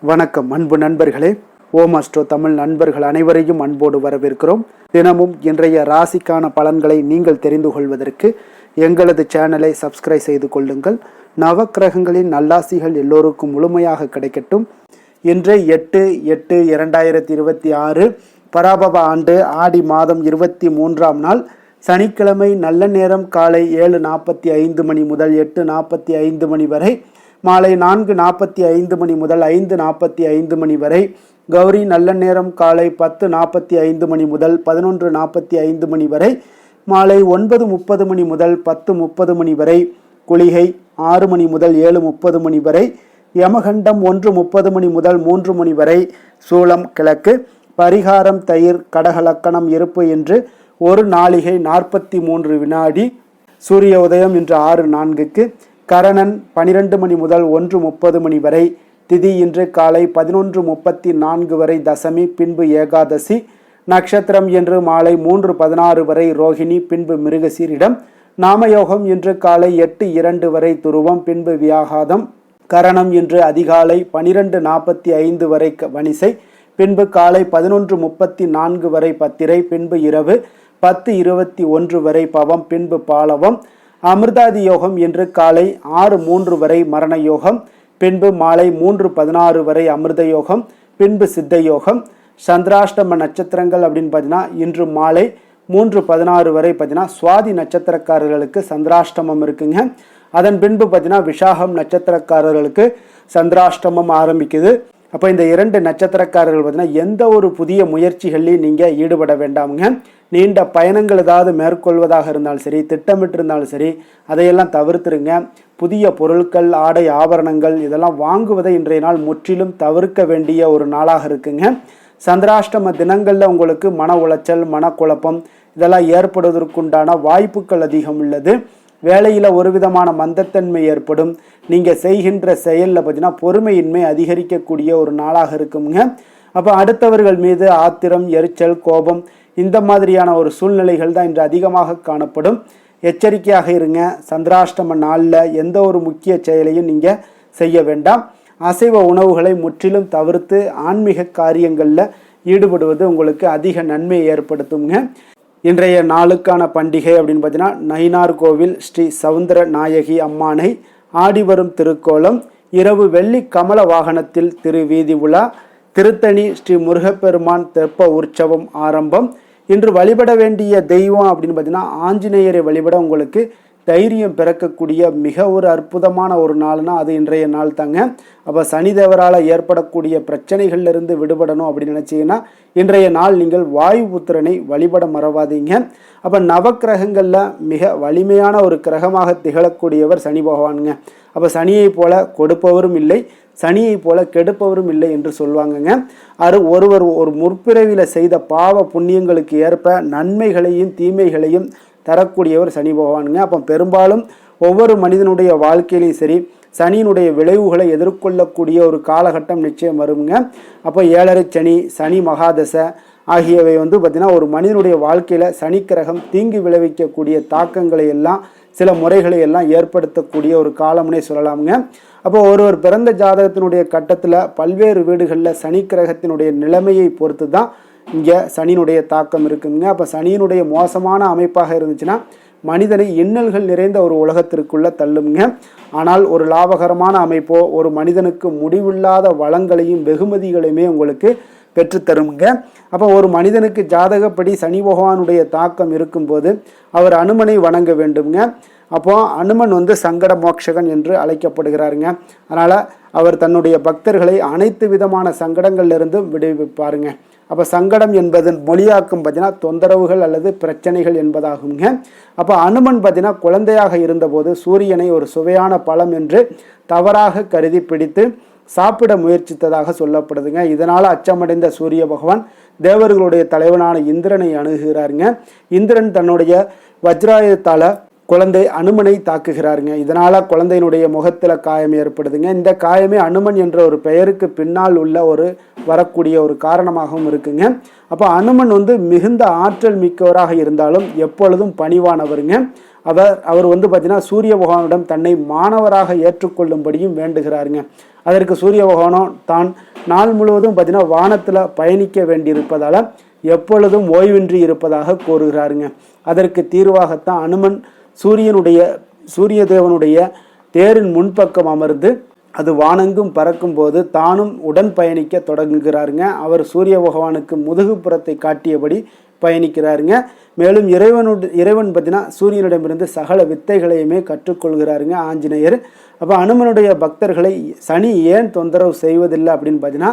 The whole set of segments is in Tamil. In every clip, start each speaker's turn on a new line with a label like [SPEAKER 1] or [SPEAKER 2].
[SPEAKER 1] வணக்கம் அன்பு நண்பர்களே. ஓம் அஸ்ட்ரோ தமிழ் நண்பர்கள் அனைவரையும் அன்போடு வரவேற்கிறோம். தினமும் இன்றைய ராசிக்கான பலன்களை நீங்கள் தெரிந்து கொள்வதற்கு எங்களது சேனலை சப்ஸ்கிரைப் செய்து கொள்ளுங்கள். நவக்கிரகங்களின் நல்லாசிகள் எல்லோருக்கும் முழுமையாக கிடைக்கட்டும். இன்று 8/8/2026 பராபவ ஆண்டு ஆடி மாதம் 23ஆம் நாள் சனிக்கிழமை. நல்ல நேரம் காலை 7:45 மணி முதல் 8:45 மணி வரை, மாலை 4:45 மணி முதல் 5:45 மணி வரை. கௌரி நல்ல நேரம் காலை 10:45 மணி முதல் 11:45 மணி வரை, மாலை 9:30 மணி முதல் 10:30 மணி வரை. குளிகை 6 மணி முதல் 7:30 மணி வரை. யமகண்டம் 1:30 மணி முதல் 3 மணி வரை. சூலம் கிழக்கு. பரிகாரம் தயிர். கடகலக்கணம் இருப்பு என்று 1 நாளிகை 43 வினாடி. சூரிய உதயம் இன்று 6:04க்கு. கரணன் 12 மணி முதல் 1:30 மணி வரை. திதி இன்று காலை 11:34 வரை தசமி, பின்பு ஏகாதசி. நட்சத்திரம் என்று மாலை 3:16 வரை ரோகிணி, பின்பு மிருகசீரிடம். நாமயோகம் இன்று காலை 8:02 வரை துருவம், பின்பு வியாகாதம். கரணம் இன்று அதிகாலை 12:45 வரை வணிசை, பின்பு காலை 11:34 வரை பத்திரை, பின்பு இரவு 10:21 வரை பவம், பின்பு பாலவம். அமிர்தாதி யோகம் இன்று காலை 6:03 வரை மரண யோகம், பின்பு மாலை 3:16 வரை அமிர்த யோகம், பின்பு சித்த யோகம். சந்திராஷ்டம நட்சத்திரங்கள் அப்படின்னு பார்த்தீங்கன்னா இன்று மாலை 3:16 வரை பார்த்தீங்கன்னா சுவாதி நட்சத்திரக்காரர்களுக்கு சந்திராஷ்டமம் இருக்குங்க. அதன் பின்பு பார்த்தீங்கன்னா விசாகம் நட்சத்திரக்காரர்களுக்கு சந்திராஷ்டமம் ஆரம்பிக்குது. அப்போ இந்த 2 நட்சத்திரக்காரர்கள் பார்த்தீங்கன்னா எந்த ஒரு புதிய முயற்சிகளையும் நீங்கள் ஈடுபட வேண்டாமுங்க. நீண்ட பயணங்கள் ஏதாவது மேற்கொள்வதாக இருந்தாலும் சரி, திட்டமிட்டு இருந்தாலும் சரி, அதையெல்லாம் தவிர்த்துருங்க. புதிய பொருட்கள், ஆடை, ஆபரணங்கள் இதெல்லாம் வாங்குவதை இன்றைய நாள் முற்றிலும் தவிர்க்க வேண்டிய ஒரு நாளாக இருக்குங்க. சந்திராஷ்டம தினங்களில் உங்களுக்கு மன உளைச்சல், மனக்குழப்பம் இதெல்லாம் ஏற்படுவதற்குண்டான வாய்ப்புகள் அதிகம் உள்ளது. வேலையில் ஒரு விதமான மந்தத்தன்மை ஏற்படும். நீங்கள் செய்கின்ற செயலில் பார்த்தீங்கன்னா பொறுமையின்மை அதிகரிக்கக்கூடிய ஒரு நாளாக இருக்குங்க. அப்போ அடுத்தவர்கள் மீது ஆத்திரம், எரிச்சல், கோபம் இந்த மாதிரியான ஒரு சூழ்நிலைகள் தான் இன்று அதிகமாக காணப்படும். எச்சரிக்கையாக இருங்க. சந்திராஷ்டம நாளில் எந்த ஒரு முக்கிய செயலையும் நீங்கள் செய்ய வேண்டாம். அசைவ உணவுகளை முற்றிலும் தவிர்த்து ஆன்மீக காரியங்களில் ஈடுபடுவது உங்களுக்கு அதிக நன்மையை ஏற்படுத்துங்க. இன்றைய நாளுக்கான பண்டிகை அப்படின்னு பார்த்தீங்கன்னா நயினார் கோவில் ஸ்ரீ சவுந்தர நாயகி அம்மானை ஆடி வரும் திருக்கோலம். இரவு வெள்ளி கமல வாகனத்தில் திருவீதி உலா. திருத்தணி ஸ்ரீ முருகப்பெருமான் தெப்ப உற்சவம் ஆரம்பம். இன்று வழிபட வேண்டிய தெய்வம் அப்படின்னு பார்த்தீங்கன்னா ஆஞ்சநேயரை வழிபட உங்களுக்கு தைரியம் பிறக்கக்கூடிய மிக ஒரு அற்புதமான ஒரு நாள்னா அது இன்றைய நாள் தாங்க. அப்போ சனி தேவரால் ஏற்படக்கூடிய பிரச்சனைகள்லேருந்து விடுபடணும் அப்படின்னு நினச்சிங்கன்னா இன்றைய நாள் நீங்கள் வாயு புத்திரனை வழிபட மறவாதீங்க. அப்போ நவக்கிரகங்களில் மிக வலிமையான ஒரு கிரகமாக திகழக்கூடியவர் சனி பகவானுங்க. அப்போ சனியை போல கொடுப்பவரும் இல்லை, சனியை போல கெடுப்பவரும் இல்லை என்று சொல்லுவாங்கங்க. ஒருவர் ஒரு முற்பிறவியில் செய்த பாவ புண்ணியங்களுக்கு ஏற்ப நன்மைகளையும் தீமைகளையும் தரக்கூடியவர் சனி பகவானுங்க. அப்போ பெரும்பாலும் ஒவ்வொரு மனிதனுடைய வாழ்க்கையிலையும் சரி சனியினுடைய விளைவுகளை எதிர்கொள்ளக்கூடிய ஒரு காலகட்டம் நிச்சயம் வருங்க. அப்போ 7.5 சனி, சனி மகாதசை ஆகியவை பார்த்திங்கன்னா ஒரு மனிதனுடைய வாழ்க்கையில் சனிக்கிரகம் தீங்கு விளைவிக்கக்கூடிய தாக்கங்களை எல்லாம் சில முறைகளை எல்லாம் ஏற்படுத்தக்கூடிய ஒரு காலம்னே சொல்லலாமுங்க. அப்போ ஒருவர் பிறந்த ஜாதகத்தினுடைய கட்டத்தில் பல்வேறு வீடுகளில் சனிக்கிரகத்தினுடைய நிலைமையை பொறுத்து தான் இங்கே சனியினுடைய தாக்கம் இருக்குங்க. அப்போ சனியினுடைய மோசமான அமைப்பாக இருந்துச்சுன்னா மனிதனை இன்னல்கள் நிறைந்த ஒரு உலகத்திற்குள்ளே தள்ளுங்க. ஆனால் ஒரு லாபகரமான அமைப்போ ஒரு மனிதனுக்கு முடிவில்லாத வளங்களையும் வெகுமதிகளையுமே உங்களுக்கு பெற்றுத்தருங்க. அப்போ ஒரு மனிதனுக்கு ஜாதகப்படி சனி பகவானுடைய தாக்கம் இருக்கும்போது அவர் அனுமனை வணங்க வேண்டுங்க. அப்போ அனுமன் சங்கட மோட்சகன் என்று அழைக்கப்படுகிறாருங்க. அதனால் அவர் தன்னுடைய பக்தர்களை அனைத்து விதமான சங்கடங்கள்லிருந்தும் விடுவிப்பாருங்க. அப்போ சங்கடம் என்பதன் மொழியாக்கம் பார்த்தீங்கன்னா தொந்தரவுகள் அல்லது பிரச்சனைகள் என்பதாகுங்க. அப்போ அனுமன் பார்த்தீங்கன்னா குழந்தையாக இருந்தபோது சூரியனை ஒரு சுவையான பழம் என்று தவறாக கருதி பிடித்து சாப்பிட முயற்சித்ததாக சொல்லப்படுதுங்க. இதனால் அச்சமடைந்த சூரிய பகவான் தேவர்களுடைய தலைவனான இந்திரனை அணுகுகிறாருங்க. இந்திரன் தன்னுடைய வஜ்ராயுதத்தால் குழந்தை அனுமனை தாக்குகிறாருங்க. இதனால் குழந்தையினுடைய முகத்தில் காயம் ஏற்படுதுங்க. இந்த காயமே அனுமன் என்ற ஒரு பெயருக்கு பின்னால் உள்ள ஒரு வரக்கூடிய ஒரு காரணமாகவும் இருக்குங்க. அப்போ அனுமன் மிகுந்த ஆற்றல் மிக்கவராக இருந்தாலும் எப்பொழுதும் பணிவானவருங்க. அவர் வந்து பார்த்தீங்கன்னா சூரிய பகவானிடம் தன்னை மாணவராக ஏற்றுக்கொள்ளும்படியும் வேண்டுகிறாருங்க. அதற்கு சூரிய பகவானும் தான் நாள் முழுவதும் பார்த்தீங்கன்னா வானத்தில் பயணிக்க வேண்டியிருப்பதால் எப்பொழுதும் ஓய்வின்றி இருப்பதாக கூறுகிறாருங்க. அதற்கு தீர்வாகத்தான் அனுமன் சூரிய தேவனுடைய தேரின் முன்பக்கம் அமர்ந்து அது வானெங்கும் பறக்கும் போது தானும் உடன் பயணிக்க தொடங்குகிறாருங்க. அவர் சூரிய பகவானுக்கு முதுகுப்புறத்தை காட்டியபடி பயணிக்கிறாருங்க. மேலும் இறைவன் பார்த்தீங்கன்னா சூரியனிடமிருந்து சகல வித்தைகளையுமே கற்றுக்கொள்கிறாருங்க ஆஞ்சநேயர். அப்போ அனுமனுடைய பக்தர்களை சனி ஏன் தொந்தரவு செய்வதில்லை அப்படின்னு பார்த்தீங்கன்னா,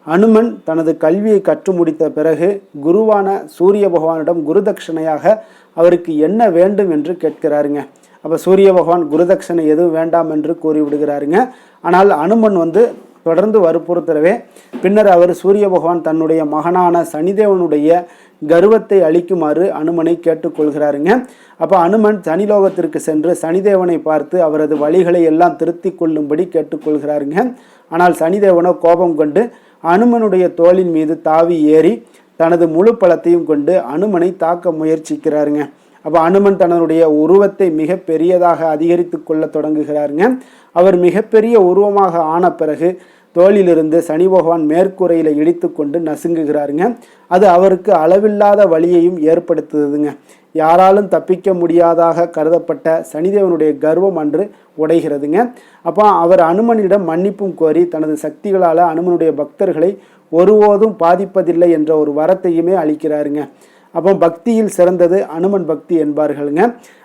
[SPEAKER 1] அனுமன் தனது கல்வியை கற்று முடித்த பிறகு குருவான சூரிய பகவானிடம் குருதட்சணையாக அவருக்கு என்ன வேண்டும் என்று கேட்கிறாருங்க. அப்போ சூரிய பகவான் குருதட்சணை எதுவும் வேண்டாம் என்று கூறிவிடுகிறாருங்க. ஆனால் அனுமன் வந்து தொடர்ந்து வற்புறுத்தவே பின்னர் அவர் சூரிய பகவான் தன்னுடைய மகனான சனிதேவனுடைய கர்வத்தை அளிக்குமாறு அனுமனை கேட்டுக்கொள்கிறாருங்க. அப்போ அனுமன் சனிலோகத்திற்கு சென்று சனிதேவனை பார்த்து அவரது வழிகளை எல்லாம் திருத்தி கொள்ளும்படி கேட்டுக்கொள்கிறாருங்க. ஆனால் சனிதேவனோ கோபம் கொண்டு அனுமனுடைய தோளின் மீது தாவி ஏறி தனது முழு பலத்தையும் கொண்டு அனுமனை தாக்க முயற்சிக்கிறாருங்க. அப்போ அனுமன் தன்னுடைய உருவத்தை மிக பெரியதாக அதிகரித்து கொள்ள தொடங்குகிறாருங்க. அவர் மிகப்பெரிய உருவமாக ஆன பிறகு தோளிலிருந்து சனி பகவான் மேற்கூரையில் இடித்து கொண்டு நசுங்குகிறாருங்க. அது அவருக்கு அளவில்லாத வலியையும் ஏற்படுத்துதுங்க. யாராலும் தப்பிக்க முடியாதாக கருதப்பட்ட சனிதேவனுடைய கர்வம் அன்று உடைகிறதுங்க. அப்போ அவர் அனுமனிடம் மன்னிப்பும் கோரி தனது சக்திகளால் அனுமனுடைய பக்தர்களை ஒருபோதும் பாதிப்பதில்லை என்ற ஒரு வரத்தையுமே அளிக்கிறாருங்க. அப்போ பக்தியில் சிறந்தது அனுமன் பக்தி என்பார்களுங்க.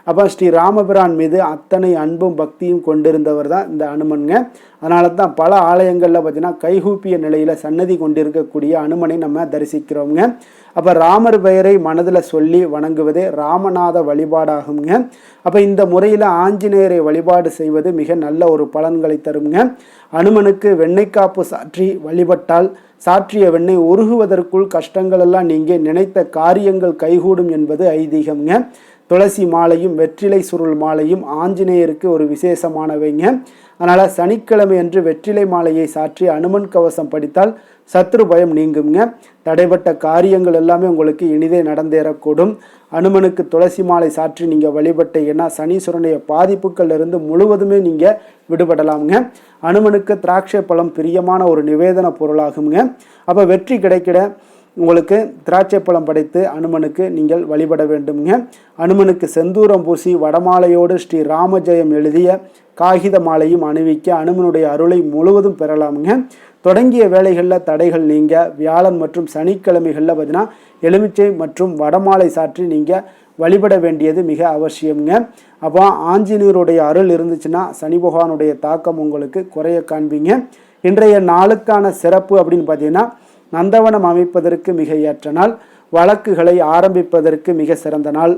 [SPEAKER 1] அப்போ ஸ்ரீ ராமபிரான் மீது அத்தனை அன்பும் பக்தியும் கொண்டிருந்தவர் தான் இந்த அனுமனுங்க. அதனால தான் பல ஆலயங்களில் பார்த்தீங்கன்னா கைகூப்பிய நிலையில் சன்னதி கொண்டிருக்கக்கூடிய அனுமனை நம்ம தரிசிக்கிறோங்க. அப்போ ராமர் பெயரை மனதில் சொல்லி வணங்குவதே ராமநாத வழிபாடாகுங்க. அப்போ இந்த முறையில் ஆஞ்சநேயரை வழிபாடு செய்வது மிக நல்ல ஒரு பலன்களை தருங்க. அனுமனுக்கு வெண்ணெய் காப்பு சாற்றி வழிபட்டால் சாற்றிய வெண்ணெய் உருகுவதற்குள் கஷ்டங்கள் எல்லாம் நீங்க நினைத்த காரியங்கள் கைகூடும் என்பது ஐதீகம்ங்க. துளசி மாலையும் வெற்றிலை சுருள் மாலையும் ஆஞ்சநேயருக்கு ஒரு விசேஷமானவைங்க. அதனால் சனிக்கிழமை அன்று வெற்றிலை மாலையை சாற்றி அனுமன் கவசம் படித்தால் சத்ரு பயம் நீங்குங்க. தடைப்பட்ட காரியங்கள் எல்லாமே உங்களுக்கு இனிதே நடந்தேறக்கூடும். அனுமனுக்கு துளசி மாலை சாற்றி நீங்கள் வழிபட்டீங்கன்னா சனீஸ்வரனுடைய பாதிப்புகள் இருந்து முழுவதுமே நீங்கள் விடுபடலாமுங்க. அனுமனுக்கு திராட்சை பழம் பிரியமான ஒரு நிவேதன பொருளாகுங்க. அப்போ வெற்றி கிடைக்கிட உங்களுக்கு திராட்சை பழம் படைத்து அனுமனுக்கு நீங்கள் வழிபட வேண்டுங்க. அனுமனுக்கு செந்தூரம் பூசி வடமாலையோடு ஸ்ரீ ராமஜெயம் எழுதிய காகித மாலையும் அணிவிக்க அனுமனுடைய அருளை முழுவதும் பெறலாமுங்க. தொடங்கிய வேலைகளில் தடைகள் நீங்க வியாழன் மற்றும் சனிக்கிழமைகளில் பார்த்தீங்கன்னா எலுமிச்சை மற்றும் வடமாலை சாற்றி நீங்கள் வழிபட வேண்டியது மிக அவசியம்ங்க. அப்போ ஆஞ்சநேயருடைய அருள் இருந்துச்சுன்னா சனி பகவானுடைய தாக்கம் உங்களுக்கு குறைய காண்பீங்க. இன்றைய நாளுக்கான சிறப்பு அப்படின்னு பார்த்தீங்கன்னா, நந்தவனம் அமைப்பதற்கு மிக ஏற்ற நாள், வழக்குகளை ஆரம்பிப்பதற்கு மிக சிறந்த நாள்,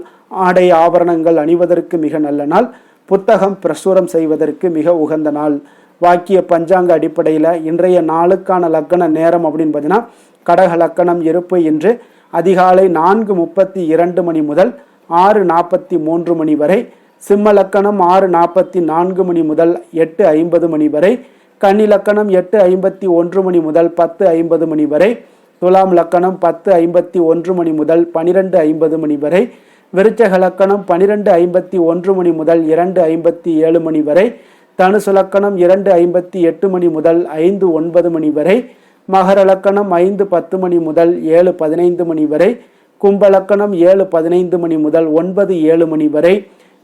[SPEAKER 1] ஆடை ஆபரணங்கள் அணிவதற்கு மிக நல்ல நாள், புத்தகம் பிரசுரம் செய்வதற்கு மிக உகந்த நாள். வாக்கிய பஞ்சாங்க அடிப்படையில் இன்றைய நாளுக்கான லக்கண நேரம் அப்படின்னு பார்த்தீங்கன்னா, கடக லக்கணம் இருப்பு இன்று அதிகாலை 4:32 மணி முதல் 6:43 மணி வரை, சிம்ம லக்கணம் 6:44 மணி முதல் 8:50 மணி வரை, கன்னி லக்கணம் 8:51 மணி முதல் 10:50 மணி வரை, துலாம் லக்கணம் 10:51 மணி முதல் 12:50 மணி வரை, விருச்சக லக்கணம் 12:51 மணி முதல் 2:57 மணி வரை, தனுசு லக்கணம் 2:58 மணி முதல் 5:09 மணி வரை, மகர லக்கணம் 5:10 மணி முதல் 7:15 மணி வரை, கும்ப லக்கணம் 7:15 மணி முதல் 9:07 மணி வரை,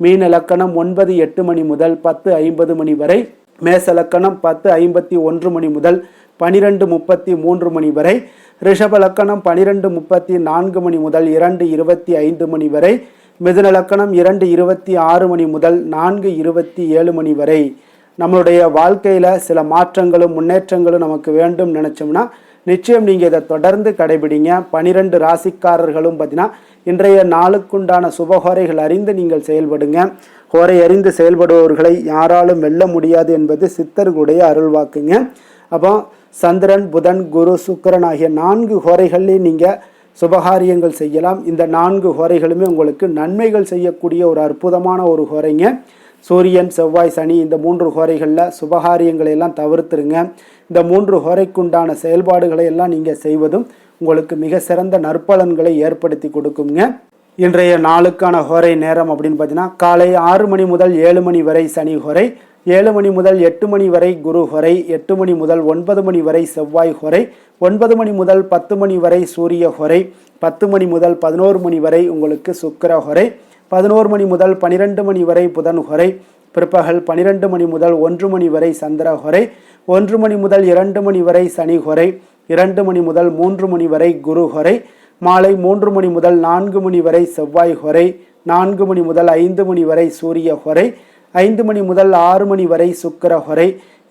[SPEAKER 1] மீன லக்கணம் 9:08 மணி முதல் 10:50 மணி வரை, மேச லக்கணம் 10:51 மணி முதல் 12:33 மணி வரை, ரிஷப லக்கணம் 12:34 மணி முதல் 2:25 மணி வரை, மிதுன லக்கணம் 2:26 மணி முதல் 4:27 மணி வரை. நம்மளுடைய வாழ்க்கையில் சில மாற்றங்களும் முன்னேற்றங்களும் நமக்கு வேண்டும் நினச்சோம்னா நிச்சயம் நீங்கள் இதை தொடர்ந்து கடைபிடிங்க. 12 ராசிக்காரர்களும் பார்த்தீங்கன்னா இன்றைய நாளுக்குண்டான சுபஹோரைகள் அறிந்து நீங்கள் செயல்படுங்க. ஹோரை அறிந்து செயல்படுபவர்களை யாராலும் வெல்ல முடியாது என்பது சித்தர்களுடைய அருள்வாக்குங்க. அப்போ சந்திரன், புதன், குரு, சுக்கிரன் ஆகிய 4 ஹோரைகள்லேயும் நீங்கள் சுபகாரியங்கள் செய்யலாம். இந்த 4 ஹோரைகளுமே உங்களுக்கு நன்மைகள் செய்யக்கூடிய ஒரு அற்புதமான ஒரு ஹோரைங்க. சூரியன், செவ்வாய், சனி இந்த 3 ஹோரைகளில் சுபகாரியங்களை எல்லாம் தவிர்த்துருங்க. இந்த 3 ஹோரைக்குண்டான செயல்பாடுகளை எல்லாம் நீங்கள் செய்வதும் உங்களுக்கு மிக சிறந்த நற்பலன்களை ஏற்படுத்தி கொடுக்குங்க. இன்றைய நாளுக்கான ஹோரை நேரம் அப்படின்னு பார்த்தீங்கன்னா காலை 6 மணி முதல் 7 மணி வரை சனி ஹோரை, 7 மணி முதல் 8 மணி வரை குரு ஹோரை, 8 மணி முதல் 9 மணி வரை செவ்வாய் ஹோரை, 9 மணி முதல் 10 மணி வரை சூரிய ஹோரை, 10 மணி முதல் 11 மணி வரை உங்களுக்கு சுக்கிர ஹோரை, 11 மணி முதல் 12 மணி வரை புதன் ஹோரை, பிற்பகல் 12 மணி முதல் 1 மணி வரை சந்திர ஹோரை, 1 மணி முதல் 2 மணி வரை சனி ஹோரை, 2 மணி முதல் 3 மணி வரை குரு ஹோரை, மாலை 3 மணி முதல் 4 மணி வரை செவ்வாய் ஹோரை, 4 மணி முதல் 5 மணி வரை சூரிய ஹோரை, 5 மணி முதல் 6 மணி வரை சுக்கிர ஹோரை,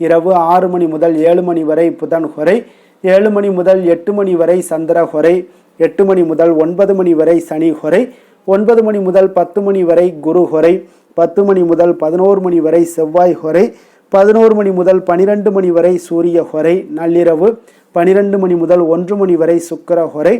[SPEAKER 1] இரவு 6 மணி முதல் 7 மணி வரை புதன் ஹோரை, 7 மணி முதல் 8 மணி வரை சந்திர ஹோரை, 8 மணி முதல் 9 மணி வரை சனி ஹோரை, 9 மணி முதல் 10 மணி வரை குரு ஹோரை, 10 மணி முதல் 11 மணி வரை செவ்வாய் ஹோரை, 11 மணி முதல் 12 மணி வரை சூரிய ஹோரை, நள்ளிரவு 12 மணி முதல் 1 மணி வரை சுக்கிர ஹோரை,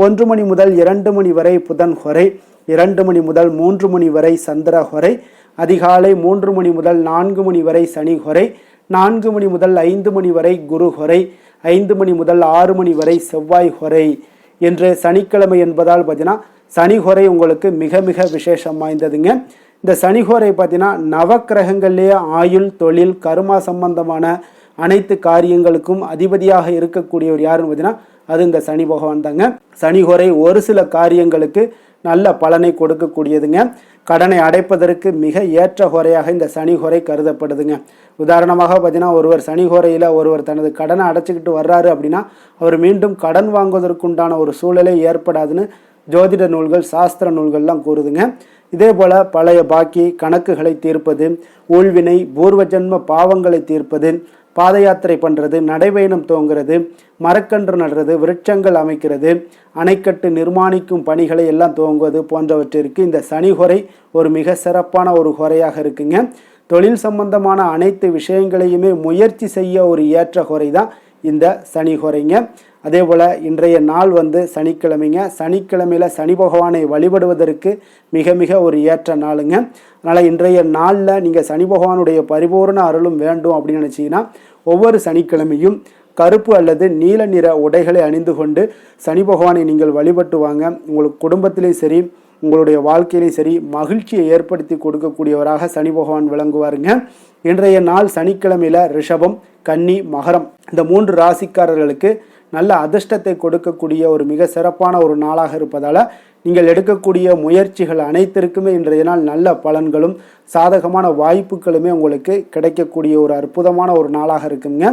[SPEAKER 1] 1 மணி முதல் 2 மணி வரை புதன் ஹோரை, 2 மணி முதல் 3 மணி வரை சந்திர ஹோரை, அதிகாலை 3 மணி முதல் 4 மணி வரை சனி ஹோரை, 4 மணி முதல் 5 மணி வரை குரு ஹோரை, 5 மணி முதல் 6 மணி வரை செவ்வாய் ஹோரை. என்று சனிக்கிழமை என்பதால் பார்த்தீங்கன்னா சனி ஹோரை உங்களுக்கு மிக மிக விசேஷம் வாய்ந்ததுங்க. இந்த சனி ஹோரை பார்த்தீங்கன்னா நவக்கிரகங்கள்லேயே ஆயுள், தொழில், கர்மா சம்பந்தமான அனைத்து காரியங்களுக்கும் அதிபதியாக இருக்கக்கூடியவர் யாருன்னு பார்த்தீங்கன்னா அது இந்த சனி பகவான் தாங்க. சனி ஹோரை ஒரு சில காரியங்களுக்கு நல்ல பலனை கொடுக்கக்கூடியதுங்க. கடனை அடைப்பதற்கு மிக ஏற்ற ஹோரையாக இந்த சனி ஹோரை கருதப்படுதுங்க. உதாரணமாக பார்த்தீங்கன்னா ஒருவர் சனி ஹோரையில் ஒருவர் தனது கடனை அடைச்சிக்கிட்டு வர்றாரு அப்படின்னா அவர் மீண்டும் கடன் வாங்குவதற்குண்டான ஒரு சூழலை ஏற்படாதுன்னு ஜோதிட நூல்கள், சாஸ்திர நூல்கள்லாம் கூறுதுங்க. இதே போல் பழைய பாக்கி கணக்குகளை தீர்ப்பது, ஊழ்வினை, பூர்வ ஜென்ம பாவங்களை தீர்ப்பது, பாத யாத்திரை பண்ணுறது, நடைபயணம் துவங்குறது, மரக்கன்று நடுறது, விருட்சங்கள் அமைக்கிறது, அணைக்கட்டு நிர்மாணிக்கும் பணிகளை எல்லாம் துவங்குவது போன்றவற்றிற்கு இந்த சனி ஹோரை ஒரு மிக சிறப்பான ஒரு ஹோரையாக இருக்குங்க. தொழில் சம்பந்தமான அனைத்து விஷயங்களையுமே முயற்சி செய்ய ஒரு ஏற்ற ஹோரை தான் இந்த சனி ஹோரைங்க. அதே போல் இன்றைய நாள் சனிக்கிழமைங்க. சனிக்கிழமையில் சனி பகவானை வழிபடுவதற்கு மிக மிக ஒரு ஏற்ற நாளுங்க. அதனால் இன்றைய நாளில் நீங்கள் சனி பகவானுடைய பரிபூர்ண அருளும் வேண்டும் அப்படின்னு நினச்சிங்கன்னா ஒவ்வொரு சனிக்கிழமையும் கருப்பு அல்லது நீல நிற உடைகளை அணிந்து கொண்டு சனி பகவானை நீங்கள் வழிபட்டு வாங்க. உங்களுக்கு குடும்பத்திலையும் சரி, உங்களுடைய வாழ்க்கையிலையும் சரி மகிழ்ச்சியை ஏற்படுத்தி கொடுக்கக்கூடியவராக சனி பகவான் விளங்குவாருங்க. இன்றைய நாள் சனிக்கிழமையில் ரிஷபம், கன்னி, மகரம் இந்த 3 ராசிக்காரர்களுக்கு நல்ல அதிர்ஷ்டத்தை கொடுக்கக்கூடிய ஒரு மிக சிறப்பான ஒரு நாளாக இருப்பதால் நீங்கள் எடுக்கக்கூடிய முயற்சிகள் அனைத்திற்குமே இன்றைய நாள் நல்ல பலன்களும் சாதகமான வாய்ப்புகளுமே உங்களுக்கு கிடைக்கக்கூடிய ஒரு அற்புதமான ஒரு நாளாக இருக்குங்க.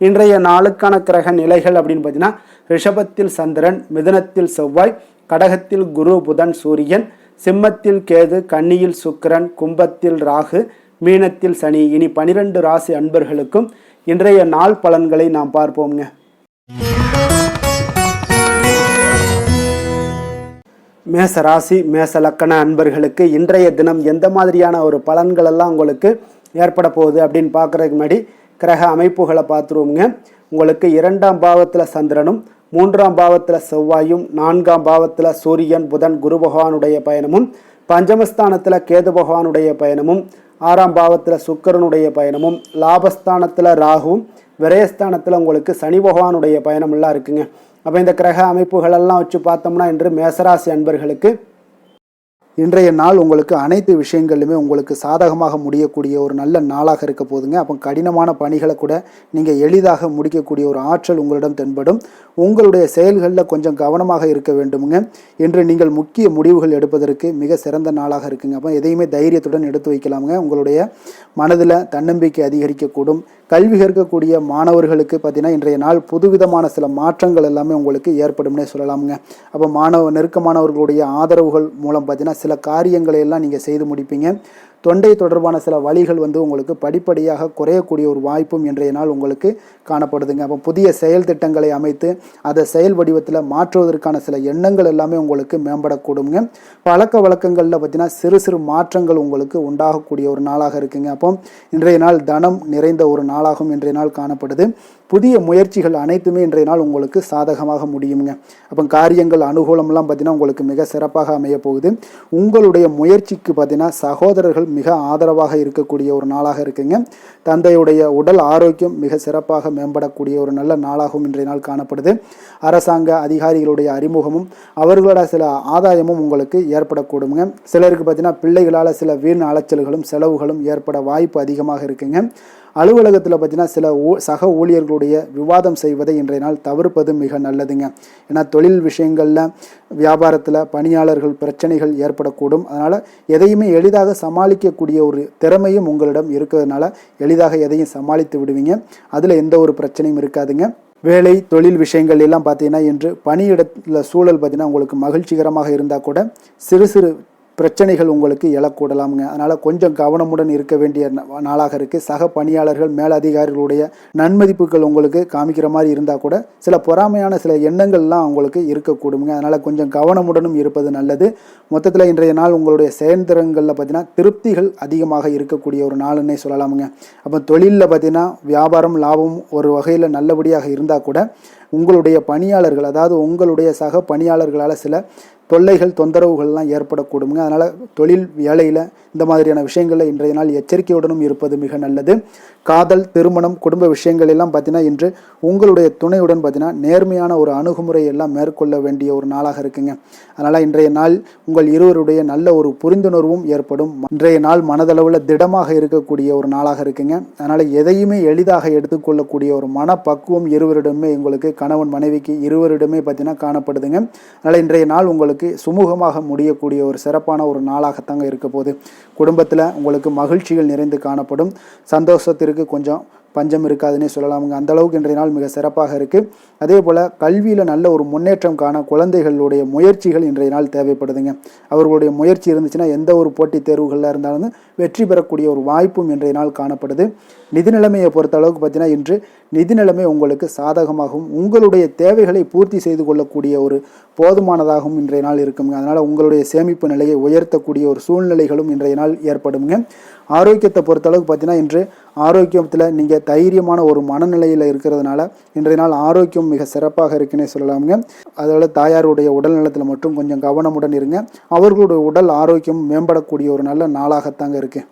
[SPEAKER 1] இன்றைய நாளுக்கான கிரக நிலைகள் அப்படின்னு பார்த்தீங்கன்னா ரிஷபத்தில் சந்திரன், மிதுனத்தில் செவ்வாய், கடகத்தில் குரு, புதன், சூரியன், சிம்மத்தில் கேது, கன்னியில் சுக்கிரன், கும்பத்தில் ராகு, மீனத்தில் சனி. இனி 12 ராசி அன்பர்களுக்கும் இன்றைய நாள் பலன்களை நாம் பார்ப்போம்ங்க. மேச ராசி, மேச லக்கண அன்பர்களுக்கு இன்றைய தினம் எந்த மாதிரியான ஒரு பலன்கள் எல்லாம் உங்களுக்கு ஏற்பட போகுது அப்படின்னு பார்க்குறதுக்கு முன்னாடி கிரக அமைப்புகளை பார்த்துருவோங்க. உங்களுக்கு 2ஆம் பாவத்தில் சந்திரனும், 3ஆம் பாவத்தில் செவ்வாயும், 4ஆம் பாவத்தில் சூரியன், புதன், குரு பகவானுடைய பயணமும், பஞ்சமஸ்தானத்தில் கேது பகவானுடைய பயணமும், 6ஆம் பாவத்தில் சுக்கிரனுடைய பயணமும், லாபஸ்தானத்தில் ராகுவும், விரயஸ்தானத்தில் உங்களுக்கு சனி பகவானுடைய பயணமெல்லாம் இருக்குங்க. அப்போ இந்த கிரக அமைப்புகளெல்லாம் வச்சு பார்த்தோம்னா இன்று மேசராசி அன்பர்களுக்கு இன்றைய நாள் உங்களுக்கு அனைத்து விஷயங்களிலுமே உங்களுக்கு சாதகமாக முடியக்கூடிய ஒரு நல்ல நாளாக இருக்க போதுங்க. அப்போ கடினமான பணிகளை கூட நீங்கள் எளிதாக முடிக்கக்கூடிய ஒரு ஆற்றல் உங்களிடம் தென்படும். உங்களுடைய செயல்களில் கொஞ்சம் கவனமாக இருக்க வேண்டுமுங்க. இன்று நீங்கள் முக்கிய முடிவுகள் எடுப்பதற்கு மிக சிறந்த நாளாக இருக்குங்க. அப்போ எதையுமே தைரியத்துடன் எடுத்து வைக்கலாமுங்க. உங்களுடைய மனதில் தன்னம்பிக்கை அதிகரிக்கக்கூடும். கல்வி கற்கக்கூடிய மாணவர்களுக்கு பார்த்தீங்கன்னா இன்றைய நாள் புதுவிதமான சில மாற்றங்கள் எல்லாமே உங்களுக்கு ஏற்படும்னே சொல்லலாமுங்க. அப்போ நெருக்கமானவர்களுடைய ஆதரவுகள் மூலம் பார்த்தீங்கன்னா சில காரியங்களை எல்லாம் நீங்கள் செய்து முடிப்பீங்க. தொண்டை தொடர்பான சில வழிகள் உங்களுக்கு படிப்படியாக குறையக்கூடிய ஒரு வாய்ப்பும் இன்றைய நாள் உங்களுக்கு காணப்படுதுங்க. அப்போ புதிய செயல் திட்டங்களை அமைத்து அதை செயல் வடிவத்தில் மாற்றுவதற்கான சில எண்ணங்கள் எல்லாமே உங்களுக்கு மேம்படக்கூடுங்க. பழக்க வழக்கங்களில் பார்த்தீங்கன்னா சிறு சிறு மாற்றங்கள் உங்களுக்கு உண்டாகக்கூடிய ஒரு நாளாக இருக்குங்க. அப்போ இன்றைய நாள் தனம் நிறைந்த ஒரு நாளாகவும் இன்றைய நாள் காணப்படுது. புதிய முயற்சிகள் அனைத்துமே இன்றைய நாள் உங்களுக்கு சாதகமாக முடியுங்க. அப்போ காரியங்கள் அனுகூலம்லாம் பார்த்தீங்கன்னா உங்களுக்கு மிக சிறப்பாக அமைய போகுது. உங்களுடைய முயற்சிக்கு பார்த்தீங்கன்னா சகோதரர்கள் மிக ஆதரவாக இருக்கக்கூடிய ஒரு நாளாக இருக்குங்க. தந்தையுடைய உடல் ஆரோக்கியம் மிக சிறப்பாக மேம்படக்கூடிய ஒரு நல்ல நாளாகவும் இன்றைய நாள் காணப்படுது. அரசாங்க அதிகாரிகளுடைய அறிமுகமும் அவர்களோட சில ஆதாயமும் உங்களுக்கு ஏற்படக்கூடுங்க. சிலருக்கு பார்த்தீங்கன்னா பிள்ளைகளால் சில வீண் அலைச்சல்களும் செலவுகளும் ஏற்பட வாய்ப்பு அதிகமாக இருக்குங்க. அலுவலகத்தில் பார்த்தீங்கன்னா சில சக ஊழியர்களுடைய விவாதம் செய்வதை இன்றைய நாள் தவிர்ப்பது மிக நல்லதுங்க. ஏன்னா தொழில் விஷயங்களில் வியாபாரத்தில் பணியாளர்கள் பிரச்சனைகள் ஏற்படக்கூடும். அதனால் எதையுமே எளிதாக சமாளிக்கக்கூடிய ஒரு திறமையும் உங்களிடம் இருக்கிறதுனால எளிதாக எதையும் சமாளித்து விடுவீங்க. அதில் எந்த ஒரு பிரச்சனையும் இருக்காதுங்க. வேலை தொழில் விஷயங்கள் எல்லாம் பார்த்தீங்கன்னா இன்று பணியிடத்தில் சூழல் பார்த்தீங்கன்னா உங்களுக்கு மகிழ்ச்சிகரமாக இருந்தால் கூட சிறு சிறு பிரச்சனைகள் உங்களுக்கு எழக்கூடலாமுங்க. அதனால் கொஞ்சம் கவனமுடன் இருக்க வேண்டிய நாளாக இருக்குது. சக பணியாளர்கள் மேலதிகாரிகளுடைய நன்மதிப்புகள் உங்களுக்கு காமிக்கிற மாதிரி இருந்தால் கூட சில பொறாமையான சில எண்ணங்கள்லாம் உங்களுக்கு இருக்கக்கூடுங்க. அதனால் கொஞ்சம் கவனமுடனும் இருப்பது நல்லது. மொத்தத்தில் இன்றைய நாள் உங்களுடைய செயல்திறன்களில் பார்த்தீங்கன்னா திருப்திகள் அதிகமாக இருக்கக்கூடிய ஒரு நாளுன்னே சொல்லலாமுங்க. அப்போ தொழிலில் பார்த்தீங்கன்னா வியாபாரம் லாபம் ஒரு வகையில் நல்லபடியாக இருந்தால் கூட உங்களுடைய பணியாளர்கள் அதாவது உங்களுடைய சக பணியாளர்களால் சில தொல்லைகள் தொந்தரவுகள்லாம் ஏற்படக்கூடுங்க. அதனால் தொழில் வேலையில் இந்த மாதிரியான விஷயங்களில் இன்றைய நாள் எச்சரிக்கையுடனும் இருப்பது மிக நல்லது. காதல் திருமணம் குடும்ப விஷயங்கள் எல்லாம் பார்த்தீங்கன்னா இன்று உங்களுடைய துணையுடன் பார்த்தீங்கன்னா நேர்மையான ஒரு அணுகுமுறை எல்லாம் மேற்கொள்ள வேண்டிய ஒரு நாளாக இருக்குங்க. அதனால் இன்றைய நாள் உங்கள் இருவருடைய நல்ல ஒரு புரிந்துணர்வும் ஏற்படும். இன்றைய நாள் மனதளவில் திடமாக இருக்கக்கூடிய ஒரு நாளாக இருக்குங்க. அதனால் எதையுமே எளிதாக எடுத்துக்கொள்ளக்கூடிய ஒரு மனப்பக்குவம் இருவரிடமே உங்களுக்கு கணவன் மனைவிக்கு இருவரிடமே பார்த்தீங்கன்னா காணப்படுதுங்க. அதனால் இன்றைய நாள் உங்களுக்கு சுமூகமாக முடியக்கூடிய ஒரு சிறப்பான ஒரு நாளாகத்தாங்க இருக்க போகுது. குடும்பத்தில் உங்களுக்கு மகிழ்ச்சிகள் நிறைந்து காணப்படும். சந்தோஷத்திற்கு கொஞ்சம் பஞ்சம் இருக்காதுன்னே சொல்லலாமுங்க. அந்த அளவுக்கு இன்றைய நாள் மிக சிறப்பாக இருக்குது. அதே போல் கல்வியில் நல்ல ஒரு முன்னேற்றம் காண குழந்தைகளுடைய முயற்சிகள் இன்றைய நாள் தேவைப்படுதுங்க. அவர்களுடைய முயற்சி இருந்துச்சுன்னா எந்த ஒரு போட்டித் தேர்வுகளில் இருந்தாலும் வெற்றி பெறக்கூடிய ஒரு வாய்ப்பும் இன்றைய நாள் காணப்படுது. நிதி நிலைமையை பொறுத்த அளவுக்கு பார்த்தீங்கன்னா இன்று நிதி நிலைமை உங்களுக்கு சாதகமாகவும் உங்களுடைய தேவைகளை பூர்த்தி செய்து கொள்ளக்கூடிய ஒரு போதுமானதாகவும் இன்றைய நாள் இருக்குங்க. அதனால் உங்களுடைய சேமிப்பு நிலையை உயர்த்தக்கூடிய ஒரு சூழ்நிலைகளும் இன்றைய நாள் ஏற்படுங்க. ஆரோக்கியத்தை பொறுத்தளவுக்கு பார்த்தீங்கன்னா இன்று ஆரோக்கியத்தில் நீங்கள் தைரியமான ஒரு மனநிலையில் இருக்கிறதுனால இன்றைய நாள் ஆரோக்கியம் மிக சிறப்பாக இருக்குன்னே சொல்லலாமுங்க. அதோட தாயாருடைய உடல் நலத்தில் மட்டும் கொஞ்சம் கவனமுடன் இருங்க. அவர்களுடைய உடல் ஆரோக்கியம் மேம்படக்கூடிய ஒரு நல்ல நாளாகத்தாங்க இருக்கு.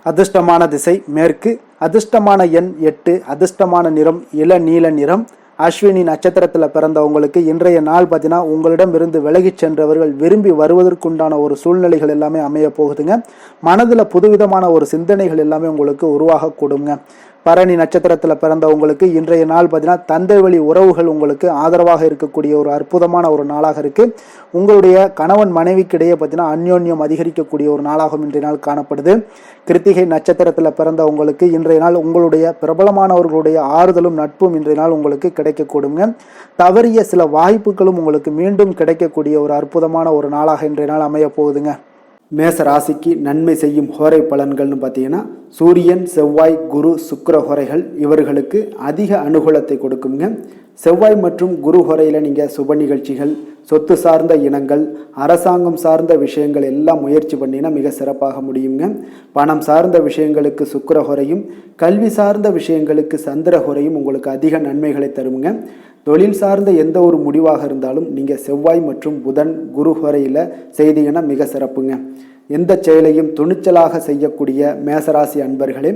[SPEAKER 1] அதிர்ஷ்டமான திசை மேற்கு, அதிர்ஷ்டமான எண் 8, அதிர்ஷ்டமான நிறம் இளநீல நிறம். அஸ்வினி நட்சத்திரத்தில் பிறந்தவங்களுக்கு இன்றைய நாள் பார்த்தீங்கன்னா உங்களிடம் இருந்து விலகி சென்றவர்கள் விரும்பி வருவதற்குண்டான ஒரு சூழ்நிலைகள் எல்லாமே அமைய போகுதுங்க. மனதில் புதுவிதமான ஒரு சிந்தனைகள் எல்லாமே உங்களுக்கு உருவாக கூடுங்க. பரணி நட்சத்திரத்தில் பிறந்தவங்களுக்கு இன்றைய நாள் பார்த்தீங்கன்னா தந்தை வழி உறவுகள் உங்களுக்கு ஆதரவாக இருக்கக்கூடிய ஒரு அற்புதமான ஒரு நாளாக இருக்குது. உங்களுடைய கணவன் மனைவிக்கிடையே பார்த்தீங்கன்னா அந்யோன்யம் அதிகரிக்கக்கூடிய ஒரு நாளாகவும் இன்றைய நாள் காணப்படுது. கிருத்திகை நட்சத்திரத்தில் பிறந்தவங்களுக்கு இன்றைய நாள் உங்களுடைய பிரபலமானவர்களுடைய ஆறுதலும் நட்பும் இன்றைய நாள் உங்களுக்கு கிடைக்கக்கூடுங்க. தவறிய சில வாய்ப்புகளும் உங்களுக்கு மீண்டும் கிடைக்கக்கூடிய ஒரு அற்புதமான ஒரு நாளாக இன்றைய நாள் அமைய போகுதுங்க. மேச ராசிக்கு நன்மை செய்யும் ஹோரை பலன்கள்னு பார்த்தீங்கன்னா சூரியன் செவ்வாய் குரு சுக்கிர ஹோரைகள் இவர்களுக்கு அதிக அனுகூலத்தை கொடுக்குங்க. செவ்வாய் மற்றும் குரு ஹோரையில் நீங்கள் சுப நிகழ்ச்சிகள் சொத்து சார்ந்த இனங்கள் அரசாங்கம் சார்ந்த விஷயங்கள் எல்லாம் முயற்சி பண்ணினா மிக சிறப்பாக முடியுங்க. பணம் சார்ந்த விஷயங்களுக்கு சுக்கிர ஹோரையும் கல்வி சார்ந்த விஷயங்களுக்கு சந்திர ஹோரையும் உங்களுக்கு அதிக நன்மைகளை தருங்க. தொழில் சார்ந்த எந்த ஒரு முடிவாக இருந்தாலும் நீங்கள் செவ்வாய் மற்றும் புதன் குரு ஹோரையில் செய்தீங்கன்னா மிக சிறப்புங்க. எந்த செயலையும் துணிச்சலாக செய்யக்கூடிய மேசராசி அன்பர்களே,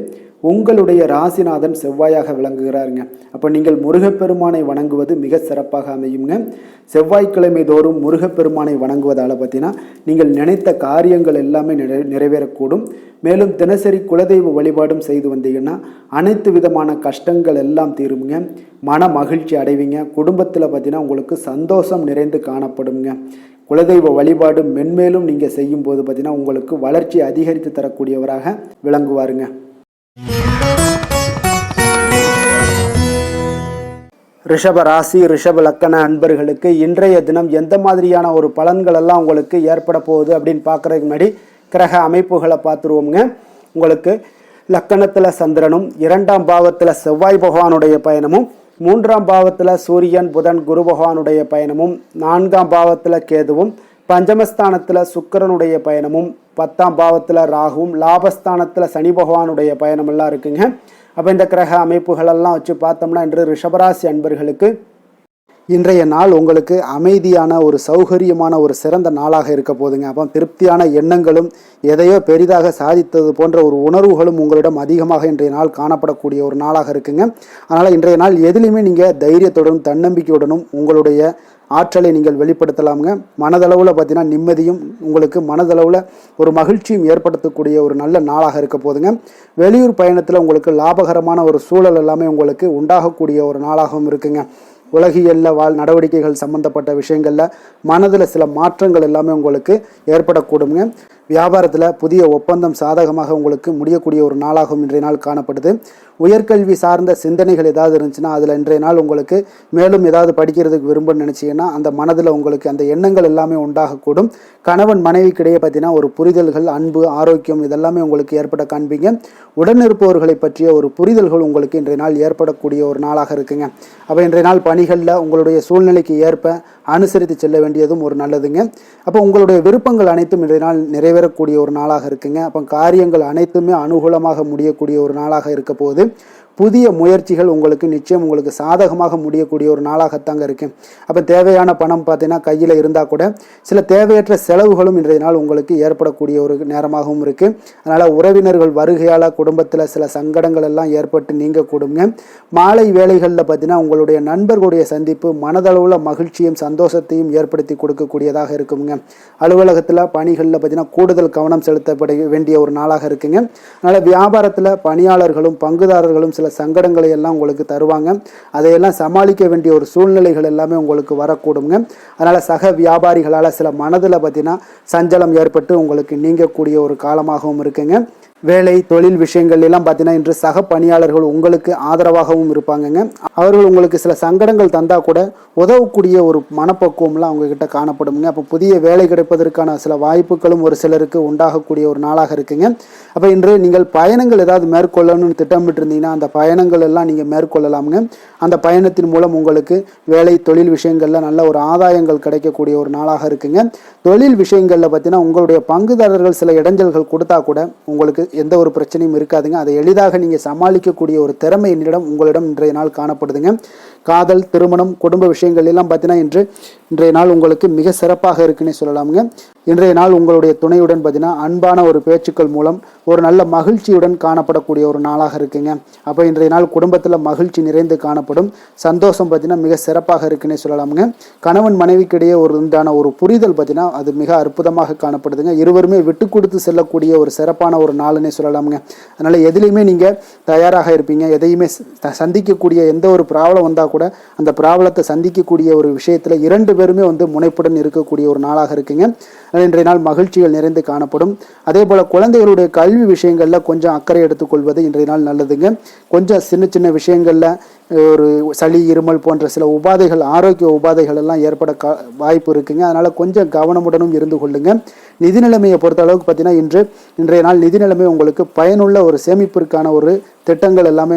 [SPEAKER 1] உங்களுடைய ராசிநாதன் செவ்வாயாக விளங்குகிறாருங்க. அப்போ நீங்கள் முருகப்பெருமானை வணங்குவது மிக சிறப்பாக அமையுங்க. செவ்வாய்க்கிழமை தோறும் முருகப்பெருமானை வணங்குவதால் பார்த்தீங்கன்னா நீங்கள் நினைத்த காரியங்கள் எல்லாமே நிறைவேறக்கூடும். மேலும் தினசரி குலதெய்வ வழிபாடும் செய்து வந்தீங்கன்னா அனைத்து விதமான கஷ்டங்கள் எல்லாம் தீருங்க. மன மகிழ்ச்சி அடைவீங்க. குடும்பத்தில் பார்த்தீங்கன்னா உங்களுக்கு சந்தோஷம் நிறைந்து காணப்படுங்க. குலதெய்வ வழிபாடு மென்மேலும் நீங்கள் செய்யும்போது பார்த்தீங்கன்னா உங்களுக்கு வளர்ச்சி அதிகரித்து தரக்கூடியவராக விளங்குவாருங்க. ரிஷப ராசி ரிஷப லக்கண அன்பர்களுக்கு இன்றைய தினம் எந்த மாதிரியான ஒரு பலன்கள் எல்லாம் உங்களுக்கு ஏற்பட போகுது அப்படின்னு பார்க்குறதுக்கு முன்னாடி கிரக அமைப்புகளை பார்த்துருவோங்க. உங்களுக்கு லக்கணத்தில் சந்திரனும் 2ஆம் பாவத்தில் செவ்வாய் பகவானுடைய பயணமும் 3ஆம் பாவத்தில் சூரியன் புதன் குரு பகவானுடைய பயணமும் 4ஆம் பாவத்தில் கேதுவும் பஞ்சமஸ்தானத்தில் சுக்கிரனுடைய பயணமும் 10ஆம் பாவத்தில் ராகுவும் லாபஸ்தானத்தில் சனி பகவானுடைய பயணமெல்லாம் இருக்குங்க. அப்போ இந்த கிரக அமைப்புகளெல்லாம் வச்சு பார்த்தோம்னா இன்று ரிஷபராசி அன்பர்களுக்கு இன்றைய நாள் உங்களுக்கு அமைதியான ஒரு சௌகரியமான ஒரு சிறந்த நாளாக இருக்க போதுங்க. அப்போ திருப்தியான எண்ணங்களும் எதையோ பெரிதாக சாதித்தது போன்ற ஒரு உணர்வுகளும் உங்களிடம் அதிகமாக இன்றைய நாள் காணப்படக்கூடிய ஒரு நாளாக இருக்குங்க. அதனால் இன்றைய நாள் எதிலையுமே நீங்கள் தைரியத்துடனும் தன்னம்பிக்கையுடனும் உங்களுடைய ஆற்றலை நீங்கள் வெளிப்படுத்தலாமுங்க. மனதளவில் பார்த்தீங்கன்னா நிம்மதியும் உங்களுக்கு மனதளவில் ஒரு மகிழ்ச்சியும் ஏற்படுத்தக்கூடிய ஒரு நல்ல நாளாக இருக்க போதுங்க. வெளியூர் பயணத்தில் உங்களுக்கு லாபகரமான ஒரு சூழல் எல்லாமே உங்களுக்கு உண்டாகக்கூடிய ஒரு நாளாகவும் இருக்குங்க. உலகியல்ல நடவடிக்கைகள் சம்பந்தப்பட்ட விஷயங்களில் மனதில் சில மாற்றங்கள் எல்லாமே உங்களுக்கு ஏற்படக்கூடுங்க. வியாபாரத்தில் புதிய ஒப்பந்தம் சாதகமாக உங்களுக்கு முடியக்கூடிய ஒரு நாளாகவும் இன்றைய நாள் காணப்படுது. உயர்கல்வி சார்ந்த சிந்தனைகள் ஏதாவது இருந்துச்சுன்னா அதில் இன்றைய நாள் உங்களுக்கு மேலும் ஏதாவது படிக்கிறதுக்கு விரும்புன்னு நினச்சிங்கன்னா அந்த மனதில் உங்களுக்கு அந்த எண்ணங்கள் எல்லாமே உண்டாகக்கூடும். கணவன் மனைவிக்கிடையே பார்த்தீங்கன்னா ஒரு புரிதல்கள், அன்பு, ஆரோக்கியம் இதெல்லாமே உங்களுக்கு ஏற்பட காண்பீங்க. உடனிருப்பவர்களை பற்றிய ஒரு புரிதல்கள் உங்களுக்கு இன்றைய நாள் ஏற்படக்கூடிய ஒரு நாளாக இருக்குங்க. அப்போ இன்றைய நாள் பணிகளில் உங்களுடைய சூழ்நிலைக்கு ஏற்ப அனுசரித்து செல்ல வேண்டியதும் ஒரு நல்லதுங்க. அப்போ உங்களுடைய விருப்பங்கள் அனைத்தும் இன்றைய நாள் நிறைவேறக்கூடிய ஒரு நாளாக இருக்குங்க. அப்போ காரியங்கள் அனைத்துமே அனுகூலமாக முடியக்கூடிய ஒரு நாளாக இருக்க போகுது. புதிய முயற்சிகள் உங்களுக்கு நிச்சயம் உங்களுக்கு சாதகமாக முடியக்கூடிய ஒரு நாளாகத்தாங்க இருக்கு. அப்போ தேவையான பணம் பார்த்தீங்கன்னா கையில் இருந்தால் கூட சில தேவையற்ற செலவுகளும் இன்றைய நாள் உங்களுக்கு ஏற்படக்கூடிய ஒரு நேரமாகவும் இருக்குது. அதனால் உறவினர்கள் வருகையால் குடும்பத்தில் சில சங்கடங்கள் எல்லாம் ஏற்பட்டு நீங்கக்கூடுங்க. மாலை வேளைகளில் பார்த்தீங்கன்னா உங்களுடைய நண்பர்களுடைய சந்திப்பு மனதளவில் மகிழ்ச்சியும் சந்தோஷத்தையும் ஏற்படுத்தி கொடுக்கக்கூடியதாக இருக்குங்க. அலுவலகத்தில் பணிகளில் பார்த்தீங்கன்னா கூடுதல் கவனம் செலுத்தப்பட வேண்டிய ஒரு நாளாக இருக்குங்க. அதனால் வியாபாரத்தில் பணியாளர்களும் பங்குதாரர்களும் சில சங்கடங்களை எல்லாம் உங்களுக்கு தருவாங்க. அதையெல்லாம் சமாளிக்க வேண்டிய ஒரு சூழ்நிலைகள் எல்லாமே உங்களுக்கு வரக்கூடுங்க. அதனால சக வியாபாரிகளால் சில மனதில் பார்த்தீங்கன்னா சஞ்சலம் ஏற்பட்டு உங்களுக்கு நீங்கக்கூடிய ஒரு காலமாகவும் இருக்குங்க. வேலை தொழில் விஷயங்கள் எல்லாம் பார்த்தீங்கன்னா இன்று சக பணியாளர்கள் உங்களுக்கு ஆதரவாகவும் இருப்பாங்கங்க. அவர்கள் உங்களுக்கு சில சங்கடங்கள் தந்தா கூட உதவக்கூடிய ஒரு மனப்பக்குவம்லாம் அவங்க கிட்ட காணப்படுங்க. அப்போ புதிய வேலை கிடைப்பதற்கான சில வாய்ப்புகளும் ஒரு சிலருக்கு உண்டாகக்கூடிய ஒரு நாளாக இருக்குங்க. அப்போ இன்று நீங்கள் பயணங்கள் ஏதாவது மேற்கொள்ளணும்னு திட்டமிட்டு இருந்தீங்கன்னா அந்த பயணங்கள் எல்லாம் நீங்கள் மேற்கொள்ளலாமுங்க. அந்த பயணத்தின் மூலம் உங்களுக்கு வேலை தொழில் விஷயங்கள்ல நல்ல ஒரு ஆதாயங்கள் கிடைக்கக்கூடிய ஒரு நாளாக இருக்குங்க. தொழில் விஷயங்கள்ல பார்த்தீங்கன்னா உங்களுடைய பங்குதாரர்கள் சில இடைஞ்சல்கள் கொடுத்தா கூட உங்களுக்கு எந்த ஒரு பிரச்சனையும் இருக்காதுங்க. அதை எளிதாக நீங்கள் சமாளிக்கக்கூடிய ஒரு திறமை உங்களிடம் இன்றைய நாள் காணப்படுதுங்க. காதல், திருமணம், குடும்ப விஷயங்கள் எல்லாம் பார்த்தீங்கன்னா இன்றைய நாள் உங்களுக்கு மிக சிறப்பாக இருக்குன்னு சொல்லலாமுங்க. இன்றைய நாள் உங்களுடைய துணையுடன் பார்த்தீங்கன்னா அன்பான ஒரு பேச்சுக்கள் மூலம் ஒரு நல்ல மகிழ்ச்சியுடன் காணப்படக்கூடிய ஒரு நாளாக இருக்குங்க. அப்போ இன்றைய நாள் குடும்பத்தில் மகிழ்ச்சி நிறைந்து காணப்படும். சந்தோஷம் பார்த்தீங்கன்னா மிக சிறப்பாக இருக்குன்னே சொல்லலாமுங்க. கணவன் மனைவிக்கிடையே உண்டான ஒரு புரிதல் பார்த்தீங்கன்னா அது மிக அற்புதமாக காணப்படுதுங்க. இருவருமே விட்டு கொடுத்து செல்லக்கூடிய ஒரு சிறப்பான ஒரு நாளுன்னே சொல்லலாமுங்க. அதனால் எதுலேயுமே நீங்கள் தயாராக இருப்பீங்க. எதையுமே சந்திக்கக்கூடிய எந்த ஒரு ப்ராப்ளம் வந்தால் கூட அந்த ப்ராப்ளத்தை சந்திக்கக்கூடிய ஒரு விஷயத்தில் இரண்டு பேருமே முனைப்புடன் இருக்கக்கூடிய ஒரு நாளாக இருக்குங்க. இன்றைய நாள் மகிழ்ச்சிகள் நிறைந்து காணப்படும். அதே போல் குழந்தைகளுடைய கல்வி விஷயங்களில் கொஞ்சம் அக்கறை எடுத்துக்கொள்வது இன்றைய நாள் நல்லதுங்க. கொஞ்சம் சின்ன சின்ன விஷயங்களில் ஒரு சளி, இருமல் போன்ற சில உபாதைகள், ஆரோக்கிய உபாதைகள் எல்லாம் ஏற்பட வாய்ப்பு இருக்குங்க. அதனால் கொஞ்சம் கவனமுடனும் இருந்து கொள்ளுங்க. நிதி நிலைமையை பொறுத்த அளவுக்கு பார்த்தீங்கன்னா இன்றைய நாள் நிதி நிலைமை உங்களுக்கு பயனுள்ள ஒரு சேமிப்பிற்கான ஒரு திட்டங்கள் எல்லாமே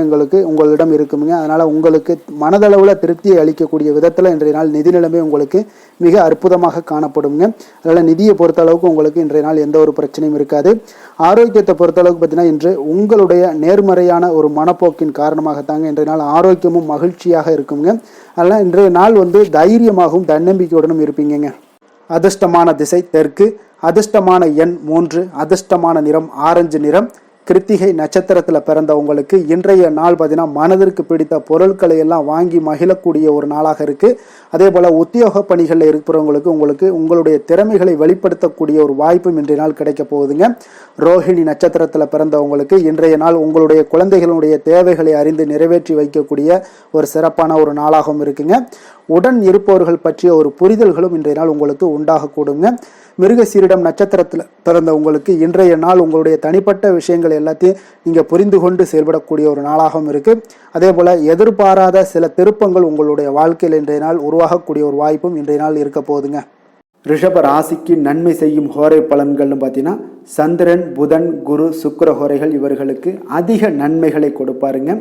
[SPEAKER 1] உங்களிடம் இருக்குங்க. அதனால் உங்களுக்கு மனதளவில் திருப்தியை அளிக்கக்கூடிய விதத்தில் இன்றைய நாள் நிதி நிலைமை உங்களுக்கு மிக அற்புதமாக காணப்படுங்க. அதனால் நிதியை பொறுத்த அளவுக்கு உங்களுக்கு இன்றைய நாள் எந்த ஒரு பிரச்சனையும் இருக்காது. ஆரோக்கியத்தை பொறுத்த அளவுக்கு பார்த்தீங்கன்னா இன்று உங்களுடைய நேர்மறையான ஒரு மனப்போக்கின் காரணமாகத்தாங்க இன்றைய நாள் ஆரோக்கியமும் மகிழ்ச்சியாக இருக்குங்க. அதனால் இன்றைய நாள் தைரியமாகவும் தன்னம்பிக்கையுடனும் இருப்பீங்க. அதிர்ஷ்டமான திசை தெற்கு, அதிர்ஷ்டமான எண் 3, அதிர்ஷ்டமான நிறம் ஆரஞ்சு நிறம். கிருத்திகை நட்சத்திரத்தில் பிறந்த உங்களுக்கு இன்றைய நாள் பார்த்தீங்கன்னா மனதிற்கு பிடித்த பொருட்களை எல்லாம் வாங்கி மகிழக்கூடிய ஒரு நாளாக இருக்குது. அதே போல் உத்தியோக பணிகளில் இருக்கிறவங்களுக்கு உங்களுடைய திறமைகளை வெளிப்படுத்தக்கூடிய ஒரு வாய்ப்பும் இன்றைய நாள் கிடைக்க போகுதுங்க. ரோஹிணி நட்சத்திரத்தில் பிறந்தவங்களுக்கு இன்றைய நாள் உங்களுடைய குழந்தைகளுடைய தேவைகளை அறிந்து நிறைவேற்றி வைக்கக்கூடிய ஒரு சிறப்பான ஒரு நாளாகவும் இருக்குங்க. உடன் இருப்பவர்கள் பற்றிய ஒரு புரிதல்களும் இன்றைய நாள் உங்களுக்கு உண்டாகக்கூடுங்க. மிருகசீரிடம் நட்சத்திரத்தில் பிறந்த உங்களுக்கு இன்றைய நாள் உங்களுடைய தனிப்பட்ட விஷயங்கள் எல்லாத்தையும் நீங்கள் புரிந்து கொண்டு செயல்படக்கூடிய ஒரு நாளாகவும் இருக்குது. அதே போல் எதிர்பாராத சில திருப்பங்கள் உங்களுடைய வாழ்க்கையில் இன்றைய நாள் உருவாகக்கூடிய ஒரு வாய்ப்பும் இன்றைய நாள் இருக்க போகுதுங்க. ரிஷப ராசிக்கு நன்மை செய்யும் ஹோரை பலன்கள்னு பார்த்தீங்கன்னா சந்திரன், புதன், குரு, சுக்கிர ஹோரைகள் இவர்களுக்கு அதிக நன்மைகளை கொடுப்பாருங்க.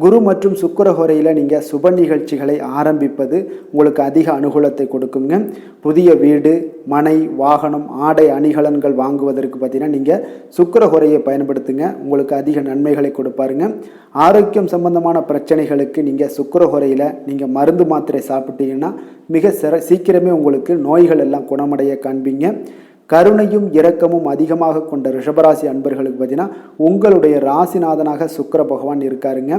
[SPEAKER 1] குரு மற்றும் சுக்கிர ஹோரையில் நீங்கள் சுப நிகழ்ச்சிகளை ஆரம்பிப்பது உங்களுக்கு அதிக அனுகூலத்தை கொடுக்குங்க. புதிய வீடு, மனை, வாகனம், ஆடை அணிகலன்கள் வாங்குவதற்கு பார்த்தீங்கன்னா நீங்கள் சுக்கிர ஹோரையை பயன்படுத்துங்க. உங்களுக்கு அதிக நன்மைகளை கொடுப்பாருங்க. ஆரோக்கியம் சம்பந்தமான பிரச்சனைகளுக்கு நீங்கள் சுக்கிர ஹோரையில் நீங்கள் மருந்து மாத்திரை சாப்பிட்டீங்கன்னா மிக சீக்கிரமே உங்களுக்கு நோய்கள் எல்லாம் குணமடைய காண்பீங்க. கருணையும் இரக்கமும் அதிகமாக கொண்ட ரிஷபராசி அன்பர்களுக்கு பார்த்தீங்கன்னா உங்களுடைய ராசிநாதனாக சுக்கிர பகவான் இருக்காருங்க.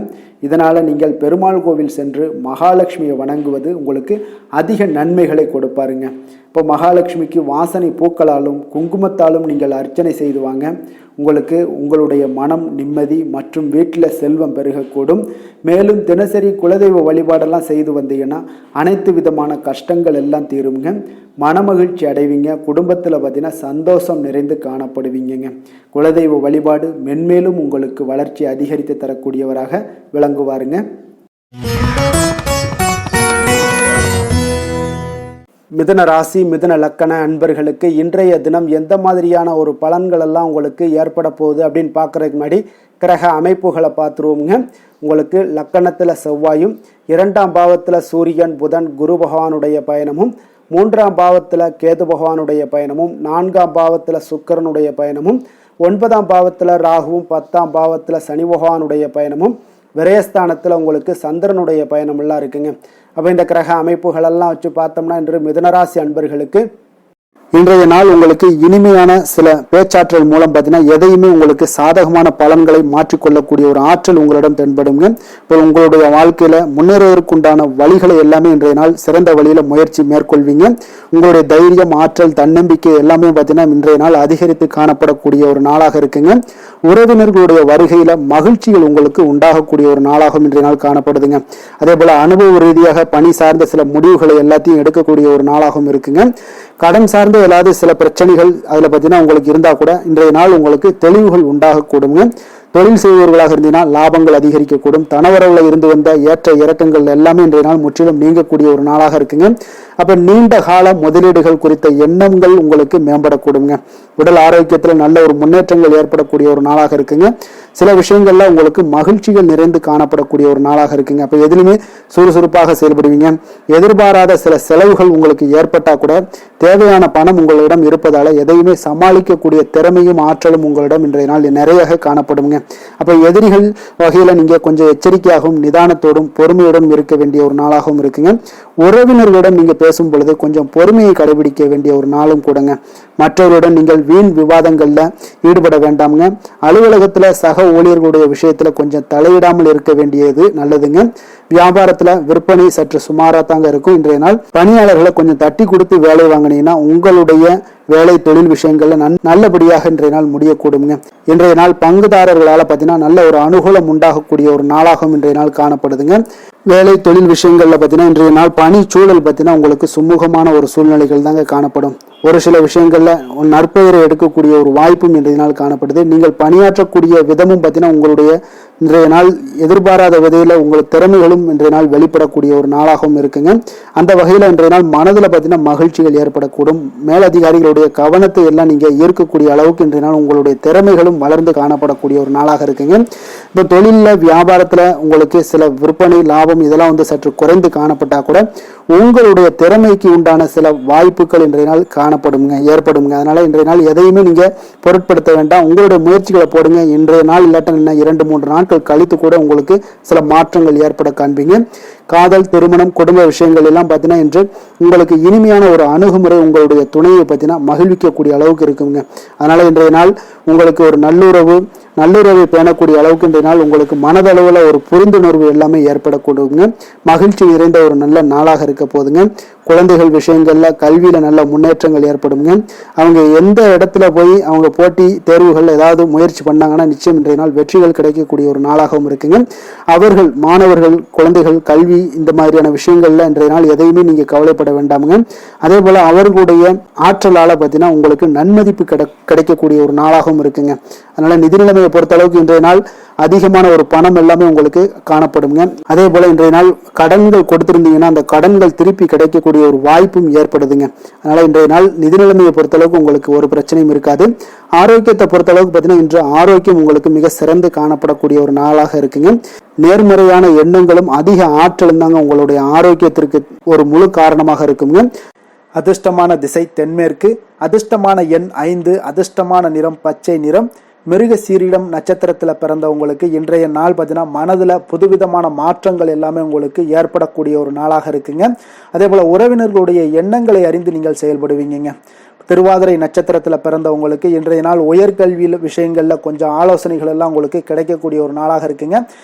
[SPEAKER 1] இதனால் நீங்கள் பெருமாள் கோவில் சென்று மகாலட்சுமியை வணங்குவது உங்களுக்கு அதிக நன்மைகளை கொடுப்பாருங்க. இப்போ மகாலட்சுமிக்கு வாசனை பூக்களாலும் குங்குமத்தாலும் நீங்கள் அர்ச்சனை செய்து வாங்க. உங்களுக்கு உங்களுடைய மனம் நிம்மதி மற்றும் வீட்டில் செல்வம் பெருகக்கூடும். மேலும் தினசரி குலதெய்வ வழிபாடெல்லாம் செய்து வந்தீங்கன்னா அனைத்து விதமான கஷ்டங்கள் எல்லாம் தீருங்க. மனமகிழ்ச்சி அடைவீங்க. குடும்பத்தில் பார்த்தீங்கன்னா சந்தோஷம் நிறைந்து காணப்படுவீங்க. குலதெய்வ வழிபாடு மென்மேலும் உங்களுக்கு வளர்ச்சி அதிகரித்து தரக்கூடியவராக விளங்குவாருங்க. மிதுன ராசி, மிதுன லக்கண அன்பர்களுக்கு இன்றைய தினம் எந்த மாதிரியான ஒரு பலன்கள் எல்லாம் உங்களுக்கு ஏற்பட போகுது அப்படின்னு பார்க்குறதுக்கு முன்னாடி கிரக அமைப்புகளை பார்த்துருவோங்க. உங்களுக்கு லக்கணத்தில் செவ்வாயும், 2ஆம் பாவத்தில் சூரியன், புதன், குரு பகவானுடைய பயணமும், 3ஆம் பாவத்தில் கேது பகவானுடைய பயணமும், 4ஆம் பாவத்தில் சுக்கிரனுடைய பயணமும், 9ஆம் பாவத்தில் ராகுவும், 10ஆம் பாவத்தில் சனி பகவானுடைய பயணமும், விரயஸ்தானத்தில் உங்களுக்கு சந்திரனுடைய பயணமெல்லாம் இருக்குங்க. அப்போ இந்த கிரக அமைப்புகளெல்லாம் வச்சு பார்த்தோம்னா இன்று மிதுனராசி அன்பர்களுக்கு இன்றைய நாள் உங்களுக்கு இனிமையான சில பேச்சாற்றல் மூலம் பார்த்தீங்கன்னா எதையுமே உங்களுக்கு சாதகமான பலன்களை மாற்றிக்கொள்ளக்கூடிய ஒரு ஆற்றல் உங்களிடம் தென்படுங்க. இப்போ உங்களுடைய வாழ்க்கையில முன்னேறுவதற்குண்டான வழிகளை எல்லாமே இன்றைய நாள் சிறந்த வழியில முயற்சி மேற்கொள்வீங்க. உங்களுடைய தைரியம், ஆற்றல், தன்னம்பிக்கை எல்லாமே பார்த்தீங்கன்னா இன்றைய நாள் அதிகரித்து காணப்படக்கூடிய ஒரு நாளாக இருக்குங்க. உறவினர்களுடைய வருகையில மகிழ்ச்சிகள் உங்களுக்கு உண்டாகக்கூடிய ஒரு நாளாகவும் இன்றைய நாள் காணப்படுதுங்க. அதே போல அனுபவ ரீதியாக பணி சார்ந்த சில முடிவுகளை எல்லாத்தையும் எடுக்கக்கூடிய ஒரு நாளாகவும் இருக்குங்க. கடன் சார்ந்த ஏதாவது சில பிரச்சனைகள் அதில் பார்த்தீங்கன்னா உங்களுக்கு இருந்தால் கூட இன்றைய நாள் உங்களுக்கு தெளிவுகள் உண்டாகக்கூடுங்க. தொழில் செய்பவர்களாக இருந்தீங்கன்னா லாபங்கள் அதிகரிக்கக்கூடும். தனவரவுல இருந்து வந்த ஏற்ற இறக்கங்கள் எல்லாமே இன்றைய நாள் முற்றிலும் நீங்கக்கூடிய ஒரு நாளாக இருக்குங்க. அப்ப நீண்ட கால முதலீடுகள் குறித்த எண்ணங்கள் உங்களுக்கு மேம்படக்கூடுங்க. உடல் ஆரோக்கியத்தில் நல்ல ஒரு முன்னேற்றங்கள் ஏற்படக்கூடிய ஒரு நாளாக இருக்குங்க. சில விஷயங்கள்ல உங்களுக்கு மகிழ்ச்சிகள் நிறைந்து காணப்படக்கூடிய ஒரு நாளாக இருக்குங்க. அப்ப எதிலுமே சுறுசுறுப்பாக செயல்படுவீங்க. எதிர்பாராத சில செலவுகள் உங்களுக்கு ஏற்பட்டா கூட தேவையான பணம் உங்களிடம் இருப்பதால எதையுமே சமாளிக்கக்கூடிய திறமையும் ஆற்றலும் உங்களிடம் இன்றைய நாள் நிறைய காணப்படுங்க. அப்ப எதிரிகள் வகையில நீங்க கொஞ்சம் எச்சரிக்கையாகவும் நிதானத்தோடும் பொறுமையுடன் இருக்க வேண்டிய ஒரு நாளாகவும் இருக்குங்க. உறவினர்களுடன் நீங்க பேசும் பொழுது கொஞ்சம் பொறுமையை கடைபிடிக்க வேண்டிய ஒரு நாளும் கூடங்க. மற்றவருடன் நீங்கள் வீண் விவாதங்கள்ல ஈடுபட வேண்டாமுங்க. அலுவலகத்துல சக ஊழியர்களுடைய விஷயத்துல கொஞ்சம் தலையிடாமல் இருக்க வேண்டியது நல்லதுங்க. வியாபாரத்துல விற்பனை சற்று சுமாரா தாங்க இருக்கும். இன்றைய நாள் பணியாளர்களை கொஞ்சம் தட்டி கொடுத்து வேலை வாங்கினீங்கன்னா உங்களுடைய வேலை தொழில் விஷயங்கள்ல நல்லபடியாக இன்றைய நாள் முடியக்கூடுங்க. இன்றைய நாள் பங்குதாரர்களால பார்த்தீங்கன்னா நல்ல ஒரு அனுகூலம் உண்டாகக்கூடிய ஒரு நாளாகவும் இன்றைய நாள் காணப்படுதுங்க. வேலை தொழில் விஷயங்கள்ல பார்த்தீங்கன்னா இன்றைய நாள் பணி சூழல் பார்த்தீங்கன்னா உங்களுக்கு சுமூகமான ஒரு சூழ்நிலைகள் தாங்க காணப்படும். ஒரு சில விஷயங்கள்ல நற்பெயரை எடுக்கக்கூடிய ஒரு வாய்ப்பும் இன்றைய நாள் காணப்படுது. நீங்கள் பணியாற்றக்கூடிய விதமும் பார்த்தீங்கன்னா உங்களுடைய இன்றைய நாள் எதிர்பாராத விதையில உங்கள் திறமைகளும் இன்றைய நாள் வெளிப்படக்கூடிய ஒரு நாளாகவும் இருக்குங்க. அந்த வகையில இன்றைய நாள் மனதில் பார்த்தீங்கன்னா மகிழ்ச்சிகள் ஏற்படக்கூடும். மேலதிகாரிகளுடைய கவனத்தை எல்லாம் நீங்க ஈர்க்கக்கூடிய அளவுக்கு இன்றைய நாள் உங்களுடைய திறமைகளும் வளர்ந்து காணப்படக்கூடிய ஒரு நாளாக இருக்குங்க. இப்போ தொழில வியாபாரத்துல உங்களுக்கு சில விற்பனை லாபம் இதெல்லாம் சற்று குறைந்து காணப்பட்டா கூட உங்களுடைய திறமைக்கு உண்டான சில வாய்ப்புகள் இன்றைய நாள் ஏற்படுங்க. அதனால இன்றைய நாள் எதையுமே நீங்க பொருட்படுத்த வேண்டாம். உங்களுடைய முயற்சிகளை போடுங்க. இன்றைய நாள் இல்லாட்ட 2-3 நாட்கள் கழித்து கூட உங்களுக்கு சில மாற்றங்கள் ஏற்பட காண்பீங்க. காதல், திருமணம், குடும்ப விஷயங்கள் எல்லாம் பார்த்தீங்கன்னா இன்று உங்களுக்கு இனிமையான ஒரு அணுகுமுறை உங்களுடைய துணையை பார்த்தீங்கன்னா மகிழ்விக்கக்கூடிய அளவுக்கு இருக்குங்க. அதனால இன்றைய நாள் உங்களுக்கு ஒரு நல்லுறவை பேணக்கூடிய அளவுக்கு இன்றைய நாள் உங்களுக்கு மனதளவில் ஒரு புரிந்துணர்வு எல்லாமே ஏற்படக்கூடுங்க. மகிழ்ச்சி நிறைந்த ஒரு நல்ல நாளாக இருக்க போதுங்க. குழந்தைகள் விஷயங்கள்ல கல்வியில நல்ல முன்னேற்றங்கள் ஏற்படுங்க. அவங்க எந்த இடத்துல போய் அவங்க போட்டி தேர்வுகள் ஏதாவது முயற்சி பண்ணாங்கன்னா நிச்சயம் இன்றைய நாள் வெற்றிகள் கிடைக்கக்கூடிய ஒரு நாளாகவும் இருக்குங்க. அவர்கள் மாணவர்கள், குழந்தைகள் கல்வி இந்த மாதிரியான விஷயங்கள்ல இன்றைய நாள் எதையுமே நீங்க கவலைப்பட வேண்டாமுங்க. அதே போல அவர்களுடைய ஆற்றலால பார்த்தீங்கன்னா உங்களுக்கு நன்மதிப்பு கிடைக்கக்கூடிய ஒரு நாளாகவும் இருக்குங்க. அதனால நிதி நிலைமையை பொறுத்த அளவுக்கு இன்றைய நாள் அதிகமான ஒரு பணம் எல்லாமே உங்களுக்கு காணப்படுங்க. அதே போல இன்றைய நாள் கடன்கள் கொடுத்திருந்தீங்கன்னா அந்த கடன்கள் திருப்பி கிடைக்கக்கூடிய ஒரு வாய்ப்பும் ஏற்படுதுங்க. அதனால இன்றைய நாள் நிதி நிலைமையை பொறுத்தளவுக்கு உங்களுக்கு ஒரு பிரச்சனையும் இருக்காது. ஆரோக்கியத்தை பொறுத்தளவுக்கு பார்த்தீங்கன்னா இன்று ஆரோக்கியம் உங்களுக்கு மிக சிறந்து காணப்படக்கூடிய ஒரு நாளாக இருக்குங்க. நேர்மறையான எண்ணங்களும் அதிக ஆற்றலும் தாங்க உங்களுடைய ஆரோக்கியத்திற்கு ஒரு முழு காரணமாக இருக்குங்க. அதிர்ஷ்டமான திசை தென்மேற்கு, அதிர்ஷ்டமான எண் 5, அதிர்ஷ்டமான நிறம் பச்சை நிறம். மிருக சீரிடம் நட்சத்திரத்தில் பிறந்தவங்களுக்கு இன்றைய நாள் பார்த்தீங்கன்னா மனதில் புதுவிதமான மாற்றங்கள் எல்லாமே உங்களுக்கு ஏற்படக்கூடிய ஒரு நாளாக இருக்குங்க. அதே போல் உறவினர்களுடைய எண்ணங்களை அறிந்து நீங்கள் செயல்படுவீங்க. திருவாதிரை நட்சத்திரத்தில் பிறந்தவங்களுக்கு இன்றைய நாள் உயர்கல்வி விஷயங்களில் கொஞ்சம் ஆலோசனைகள் எல்லாம் உங்களுக்கு கிடைக்கக்கூடிய ஒரு நாளாக இருக்குங்க.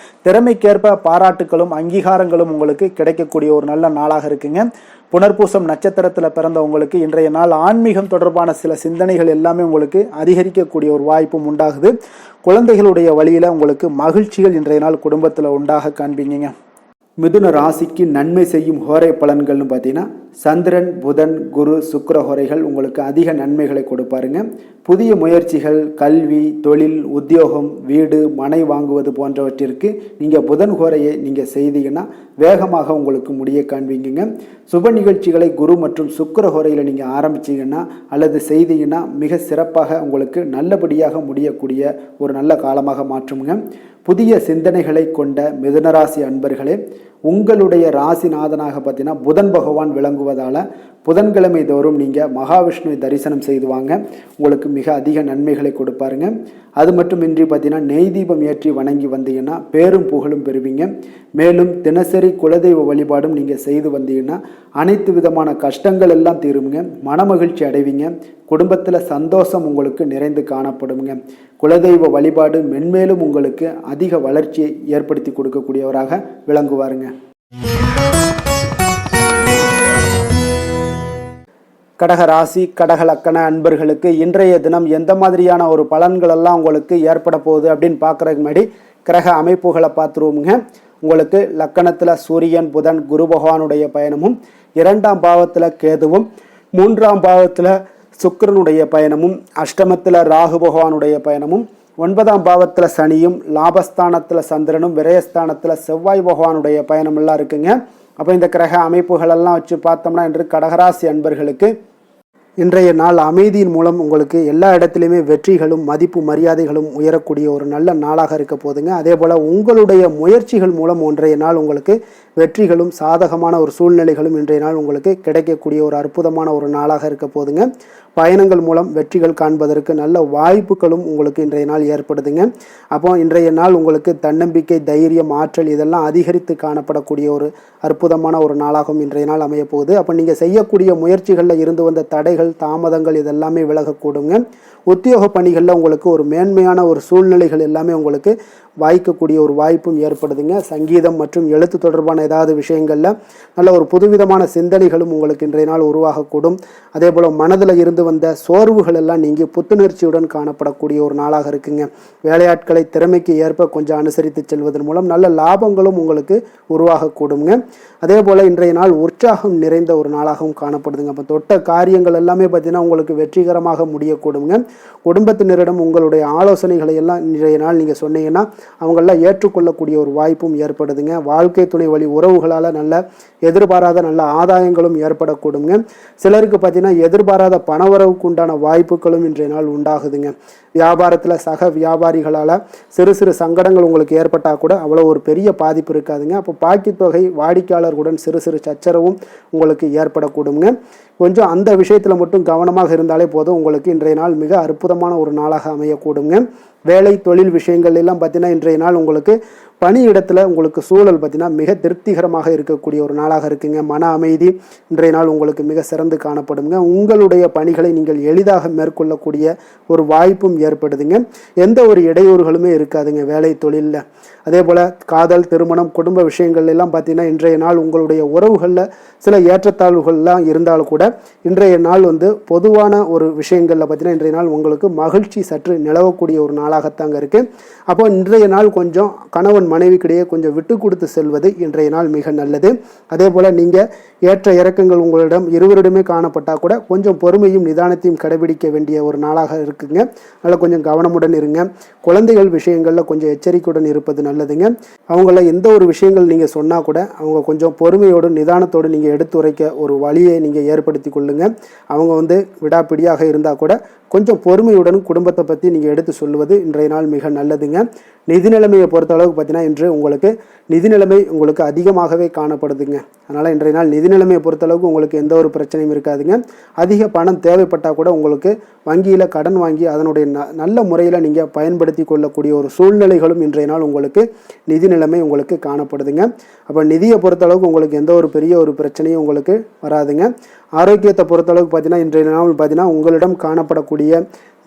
[SPEAKER 1] திறமைக்கேற்ப பாராட்டுகளும் அங்கீகாரங்களும் உங்களுக்கு கிடைக்கக்கூடிய ஒரு நல்ல நாளாக இருக்குங்க. புனர்பூசம் நட்சத்திரத்தில் பிறந்தவங்களுக்கு இன்றைய நாள் ஆன்மீகம் தொடர்பான சில சிந்தனைகள் எல்லாமே உங்களுக்கு அதிகரிக்கக்கூடிய ஒரு வாய்ப்பும் உண்டாகுது. குழந்தைகளுடைய வழியில உங்களுக்கு மகிழ்ச்சிகள் இன்றைய நாள் குடும்பத்தில் உண்டாக காண்பீங்க. மிதுன ராசிக்கு நன்மை செய்யும் ஹோரை பலன்கள்னு பார்த்தீங்கன்னா சந்திரன், புதன், குரு, சுக்கிர ஹோரைகள் உங்களுக்கு அதிக நன்மைகளை கொடுப்பாருங்க. புதிய முயற்சிகள், கல்வி, தொழில், உத்தியோகம், வீடு, மனை வாங்குவது போன்றவற்றிற்கு நீங்கள் புதன் ஹோரையை நீங்கள் செய்தீங்கன்னா வேகமாக உங்களுக்கு முடிய காண்பீங்க. சுப நிகழ்ச்சிகளை குரு மற்றும் சுக்கிர ஹோரையில் நீங்கள் ஆரம்பிச்சிங்கன்னா அல்லது செய்தீங்கன்னா மிக சிறப்பாக உங்களுக்கு நல்லபடியாக முடியக்கூடிய ஒரு நல்ல காலமாக மாற்றுங்க. புதிய சிந்தனைகளை கொண்ட மிதுனராசி அன்பர்களே, உங்களுடைய ராசிநாதனாக பார்த்தீங்கன்னா புதன் பகவான் விளங்குவதால் புதன்கிழமை தோறும் நீங்கள் மகாவிஷ்ணுவை தரிசனம் செய்து வாங்க, உங்களுக்கு மிக அதிக நன்மைகளை கொடுப்பாருங்க. அது மட்டுமின்றி பார்த்தீங்கன்னா நெய் தீபம் ஏற்றி வணங்கி வந்தீங்கன்னா பேரும் புகழும் பெறுவீங்க. மேலும் தினசரி குலதெய்வ வழிபாடும் நீங்கள் செய்து வந்தீங்கன்னா அனைத்து விதமான கஷ்டங்கள் எல்லாம் தீருங்க, மனமகிழ்ச்சி அடைவீங்க, குடும்பத்தில் சந்தோஷம் உங்களுக்கு நிறைந்து காணப்படுங்க. குலதெய்வ வழிபாடு மென்மேலும் உங்களுக்கு அதிக வளர்ச்சியை ஏற்படுத்தி கொடுக்கக்கூடியவராக விளங்குவாருங்க. கடக ராசி, கடக லக்கண அன்பர்களுக்கு இன்றைய தினம் எந்த மாதிரியான ஒரு பலன்கள் எல்லாம் உங்களுக்கு ஏற்பட போகுது அப்படின்னு பார்க்குறதுக்கு முன்னாடி கிரக அமைப்புகளை பார்த்துருவோமுங்க. உங்களுக்கு லக்கணத்தில் சூரியன், புதன், குரு பகவானுடைய பயணமும், 2ஆம் பாவத்தில் கேதுவும், 3ஆம் பாவத்தில் சுக்கிரனுடைய பயணமும், அஷ்டமத்தில் ராகு பகவானுடைய பயணமும், 9ஆம் பாவத்தில் சனியும், லாபஸ்தானத்தில் சந்திரனும், விரயஸ்தானத்தில் செவ்வாய் பகவானுடைய பயணம் எல்லாம் இருக்குங்க. அப்போ இந்த கிரக அமைப்புகளெல்லாம் வச்சு பார்த்தோம்னா இன்று கடகராசி அன்பர்களுக்கு இன்றைய நாள் அமைதியின் மூலம் உங்களுக்கு எல்லா இடத்துலையுமே வெற்றிகளும் மதிப்பு மரியாதைகளும் உயரக்கூடிய ஒரு நல்ல நாளாக இருக்க போதுங்க. அதே போல் உங்களுடைய முயற்சிகள் மூலம் இன்றைய நாள் உங்களுக்கு வெற்றிகளும் சாதகமான ஒரு சூழ்நிலைகளும் இன்றைய நாள் உங்களுக்கு கிடைக்கக்கூடிய ஒரு அற்புதமான ஒரு நாளாக இருக்க போதுங்க. பயணங்கள் மூலம் வெற்றிகள் காண்பதற்கு நல்ல வாய்ப்புகளும் உங்களுக்கு இன்றைய நாள் ஏற்படுதுங்க. அப்போ இன்றைய நாள் உங்களுக்கு தன்னம்பிக்கை, தைரியம், ஆற்றல் இதெல்லாம் அதிகரித்து காணப்படக்கூடிய ஒரு அற்புதமான ஒரு நாளாகவும் இன்றைய நாள் அமைய போகுது. அப்போ நீங்கள் செய்யக்கூடிய முயற்சிகளில் இருந்து வந்த தடைகள், தாமதங்கள் இதெல்லாமே விலகக்கூடுங்க. உத்தியோக பணிகளில் உங்களுக்கு ஒரு மேன்மையான ஒரு சூழ்நிலைகள் எல்லாமே உங்களுக்கு வாய்க்கக்கூடிய ஒரு வாய்ப்பும் ஏற்படுதுங்க. சங்கீதம் மற்றும் எழுத்து தொடர்பான ஏதாவது விஷயங்களில் நல்ல ஒரு புதுவிதமான சிந்தனைகளும் உங்களுக்கு இன்றைய நாள் உருவாகக்கூடும். அதே போல் மனதில் இருந்து வந்த சோர்வுகள் எல்லாம் நீங்கி புத்துணர்ச்சியுடன் காணப்படக்கூடிய ஒரு நாளாக இருக்குங்க. வேலையாட்களை திறமைக்கு ஏற்ப கொஞ்சம் அனுசரித்து செல்வதன் மூலம் நல்ல லாபங்களும் உங்களுக்கு உருவாகக்கூடுங்க. அதே போல் இன்றைய நாள் உற்சாகம் நிறைந்த ஒரு நாளாகவும் காணப்படுதுங்க. அப்போ தொட்ட காரியங்கள் எல்லாமே பார்த்தீங்கன்னா உங்களுக்கு வெற்றிகரமாக முடியக்கூடுங்க. குடும்பத்தினரிடம் உங்களுடைய ஆலோசனைகளை எல்லாம் இன்றைய நாள் நீங்கள் சொன்னீங்கன்னா அவங்களெல்லாம் ஏற்றுக்கொள்ளக்கூடிய ஒரு வாய்ப்பும் ஏற்படுதுங்க. வாழ்க்கை துணை வழி உறவுகளால் நல்ல எதிர்பாராத நல்ல ஆதாயங்களும் ஏற்படக்கூடுங்க. சிலருக்கு பார்த்தீங்கன்னா எதிர்பாராத பணவரவுக்கு உண்டான வாய்ப்புகளும் இன்றைய நாள் உண்டாகுதுங்க. வியாபாரத்தில் சக வியாபாரிகளால் சிறு சிறு சங்கடங்கள் உங்களுக்கு ஏற்பட்டால் கூட அவ்வளோ ஒரு பெரிய பாதிப்பு இருக்காதுங்க. அப்போ பாக்கி தொகை வாடிக்கையாளர்களுடன் சிறு சிறு சச்சரவும் உங்களுக்கு ஏற்படக்கூடுங்க. கொஞ்சம் அந்த விஷயத்தில் மட்டும் கவனமாக இருந்தாலே போதும், உங்களுக்கு இன்றைய நாள் மிக அற்புதமான ஒரு நாளாக அமையக்கூடுங்க. வேலை தொழில் விஷயங்கள் எல்லாம் பார்த்தீங்கன்னா இன்றைய நாள் உங்களுக்கு பணியிடத்தில் உங்களுக்கு சூழல் பார்த்தீங்கன்னா மிக திருப்திகரமாக இருக்கக்கூடிய ஒரு நாளாக இருக்குங்க. மன அமைதி இன்றைய நாள் உங்களுக்கு மிக சிறந்து காணப்படுங்க. உங்களுடைய பணிகளை நீங்கள் எளிதாக மேற்கொள்ளக்கூடிய ஒரு வாய்ப்பும் ஏற்படுதுங்க. எந்த ஒரு இடையூறுகளுமே இருக்காதுங்க வேலை தொழிலில். அதே போல் காதல், திருமணம், குடும்ப விஷயங்கள் எல்லாம் பார்த்தீங்கன்னா இன்றைய நாள் உங்களுடைய உறவுகளில் சில ஏற்றத்தாழ்வுகள்லாம் இருந்தாலும் கூட இன்றைய நாள் பொதுவான ஒரு விஷயங்களில் பார்த்தீங்கன்னா இன்றைய நாள் உங்களுக்கு மகிழ்ச்சி சற்று நிலவக்கூடிய ஒரு நாளாகத்தாங்க இருக்குது. அப்போ இன்றைய நாள் கொஞ்சம் கணவன் கணவன் மனைவிக்கிடையே கொஞ்சம் விட்டு கொடுத்து செல்வது இன்றைய நாள் மிக நல்லது. அதே போல் நீங்கள் ஏற்ற இறக்கங்கள் உங்களிடம் இருவரிடமே காணப்பட்டால் கூட கொஞ்சம் பொறுமையும் நிதானத்தையும் கடைபிடிக்க வேண்டிய ஒரு நாளாக இருக்குங்க. அதில் கொஞ்சம் கவனமுடன் இருங்க. குழந்தைகள் விஷயங்களில் கொஞ்சம் எச்சரிக்கையுடன் இருப்பது நல்லதுங்க. அவங்கள எந்த ஒரு விஷயங்கள் நீங்கள் சொன்னால் கூட அவங்க கொஞ்சம் பொறுமையோடு நிதானத்தோடு நீங்கள் எடுத்துரைக்க ஒரு வழியை நீங்கள் ஏற்படுத்தி கொள்ளுங்கள். அவங்க விடாப்பிடியாக இருந்தால் கூட கொஞ்சம் பொறுமையுடன் குடும்பத்தை பற்றி நீங்கள் எடுத்து சொல்லுவது இன்றைய நாள் மிக நல்லதுங்க. நிதி நிலைமையை பொறுத்த அளவுக்கு பார்த்தீங்கன்னா இன்று உங்களுக்கு நிதி நிலைமை உங்களுக்கு அதிகமாகவே காணப்படுதுங்க. அதனால் இன்றைய நாள் நிதி நிலைமையை பொறுத்தளவுக்கு உங்களுக்கு எந்த ஒரு பிரச்சனையும் இருக்காதுங்க. அதிக பணம் தேவைப்பட்டால் கூட உங்களுக்கு வங்கியில் கடன் வாங்கி அதனுடைய நல்ல முறையில் நீங்கள் பயன்படுத்தி கொள்ளக்கூடிய ஒரு சூழ்நிலைகளும் இன்றைய நாள் உங்களுக்கு நிதி நிலைமை உங்களுக்கு காணப்படுதுங்க. அப்போ நிதியை பொறுத்தளவுக்கு உங்களுக்கு எந்த ஒரு பெரிய ஒரு பிரச்சனையும் உங்களுக்கு வராதுங்க. ஆரோக்கியத்தை பொறுத்தளவுக்கு பார்த்தீங்கன்னா இன்றைய நாள் பார்த்தீங்கன்னா உங்களிடம் காணப்படக்கூடிய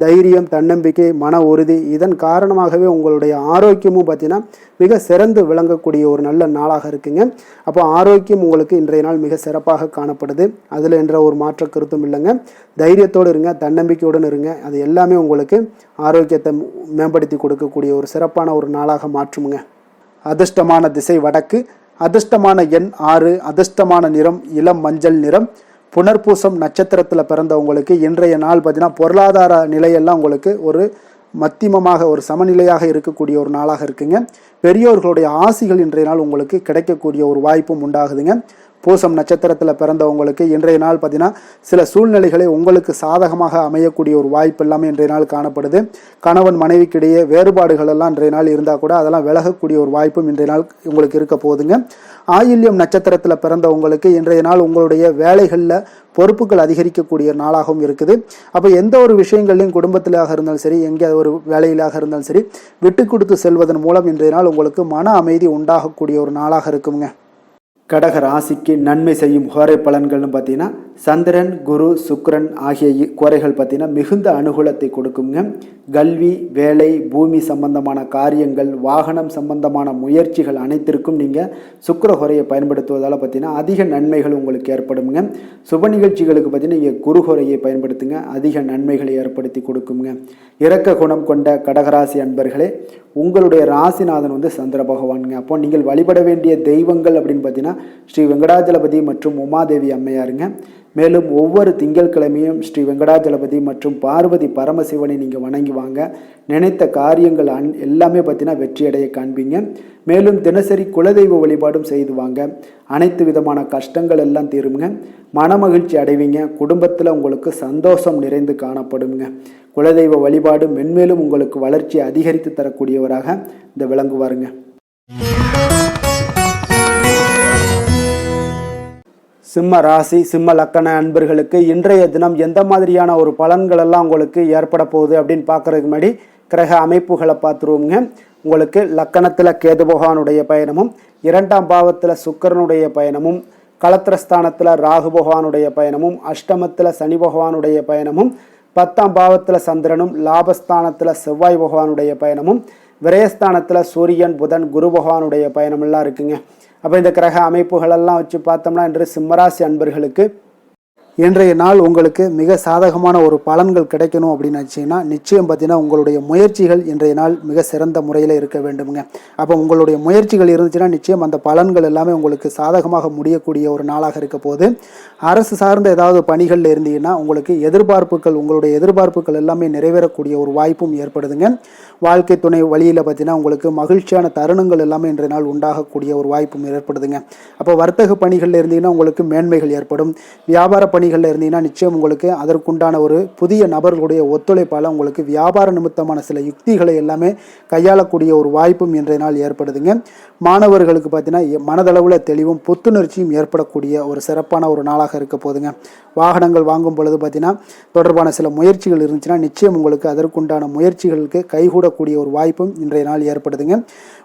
[SPEAKER 1] தைரியம், தன்னம்பிக்கை, மன உறுதி இதன் காரணமாகவே உங்களுடைய ஆரோக்கியமும் பார்த்தீங்கன்னா மிக சிறந்து விளங்கக்கூடிய ஒரு நல்ல நாளாக இருக்குங்க. அப்போ ஆரோக்கியம் உங்களுக்கு இன்றைய நாள் மிக சிறப்பாக காணப்படுது. அதில் என்ற ஒரு மாற்ற கருத்தும் இல்லைங்க. தைரியத்தோடு இருங்க, தன்னம்பிக்கையுடன் இருங்க. அது எல்லாமே உங்களுக்கு ஆரோக்கியத்தை மேம்படுத்தி கொடுக்கக்கூடிய ஒரு சிறப்பான ஒரு நாளாக மாற்றுமுங்க. அதிர்ஷ்டமான திசை வடக்கு, அதிர்ஷ்டமான எண் 6, அதிர்ஷ்டமான நிறம் இளம் மஞ்சள் நிறம். புனர்பூசம் நட்சத்திரத்தில் பிறந்தவங்களுக்கு இன்றைய நாள் பார்த்தீங்கன்னா பொருளாதார நிலையெல்லாம் உங்களுக்கு ஒரு மத்தியமமாக ஒரு சமநிலையாக இருக்கக்கூடிய ஒரு நாளாக இருக்குங்க. பெரியோர்களுடைய ஆசிகள் இன்றைய நாள் உங்களுக்கு கிடைக்கக்கூடிய ஒரு வாய்ப்பும் உண்டாகுதுங்க. பூசம் நட்சத்திரத்தில் பிறந்தவங்களுக்கு இன்றைய நாள் பார்த்தீங்கன்னா சில சூழ்நிலைகளை உங்களுக்கு சாதகமாக அமையக்கூடிய ஒரு வாய்ப்பு எல்லாமே இன்றைய நாள் காணப்படுது. கணவன் மனைவிக்கிடையே வேறுபாடுகள் எல்லாம் இன்றைய நாள் இருந்தால் கூட அதெல்லாம் விலகக்கூடிய ஒரு வாய்ப்பும் இன்றைய நாள் உங்களுக்கு இருக்க போகுதுங்க. ஆயில்யம் நட்சத்திரத்தில் பிறந்தவங்களுக்கு இன்றைய நாள் உங்களுடைய வேலைகளில் பொறுப்புகள் அதிகரிக்கக்கூடிய நாளாகவும் இருக்குது. அப்போ எந்த ஒரு விஷயங்களையும் குடும்பத்திலாக இருந்தாலும் சரி, எங்கே ஒரு வேலையிலாக இருந்தாலும் சரி, விட்டு கொடுத்து செல்வதன் மூலம் இன்றைய நாள் உங்களுக்கு மன அமைதி உண்டாகக்கூடிய ஒரு நாளாக இருக்குங்க. கடக ராசிக்கு நன்மை செய்யும் கோரை பலன்கள்னு பார்த்தீங்கன்னா சந்திரன், குரு, சுக்கிரன் ஆகிய கோரைகள் பார்த்தீங்கன்னா மிகுந்த அனுகூலத்தை கொடுக்குங்க. கல்வி, வேலை, பூமி சம்பந்தமான காரியங்கள், வாகனம் சம்பந்தமான முயற்சிகள் அனைத்திற்கும் நீங்கள் சுக்கிர கோரையை பயன்படுத்துவதால் பார்த்தீங்கன்னா அதிக நன்மைகள் உங்களுக்கு ஏற்படுங்க. சுப நிகழ்ச்சிகளுக்கு பார்த்தீங்கன்னா நீங்கள் குரு கோரையை பயன்படுத்துங்க, அதிக நன்மைகளை ஏற்படுத்தி கொடுக்குங்க. இரக்க குணம் கொண்ட கடகராசி அன்பர்களே, உங்களுடைய ராசிநாதன் சந்திர பகவானுங்க. அப்போ நீங்கள் வழிபட வேண்டிய தெய்வங்கள் அப்படின்னு பார்த்தீங்கன்னா ஸ்ரீ வெங்கடாஜலபதி மற்றும் உமாதேவி அம்மையாருங்க. மேலும் ஒவ்வொரு திங்கட்கிழமையும் ஸ்ரீ வெங்கடாஜலபதி மற்றும் பார்வதி பரமசிவனை நீங்கள் வணங்கி வாங்க. நினைத்த காரியங்கள் எல்லாமே பார்த்தீங்கன்னா வெற்றியடைய காண்பீங்க. மேலும் தினசரி குலதெய்வ வழிபாடும் செய்து வாங்க. அனைத்து விதமான கஷ்டங்கள் எல்லாம் தீருங்க. மனமகிழ்ச்சி அடைவீங்க. குடும்பத்தில் உங்களுக்கு சந்தோஷம் நிறைந்து காணப்படுங்க. குலதெய்வ வழிபாடு மென்மேலும் உங்களுக்கு வளர்ச்சி அதிகரித்து தரக்கூடியவராக இந்த விளங்குவாருங்க. சிம்ம ராசி, சிம்ம லக்கண அன்பர்களுக்கு இன்றைய தினம் எந்த மாதிரியான ஒரு பலன்கள் எல்லாம் உங்களுக்கு ஏற்பட போகுது அப்படின்னு பார்க்கறதுக்கு முன்னாடி கிரக அமைப்புகளை பார்த்துருவோங்க. உங்களுக்கு லக்கணத்தில் கேது பகவானுடைய பயணமும், 2ஆம் பாவத்தில் சுக்கிரனுடைய பயணமும், களத்திரஸ்தானத்தில் ராகு பகவானுடைய பயணமும், அஷ்டமத்தில் சனி பகவானுடைய பயணமும், 10ஆம் பாவத்தில் சந்திரனும், லாபஸ்தானத்தில் செவ்வாய் பகவானுடைய பயணமும், விரயஸ்தானத்தில் சூரியன், புதன், குரு பகவானுடைய பயணமெல்லாம் இருக்குங்க. அப்போ இந்த கிரக அமைப்புகளெல்லாம் வச்சு பார்த்தோம்னா இன்று சிம்மராசி அன்பர்களுக்கு இன்றைய நாள் உங்களுக்கு மிக சாதகமான ஒரு பலன்கள் கிடைக்கணும் அப்படின்னு நினச்சிங்கன்னா நிச்சயம் பார்த்தீங்கன்னா உங்களுடைய முயற்சிகள் இன்றைய நாள் மிக சிறந்த முறையில் இருக்க வேண்டுமுங்க. அப்போ உங்களுடைய முயற்சிகள் இருந்துச்சுன்னா நிச்சயம் அந்த பலன்கள் எல்லாமே உங்களுக்கு சாதகமாக முடியக்கூடிய ஒரு நாளாக இருக்க போது. அரசு சார்ந்த ஏதாவது பணிகளில் இருந்தீங்கன்னா உங்களுக்கு உங்களுடைய எதிர்பார்ப்புகள் எல்லாமே நிறைவேறக்கூடிய ஒரு வாய்ப்பும் ஏற்படுதுங்க. வாழ்க்கை துணை வழியில் பார்த்தீங்கன்னா உங்களுக்கு மகிழ்ச்சியான தருணங்கள் எல்லாமே இன்றைய நாள் உண்டாகக்கூடிய ஒரு வாய்ப்பும் ஏற்படுதுங்க. அப்போ வர்த்தக பணிகளில் இருந்தீங்கன்னா உங்களுக்கு மேன்மைகள் ஏற்படும். வியாபார பணிகளில் இருந்தீங்கன்னா நிச்சயம் உங்களுக்கு அதற்குண்டான ஒரு புதிய நபர்களுடைய ஒத்துழைப்பால் உங்களுக்கு வியாபார நிமித்தமான சில யுக்திகளை எல்லாமே கையாளக்கூடிய ஒரு வாய்ப்பும் இன்றைய நாள் ஏற்படுதுங்க. மாணவர்களுக்கு பார்த்தீங்கன்னா மனதளவில் தெளிவும் புத்துணர்ச்சியும் ஏற்படக்கூடிய ஒரு சிறப்பான ஒரு நாளாக இருக்க போதுங்க. வாகனங்கள் வாங்கும் பொழுது பார்த்தீங்கன்னா தொடர்பான சில முயற்சிகள் இருந்துச்சுன்னா நிச்சயம் உங்களுக்கு அதற்குண்டான முயற்சிகளுக்கு கைகூடக்கூடிய ஒரு வாய்ப்பும் இன்றைய நாள் ஏற்படுதுங்க.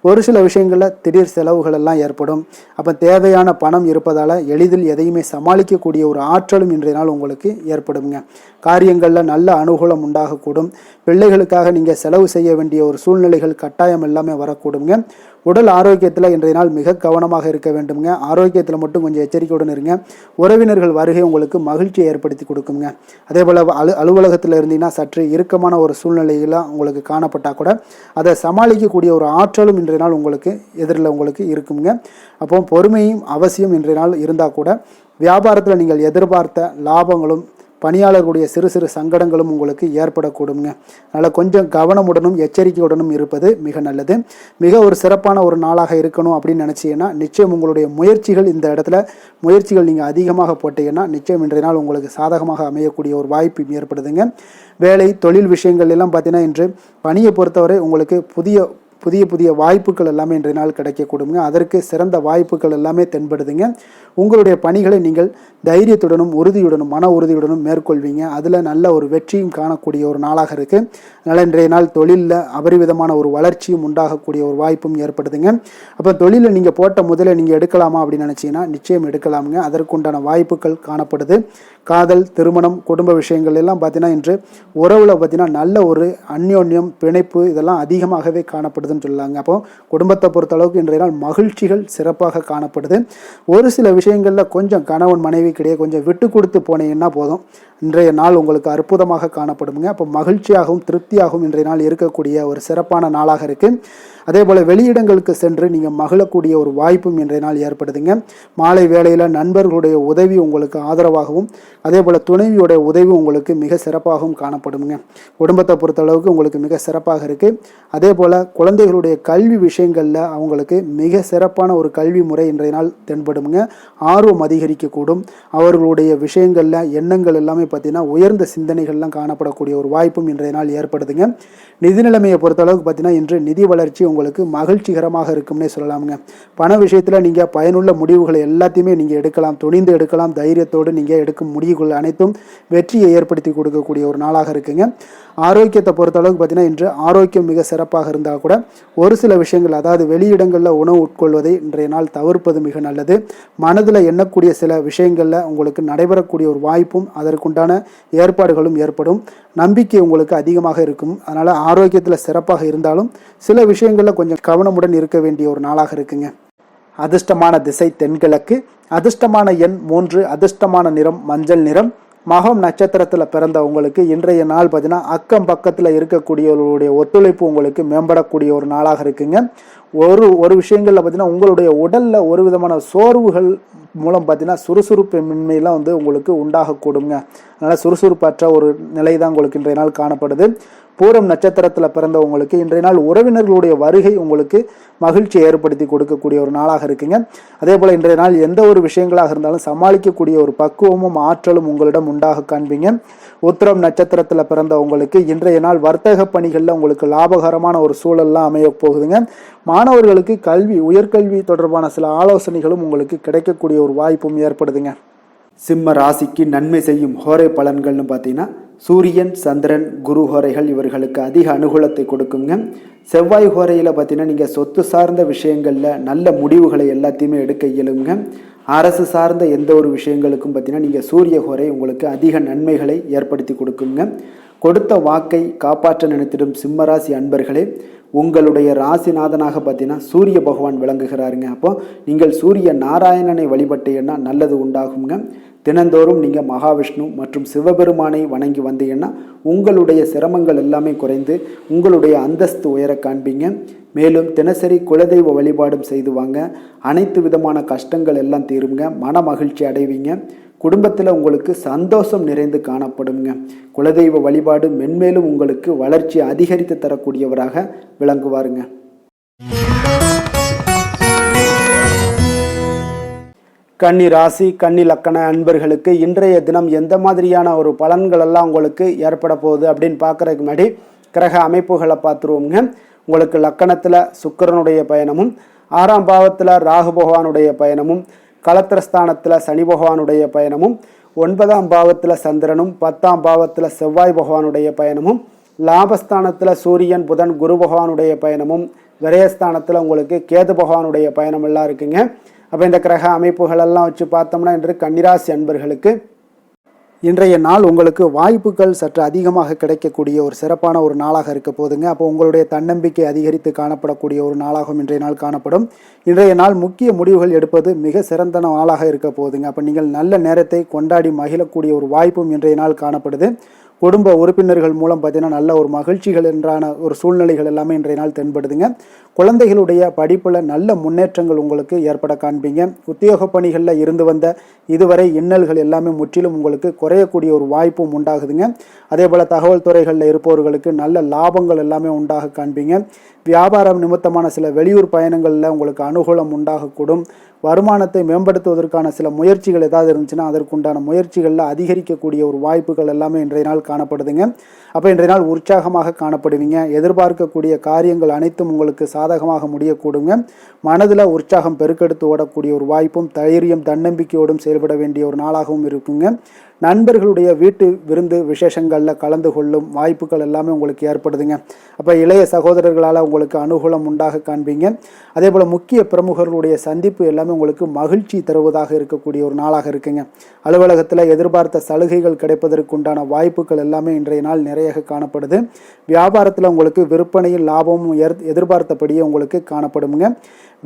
[SPEAKER 1] ஒரு சில விஷயங்களில் திடீர் செலவுகள் எல்லாம் ஏற்படும். அப்போ தேவையான பணம் இருப்பதால் எளிதில் எதையுமே சமாளிக்கக்கூடிய ஒரு ஆற்றலும் இன்றைய நாள் உங்களுக்கு ஏற்படுங்க. காரியங்களில் நல்ல அனுகூலம் உண்டாகக்கூடும். பிள்ளைகளுக்காக நீங்கள் செலவு செய்ய வேண்டிய ஒரு சூழ்நிலைகள் கட்டாயம் எல்லாமே வரக்கூடுங்க. உடல் ஆரோக்கியத்தில் இன்றைய நாள் மிக கவனமாக இருக்க வேண்டுங்க. ஆரோக்கியத்தில் மட்டும் கொஞ்சம் எச்சரிக்கையுடன் இருங்க. உறவினர்கள் வருகை உங்களுக்கு மகிழ்ச்சியை ஏற்படுத்தி கொடுக்குங்க. அதே போல் அலுவலகத்தில் இருந்தீங்கன்னா சற்று இறுக்கமான ஒரு சூழ்நிலையில் உங்களுக்கு காணப்பட்டால் இருந்தால் கூட அதை சமாளிக்கக்கூடிய ஒரு ஆற்றலும் இன்றைய நாள் எதிரில் உங்களுக்கு இருக்குங்க. அப்போ பொறுமையும் அவசியம் இன்றைய நாள் இருந்தால் கூட வியாபாரத்தில் நீங்கள் எதிர்பார்த்த லாபங்களும் பணியாளர்களுடைய சிறு சிறு சங்கடங்களும் உங்களுக்கு ஏற்படக்கூடுங்க. அதனால் கொஞ்சம் கவனமுடனும் எச்சரிக்கையுடனும் இருப்பது மிக நல்லது. மிக ஒரு சிறப்பான ஒரு நாளாக இருக்கணும் அப்படின்னு நினச்சிங்கன்னா நிச்சயம் உங்களுடைய இந்த இடத்துல முயற்சிகள் நீங்கள் அதிகமாக போட்டீங்கன்னா நிச்சயம் இன்றைய நாள் உங்களுக்கு சாதகமாக அமையக்கூடிய ஒரு வாய்ப்பு ஏற்படுதுங்க. வேலை தொழில் விஷயங்கள் எல்லாம் பார்த்தீங்கன்னா இன்று பணியை பொறுத்தவரை உங்களுக்கு புதிய வாய்ப்புகள் எல்லாமே இன்றைய நாள் கிடைக்கக்கூடுங்க. அதற்கு சிறந்த வாய்ப்புகள் எல்லாமே தென்படுதுங்க. உங்களுடைய பணிகளை நீங்கள் தைரியத்துடனும் உறுதியுடனும் மன உறுதியுடனும் மேற்கொள்வீங்க. அதில் நல்ல ஒரு வெற்றியும் காணக்கூடிய ஒரு நாளாக இருக்குது. அதனால் இன்றைய நாள் தொழிலில் அபரிவிதமான ஒரு வளர்ச்சியும் உண்டாகக்கூடிய ஒரு வாய்ப்பும் ஏற்படுதுங்க. அப்போ தொழிலில் நீங்கள் போட்ட முதல்ல நீங்கள் எடுக்கலாமா அப்படின்னு நினச்சிங்கன்னா நிச்சயம் எடுக்கலாமுங்க. அதற்குண்டான வாய்ப்புகள் காணப்படுது. காதல், திருமணம், குடும்ப விஷயங்கள் எல்லாம் பார்த்தீங்கன்னா இன்று உறவில் பார்த்தீங்கன்னா நல்ல ஒரு அந்யோன்யம், பிணைப்பு இதெல்லாம் அதிகமாகவே காணப்படுதுன்னு சொல்லலாங்க. அப்போ குடும்பத்தை பொறுத்தளவுக்கு இன்றைய நாள் மகிழ்ச்சிகள் சிறப்பாக காணப்படுது. ஒரு சில விஷயங்களில் கொஞ்சம் கணவன் மனைவிக்கிடையே கொஞ்சம் விட்டு கொடுத்து போனீங்கன்னா போதும், இன்றைய நாள் உங்களுக்கு அற்புதமாக காணப்படுங்க. அப்போ மகிழ்ச்சியாகவும் திருப்தியாகவும் இன்றைய நாள் இருக்கக்கூடிய ஒரு சிறப்பான நாளாக இருக்குது. அதே போல் வெளியிடங்களுக்கு சென்று நீங்கள் மகிழக்கூடிய ஒரு வாய்ப்பும் இன்றைய நாள் ஏற்படுதுங்க. மாலை வேளையில் நண்பர்களுடைய உதவி உங்களுக்கு ஆதரவாகவும் அதே போல் துணைவியோடைய உதவி உங்களுக்கு மிக சிறப்பாகவும் காணப்படுங்க. குடும்பத்தை பொறுத்தளவுக்கு உங்களுக்கு மிக சிறப்பாக இருக்குது. அதே போல் குழந்தைகளுடைய கல்வி விஷயங்களில் அவங்களுக்கு மிக சிறப்பான ஒரு கல்வி முறை இன்றைய நாள் தென்படுங்க. ஆர்வம் அதிகரிக்கக்கூடும். அவர்களுடைய விஷயங்களில் எண்ணங்கள் எல்லாமே பார்த்தீங்கன்னா உயர்ந்த சிந்தனைகள்லாம் காணப்படக்கூடிய ஒரு வாய்ப்பும் இன்றைய நாள் ஏற்படுதுங்க. நிதி நிலைமையை பொறுத்தளவுக்கு பார்த்தீங்கன்னா இன்று நிதி வளர்ச்சி உங்களுக்கு மகிழ்ச்சிகரமாக இருக்கும்னே சொல்லலாமுங்க. பண விஷயத்தில் நீங்கள் பயனுள்ள முடிவுகளை எல்லாத்தையுமே நீங்கள் எடுக்கலாம், துணிந்து எடுக்கலாம். தைரியத்தோடு நீங்கள் எடுக்கும் முடிவுகள் அனைத்தும் வெற்றியை ஏற்படுத்தி கொடுக்கக்கூடிய ஒரு நாளாக இருக்குங்க. ஆரோக்கியத்தை பொறுத்தளவுக்கு பார்த்தீங்கன்னா இன்று ஆரோக்கியம் மிக சிறப்பாக இருந்தால் கூட ஒரு சில விஷயங்கள், அதாவது வெளியிடங்களில் உணவு உட்கொள்வதை இன்றைய நாள் தவிர்ப்பது மிக நல்லது. மனதில் எண்ணக்கூடிய சில விஷயங்களில் உங்களுக்கு நடைபெறக்கூடிய ஒரு வாய்ப்பும் அதற்குண்டான ஏற்பாடுகளும் ஏற்படும். நம்பிக்கை உங்களுக்கு அதிகமாக இருக்கும். அதனால் ஆரோக்கியத்தில் சிறப்பாக இருந்தாலும் சில விஷயங்களில் கொஞ்சம் கவனமுடன் இருக்க வேண்டிய ஒரு நாளாக இருக்குங்க. அதிர்ஷ்டமான திசை தென்கிழக்கு, அதிர்ஷ்டமான எண் 3, அதிர்ஷ்டமான நிறம் மஞ்சள் நிறம். மகம் நட்சத்திரத்தில் பிறந்த உங்களுக்கு இன்றைய நாள் பார்த்தீங்கன்னா அக்கம் பக்கத்தில் இருக்கக்கூடியவர்களுடைய ஒத்துழைப்பு உங்களுக்கு மேம்படக்கூடிய ஒரு நாளாக இருக்குங்க. ஒரு விஷயங்களில் பார்த்தீங்கன்னா உங்களுடைய உடலில் ஒரு விதமான சோர்வுகள் மூலம் பார்த்தீங்கன்னா சுறுசுறுப்பு மின்மையெல்லாம் உங்களுக்கு உண்டாகக்கூடுங்க. அதனால் சுறுசுறுப்பற்ற ஒரு நிலை தான் உங்களுக்கு இன்றைய நாள் காணப்படுது. பூரம் நட்சத்திரத்தில் பிறந்தவங்களுக்கு இன்றைய நாள் உறவினர்களுடைய வருகை உங்களுக்கு மகிழ்ச்சி ஏற்படுத்தி கொடுக்கக்கூடிய ஒரு நாளாக இருக்குங்க. அதே போல் இன்றைய நாள் எந்த ஒரு விஷயங்களாக இருந்தாலும் சமாளிக்கக்கூடிய ஒரு பக்குவமும் ஆற்றலும் உங்களிடம் உண்டாக காண்பீங்க. உத்திரம் நட்சத்திரத்தில் பிறந்தவங்களுக்கு இன்றைய நாள் வர்த்தக பணிகளில் உங்களுக்கு லாபகரமான ஒரு சூழல்லாம் அமைய போகுதுங்க. மாணவர்களுக்கு உயர்கல்வி தொடர்பான சில ஆலோசனைகளும் உங்களுக்கு கிடைக்கக்கூடிய ஒரு வாய்ப்பும் ஏற்படுதுங்க. சிம்ம ராசிக்கு நன்மை செய்யும் ஹோரை பலன்கள்னு பார்த்தீங்கன்னா சூரியன், சந்திரன், குரு ஹோரைகள் இவர்களுக்கு அதிக அனுகூலத்தை கொடுக்குங்க. செவ்வாய் ஹோரையில் பார்த்தீங்கன்னா நீங்கள் சொத்து சார்ந்த விஷயங்களில் நல்ல முடிவுகளை எல்லாத்தையுமே எடுக்க இயலுங்க. அரசு சார்ந்த எந்த ஒரு விஷயங்களுக்கும் பார்த்தீங்கன்னா நீங்கள் சூரிய ஹோரை உங்களுக்கு அதிக நன்மைகளை ஏற்படுத்தி கொடுக்குங்க. கொடுத்த வாக்கை காப்பாற்ற நினைத்திடும் சிம்மராசி அன்பர்களே, உங்களுடைய ராசிநாதனாக பார்த்தீங்கன்னா சூரிய பகவான் விளங்குகிறாருங்க. அப்போ நீங்கள் சூரிய நாராயணனை வழிபட்டீங்கன்னா நல்லது உண்டாகுங்க. தினந்தோறும் நீங்கள் மகாவிஷ்ணு மற்றும் சிவபெருமானை வணங்கி வந்தீங்கன்னா உங்களுடைய சிரமங்கள் எல்லாமே குறைந்து உங்களுடைய அந்தஸ்து உயர காண்பீங்க. மேலும் தினசரி குலதெய்வ வழிபாடும் செய்து வாங்க. அனைத்து விதமான கஷ்டங்கள் எல்லாம் தீருங்க. மன மகிழ்ச்சி அடைவீங்க. குடும்பத்தில் உங்களுக்கு சந்தோஷம் நிறைந்து காணப்படுங்க. குலதெய்வ வழிபாடு மென்மேலும் உங்களுக்கு வளர்ச்சி அதிகரித்து தரக்கூடியவராக விளங்குவாருங்க. கன்னி ராசி, கன்னி லக்கண அன்பர்களுக்கு இன்றைய தினம் எந்த மாதிரியான ஒரு பலன்கள் எல்லாம் உங்களுக்கு ஏற்பட போகுது அப்படின்னு பார்க்குறதுக்கு முன்னாடி கிரக அமைப்புகளை பார்த்துருவோங்க. உங்களுக்கு லக்கணத்தில் சுக்கிரனுடைய பயணமும், 6ஆம் பாவத்தில் ராகு பகவானுடைய பயணமும், களத்திரஸ்தானத்தில் சனி பகவானுடைய பயணமும், 9ஆம் பாவத்தில் சந்திரனும், 10ஆம் பாவத்தில் செவ்வாய் பகவானுடைய பயணமும், லாபஸ்தானத்தில் சூரியன், புதன், குரு பகவானுடைய பயணமும், விரயஸ்தானத்தில் உங்களுக்கு கேது பகவானுடைய பயணம் எல்லாம் இருக்குங்க. அப்போ இந்த கிரக அமைப்புகளெல்லாம் வச்சு பார்த்தோம்னா இன்று கன்னிராசி அன்பர்களுக்கு இன்றைய நாள் உங்களுக்கு வாய்ப்புகள் சற்று அதிகமாக கிடைக்கக்கூடிய ஒரு சிறப்பான ஒரு நாளாக இருக்க போதுங்க. அப்போ உங்களுடைய தன்னம்பிக்கை அதிகரித்து காணப்படக்கூடிய ஒரு நாளாகவும் இன்றைய நாள் காணப்படும். இன்றைய நாள் முக்கிய முடிவுகள் எடுப்பது மிக சிறந்த நாளாக இருக்க போதுங்க. அப்போ நீங்கள் நல்ல நேரத்தை கொண்டாடி மகிழக்கூடிய ஒரு வாய்ப்பும் இன்றைய நாள் காணப்படுது. குடும்ப உறுப்பினர்கள் மூலம் பார்த்தீங்கன்னா நல்ல ஒரு மகிழ்ச்சிகள் என்றான ஒரு சூழ்நிலைகள் எல்லாமே இன்றைய நாள் தென்படுதுங்க. குழந்தைகளுடைய படிப்பில் நல்ல முன்னேற்றங்கள் உங்களுக்கு ஏற்பட காண்பீங்க. உத்தியோக பணிகளில் இருந்து வந்த இதுவரை இன்னல்கள் எல்லாமே முற்றிலும் உங்களுக்கு குறையக்கூடிய ஒரு வாய்ப்பும் உண்டாகுதுங்க. அதே போல் தகவல் துறைகளில் இருப்பவர்களுக்கு நல்ல லாபங்கள் எல்லாமே உண்டாக காண்பீங்க. வியாபாரம் நிமித்தமான சில வெளியூர் பயணங்களில் உங்களுக்கு அனுகூலம் உண்டாகக்கூடும். வருமானத்தை மேம்படுத்துவதற்கான சில முயற்சிகள் ஏதாவது இருந்துச்சுன்னா அதற்குண்டான முயற்சிகளில் அதிகரிக்கக்கூடிய ஒரு வாய்ப்புகள் எல்லாமே இன்றைய நாள் காணப்படுதுங்க. அப்போ இன்றைய நாள் உற்சாகமாக காணப்படுவீங்க. எதிர்பார்க்கக்கூடிய காரியங்கள் அனைத்தும் உங்களுக்கு சாதகமாக முடியக்கூடுங்க. மனதில் உற்சாகம் பெருக்கெடுத்து ஓடக்கூடிய ஒரு வாய்ப்பும் தைரியம் தன்னம்பிக்கையோடும் செயல்பட வேண்டிய ஒரு நாளாகவும் இருக்குங்க. நண்பர்களுடைய வீட்டு விருந்து விசேஷங்களில் கலந்து கொள்ளும் வாய்ப்புகள் எல்லாமே உங்களுக்கு ஏற்படுதுங்க. அப்போ இளைய சகோதரர்களால் உங்களுக்கு அனுகூலம் உண்டாக காண்பீங்க. அதே போல் முக்கிய பிரமுகர்களுடைய சந்திப்பு எல்லாமே உங்களுக்கு மகிழ்ச்சி தருவதாக இருக்கக்கூடிய ஒரு நாளாக இருக்குங்க. அலுவலகத்தில் எதிர்பார்த்த சலுகைகள் கிடைப்பதற்குண்டான வாய்ப்புகள் எல்லாமே இன்றைய நாள் நிறைய காணப்படுது. வியாபாரத்தில் உங்களுக்கு விற்பனையில் லாபமும் எதிர்பார்த்தபடியே உங்களுக்கு காணப்படுங்க.